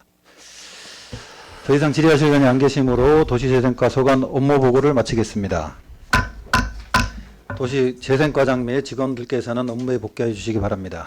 [SPEAKER 1] 더 이상 질의하실 의원이 안 계시므로 도시재생과 소관 업무 보고를 마치겠습니다. 도시재생과장 및 직원들께서는 업무에 복귀해 주시기 바랍니다.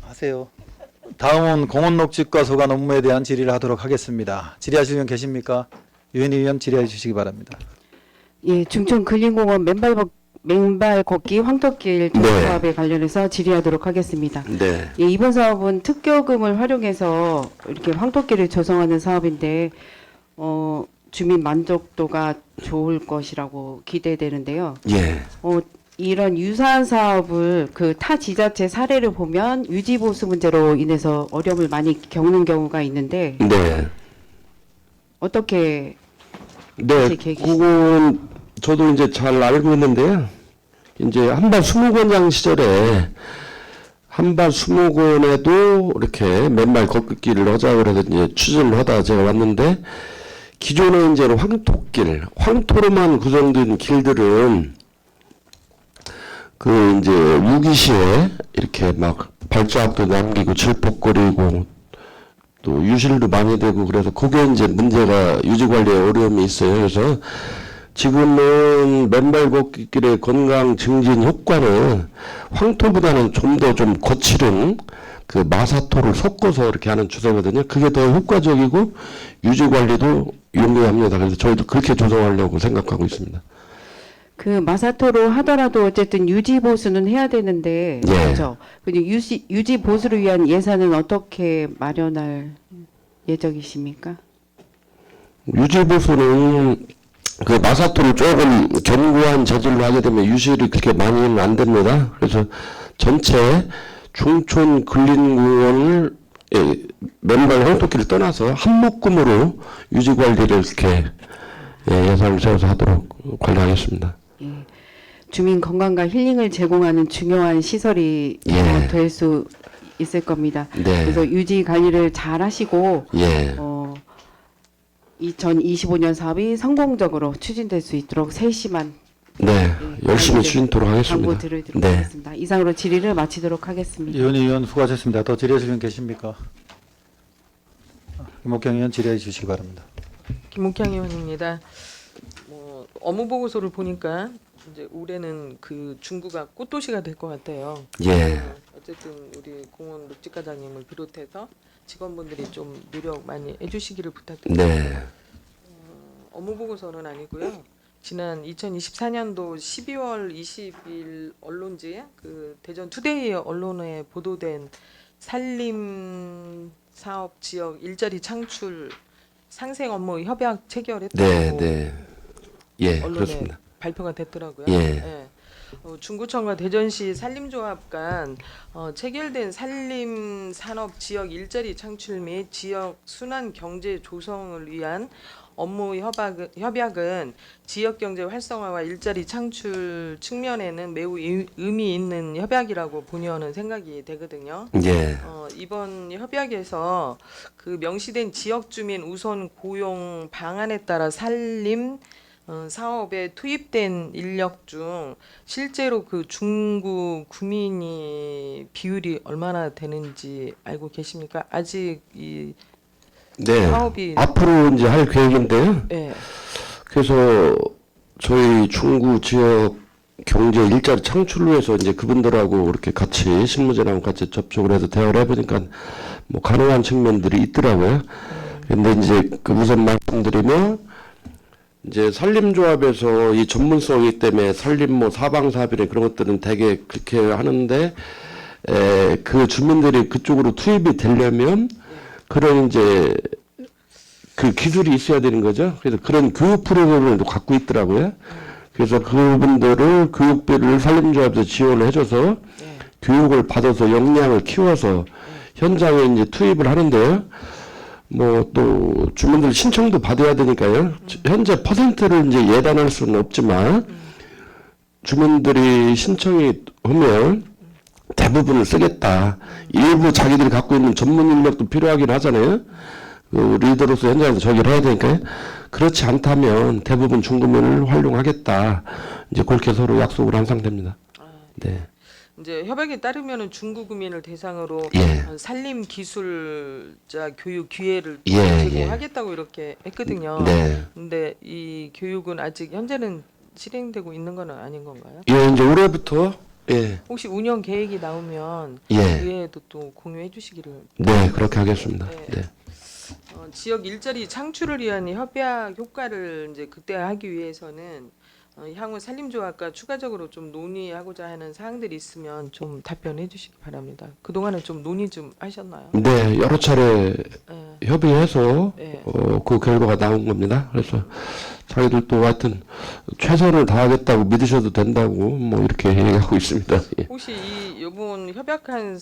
[SPEAKER 1] 하세요. 다음은 공원녹지과 소관 업무에 대한 질의를 하도록 하겠습니다. 질의하실 의원 계십니까? 유현희 의원 질의해 주시기 바랍니다.
[SPEAKER 3] 예, 중촌 근린공원 맨발 걷기 황토길 도시
[SPEAKER 2] 네.
[SPEAKER 3] 사업에 관련해서 질의하도록 하겠습니다.
[SPEAKER 2] 네.
[SPEAKER 3] 예, 이번 사업은 특교금을 활용해서 이렇게 황토길을 조성하는 사업인데 주민 만족도가 좋을 것이라고 기대되는데요.
[SPEAKER 2] 예.
[SPEAKER 3] 이런 유사한 사업을 그 타 지자체 사례를 보면 유지 보수 문제로 인해서 어려움을 많이 겪는 경우가 있는데
[SPEAKER 2] 네.
[SPEAKER 3] 어떻게
[SPEAKER 2] 네.
[SPEAKER 3] 하실 계획이신가요?
[SPEAKER 2] 그건 저도 이제 잘 알고 있는데요. 이제 한반 수목원장 시절에 한반 수목원에도 이렇게 맨발 걷기를 하자 그래서 이제 추진을 하다 제가 왔는데 기존에 이제 황토로만 구성된 길들은 그 이제 유기시에 이렇게 막 발자국도 남기고 질퍽거리고 또 유실도 많이 되고 그래서 그게 이제 문제가 유지 관리에 어려움이 있어요. 그래서 지금은 맨발 걷기길의 건강 증진 효과는 황토보다는 좀 더 좀 거칠은 그 마사토를 섞어서 이렇게 하는 추세거든요. 그게 더 효과적이고 유지 관리도 용이합니다. 그래서 저희도 그렇게 조성하려고 생각하고 있습니다.
[SPEAKER 3] 그 마사토로 하더라도 어쨌든 유지 보수는 해야 되는데
[SPEAKER 2] 예.
[SPEAKER 3] 그렇죠. 근데 유지 보수를 위한 예산은 어떻게 마련할 예정이십니까?
[SPEAKER 2] 유지보수는 그 마사토를 조금 견고한 재질로 하게 되면 유실이 그렇게 많이는 안 됩니다. 그래서 전체 중촌 근린공원을 맨발 황토끼를 떠나서 한 묶음으로 유지 관리를 이렇게 예산을 세워서 하도록 관리하겠습니다.
[SPEAKER 3] 예. 주민 건강과 힐링을 제공하는 중요한 시설이
[SPEAKER 2] 예.
[SPEAKER 3] 될 수 있을 겁니다.
[SPEAKER 2] 네.
[SPEAKER 3] 그래서 유지 관리를 잘 하시고
[SPEAKER 2] 예.
[SPEAKER 3] 2025년 사업이 성공적으로 추진될 수 있도록 세심한
[SPEAKER 2] 네. 열심히
[SPEAKER 3] 관리를
[SPEAKER 2] 추진토록 하겠습니다.
[SPEAKER 3] 당부 드리도록
[SPEAKER 2] 네.
[SPEAKER 3] 하겠습니다. 이상으로 질의를 마치도록 하겠습니다.
[SPEAKER 1] 이현희 의원 수고하셨습니다. 더 질의하실 분 계십니까? 김옥경 의원 질의해 주시기 바랍니다.
[SPEAKER 4] 김옥향 의원입니다. 업무 보고서를 보니까 이제 올해는 그 중구가 꽃도시가 될 것 같아요.
[SPEAKER 2] 예.
[SPEAKER 4] 어쨌든 우리 공원 녹지과장님을 비롯해서 직원분들이 좀 노력 많이 해주시기를 부탁드립니다.
[SPEAKER 2] 네.
[SPEAKER 4] 업무 보고서는 아니고요. 지난 2024년도 12월 20일 언론지 그 대전 투데이 언론에 보도된 산림 사업 지역 일자리 창출 상생 업무 협약 체결했다고
[SPEAKER 2] 네. 네. 예.
[SPEAKER 4] 언론에
[SPEAKER 2] 그렇습니다.
[SPEAKER 4] 발표가 됐더라고요.
[SPEAKER 2] 예.
[SPEAKER 4] 중구청과 대전시 산림조합 간 체결된 산림 산업 지역 일자리 창출 및 지역 순환 경제 조성을 위한 업무 협약은 지역 경제 활성화와 일자리 창출 측면에는 매우 의미 있는 협약이라고 본의원은 생각이 되거든요.
[SPEAKER 2] 예.
[SPEAKER 4] 이번 협약에서 그 명시된 지역 주민 우선 고용 방안에 따라 산림 사업에 투입된 인력 중 실제로 그 중구 구민이 비율이 얼마나 되는지 알고 계십니까? 아직 이
[SPEAKER 2] 네.
[SPEAKER 4] 사업이
[SPEAKER 2] 앞으로 이제 할 계획인데요.
[SPEAKER 4] 예.
[SPEAKER 2] 그래서 저희 중구 지역 경제 일자리 창출을 위해서 이제 그분들하고 이렇게 같이 실무진하고 같이 접촉을 해서 대화를 해보니까 뭐 가능한 측면들이 있더라고요. 근데 이제 그 우선 말씀드리면 이제 산림조합에서 이 전문성이기 때문에 산림 뭐 사방사비나 그런 것들은 되게 그렇게 하는데 그 주민들이 그쪽으로 투입이 되려면 그런 이제 그 기술이 있어야 되는 거죠. 그래서 그런 교육 프로그램을 갖고 있더라고요. 그래서 그분들을 교육비를 산림조합에서 지원을 해줘서 교육을 받아서 역량을 키워서 현장에 이제 투입을 하는데요. 뭐 또 주민들 신청도 받아야 되니까요. 현재 퍼센트를 이제 예단할 수는 없지만 주민들이 신청이 오면 대부분을 쓰겠다. 일부 자기들이 갖고 있는 전문 인력도 필요하긴 하잖아요. 그 리더로서 현장에서 저기를 해야 되니까요. 그렇지 않다면 대부분 중구민을 활용하겠다. 이제 그렇게 서로 약속을 한 상태입니다. 네.
[SPEAKER 4] 이제 협약에 따르면은 중구 구민을 대상으로
[SPEAKER 2] 예.
[SPEAKER 4] 산림 기술자 교육 기회를
[SPEAKER 2] 예,
[SPEAKER 4] 제공하겠다고 이렇게 했거든요.
[SPEAKER 2] 네.
[SPEAKER 4] 근데 이 교육은 아직 현재는 실행되고 있는 건 아닌 건가요?
[SPEAKER 2] 예, 이제 올해부터 예.
[SPEAKER 4] 혹시 운영 계획이 나오면
[SPEAKER 2] 예.
[SPEAKER 4] 그 외에도 또 공유해 주시기를.
[SPEAKER 2] 네, 그렇게 하겠습니다. 네.
[SPEAKER 4] 지역 일자리 창출을 위한 협약 효과를 이제 극대화하기 위해서는 향후 산림조합과 추가적으로 좀 논의하고자 하는 사항들이 있으면 좀 답변해 주시기 바랍니다. 그동안에 좀 논의 좀 하셨나요?
[SPEAKER 2] 네, 여러 차례
[SPEAKER 4] 예.
[SPEAKER 2] 협의해서
[SPEAKER 4] 예.
[SPEAKER 2] 그 결과가 나온 겁니다. 그래서 자기들도 하여튼 최선을 다하겠다고 믿으셔도 된다고 뭐 이렇게 얘기하고 있습니다. 예.
[SPEAKER 4] 혹시 이번 협약한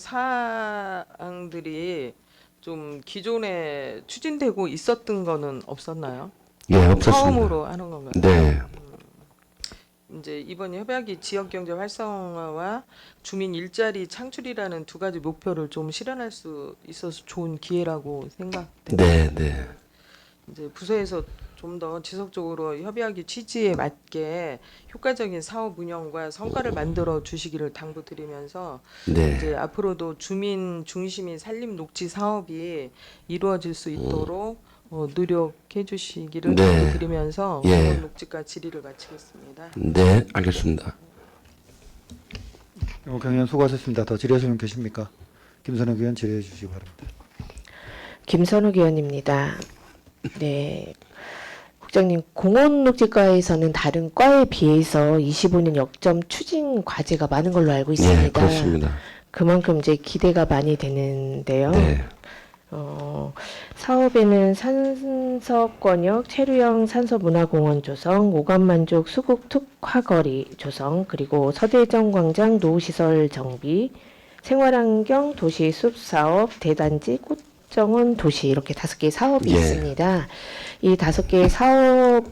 [SPEAKER 4] 사항들이 좀 기존에 추진되고 있었던 거는 없었나요?
[SPEAKER 2] 예, 없었습니다.
[SPEAKER 4] 처음으로 하는 건가요?
[SPEAKER 2] 네.
[SPEAKER 4] 이제 이번 협약이 지역 경제 활성화와 주민 일자리 창출이라는 두 가지 목표를 좀 실현할 수 있어서 좋은 기회라고 생각됩니다.
[SPEAKER 2] 네, 네.
[SPEAKER 4] 이제 부서에서 좀 더 지속적으로 협약의 취지에 맞게 효과적인 사업 운영과 성과를 만들어 주시기를 당부드리면서
[SPEAKER 2] 네.
[SPEAKER 4] 이제 앞으로도 주민 중심의 산림 녹지 사업이 이루어질 수 있도록 노력해 주시기를
[SPEAKER 2] 네.
[SPEAKER 4] 당부드리면서
[SPEAKER 2] 예.
[SPEAKER 4] 공원 녹지과 질의를 마치겠습니다.
[SPEAKER 2] 네, 알겠습니다.
[SPEAKER 1] 김옥경 의원 수고하셨습니다. 더 질의하실 분 계십니까? 김선욱 의원 질의해 주시기 바랍니다.
[SPEAKER 5] 김선욱 의원입니다. 네. 국장님, 공원녹지과에서는 다른 과에 비해서 25년 역점 추진 과제가 많은 걸로 알고 있습니다.
[SPEAKER 2] 예, 그렇습니다.
[SPEAKER 5] 그만큼 이제 기대가 많이 되는데요.
[SPEAKER 2] 네.
[SPEAKER 5] 사업에는 산서권역 체류형 산서문화공원 조성, 오감만족 수국 특화거리 조성, 그리고 서대정 광장 노후시설 정비, 생활환경 도시 숲사업, 대단지 꽃정원 도시 이렇게 5개의 사업이
[SPEAKER 2] 예.
[SPEAKER 5] 있습니다. 이 5개의 사업들이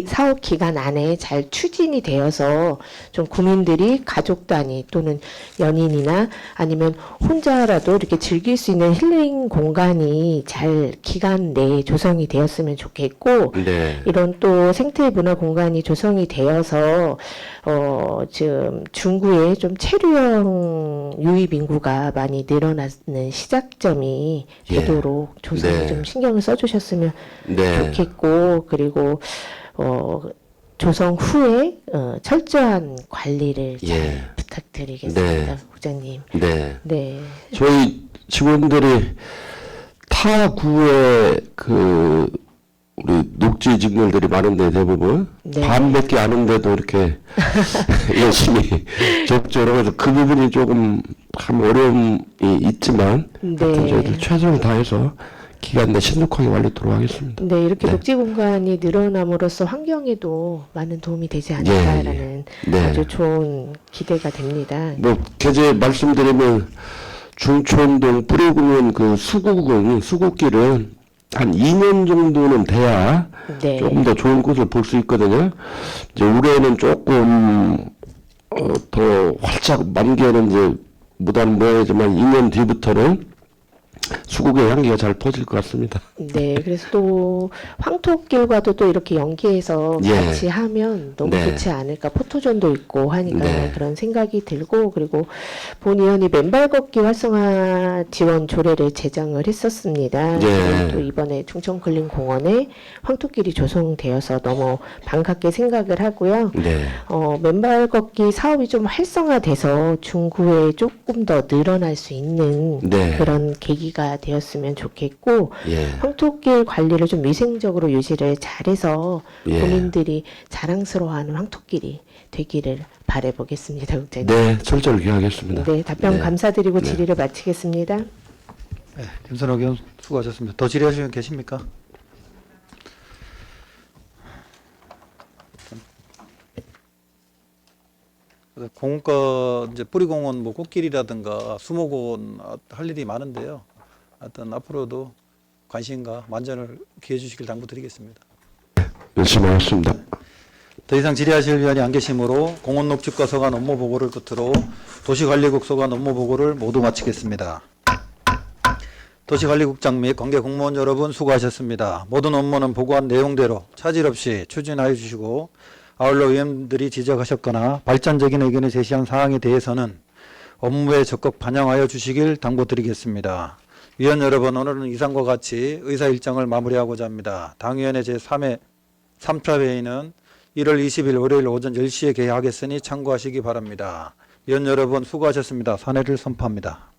[SPEAKER 5] 사업 기간 안에 잘 추진이 되어서 좀 국민들이 가족 단위 또는 연인이나 아니면 혼자라도 이렇게 즐길 수 있는 힐링 공간이 잘 기간 내에 조성이 되었으면 좋겠고,
[SPEAKER 2] 네.
[SPEAKER 5] 이런 또 생태 문화 공간이 조성이 되어서 지금 중구에 좀 체류형 유입 인구가 많이 늘어나는 시작점이
[SPEAKER 2] 예.
[SPEAKER 5] 되도록 조성에
[SPEAKER 2] 네.
[SPEAKER 5] 좀 신경을 써주셨으면
[SPEAKER 2] 네.
[SPEAKER 5] 좋겠고, 그리고 조성 후에 철저한 관리를 잘
[SPEAKER 2] 예.
[SPEAKER 5] 부탁드리겠습니다,
[SPEAKER 2] 네.
[SPEAKER 5] 국장님.
[SPEAKER 2] 네.
[SPEAKER 5] 네.
[SPEAKER 2] 저희 직원들이 타 구에 우리 녹지 직물들이 많은데 대부분
[SPEAKER 5] 네.
[SPEAKER 2] 반밖에 아는데도 이렇게 열심히 적절하고 해서 그 부분이 조금 참 어려움이 있지만 하여튼 저희들 최선을 다해서 기간 내 신속하게 완료토록 하겠습니다.
[SPEAKER 5] 네, 이렇게
[SPEAKER 2] 네.
[SPEAKER 5] 녹지 공간이 늘어남으로써 환경에도 많은 도움이 되지 않을까라는
[SPEAKER 2] 네.
[SPEAKER 5] 아주 좋은 기대가 됩니다.
[SPEAKER 2] 뭐 계제 말씀드리면 중촌동 뿌리구면 그 수국길은 한 2년 정도는 돼야
[SPEAKER 5] 네.
[SPEAKER 2] 조금 더 좋은 곳을 볼 수 있거든요. 이제 올해는 조금 더 활짝 만개는 이제 못하는 모양이지만 2년 뒤부터는 수국의 향기가 잘 퍼질 것 같습니다.
[SPEAKER 5] 네, 그래서 또 황토길과도 또 이렇게 연계해서
[SPEAKER 2] 예.
[SPEAKER 5] 같이 하면 너무
[SPEAKER 2] 네.
[SPEAKER 5] 좋지 않을까. 포토존도 있고 하니까
[SPEAKER 2] 네.
[SPEAKER 5] 그런 생각이 들고, 그리고 본 의원이 맨발 걷기 활성화 지원 조례를 제정을 했었습니다.
[SPEAKER 2] 예.
[SPEAKER 5] 그리고 또 이번에 충청근린공원에 황토길이 조성되어서 너무 반갑게 생각을 하고요.
[SPEAKER 2] 네.
[SPEAKER 5] 맨발 걷기 사업이 좀 활성화돼서 중구에 조금 더 늘어날 수 있는
[SPEAKER 2] 네.
[SPEAKER 5] 그런 계기가 되었으면 좋겠고,
[SPEAKER 2] 예.
[SPEAKER 5] 황토길 관리를 좀 위생적으로 유지를 잘해서
[SPEAKER 2] 예.
[SPEAKER 5] 본인들이 자랑스러워하는 황토길이 되기를 바라보겠습니다, 국장님.
[SPEAKER 2] 네, 철저히 기하겠습니다.
[SPEAKER 5] 네, 답변
[SPEAKER 2] 네.
[SPEAKER 5] 감사드리고
[SPEAKER 2] 네.
[SPEAKER 5] 질의를 마치겠습니다.
[SPEAKER 1] 네, 김선호 의원 수고하셨습니다. 더 질의하시는 분 계십니까? 그래서 공원과 이제 뿌리공원 뭐 꽃길이라든가 수목원 할 일이 많은데요. 하여튼 앞으로도 관심과 만전을 기해 주시길 당부드리겠습니다.
[SPEAKER 2] 열심히 하겠습니다.
[SPEAKER 1] 더 이상 질의하실 위원이 안 계시므로 공원녹지과 서관 업무 보고를 끝으로 도시관리국 서관 업무 보고를 모두 마치겠습니다. 도시관리국장 및 관계 공무원 여러분 수고하셨습니다. 모든 업무는 보고한 내용대로 차질 없이 추진하여 주시고, 아울러 의원들이 지적하셨거나 발전적인 의견을 제시한 사항에 대해서는 업무에 적극 반영하여 주시길 당부드리겠습니다. 위원 여러분, 오늘은 이상과 같이 의사 일정을 마무리하고자 합니다. 당위원회 제3회 3차 회의는 1월 20일 월요일 오전 10시에 개하겠으니 참고하시기 바랍니다. 위원 여러분 수고하셨습니다. 사내를 선포합니다.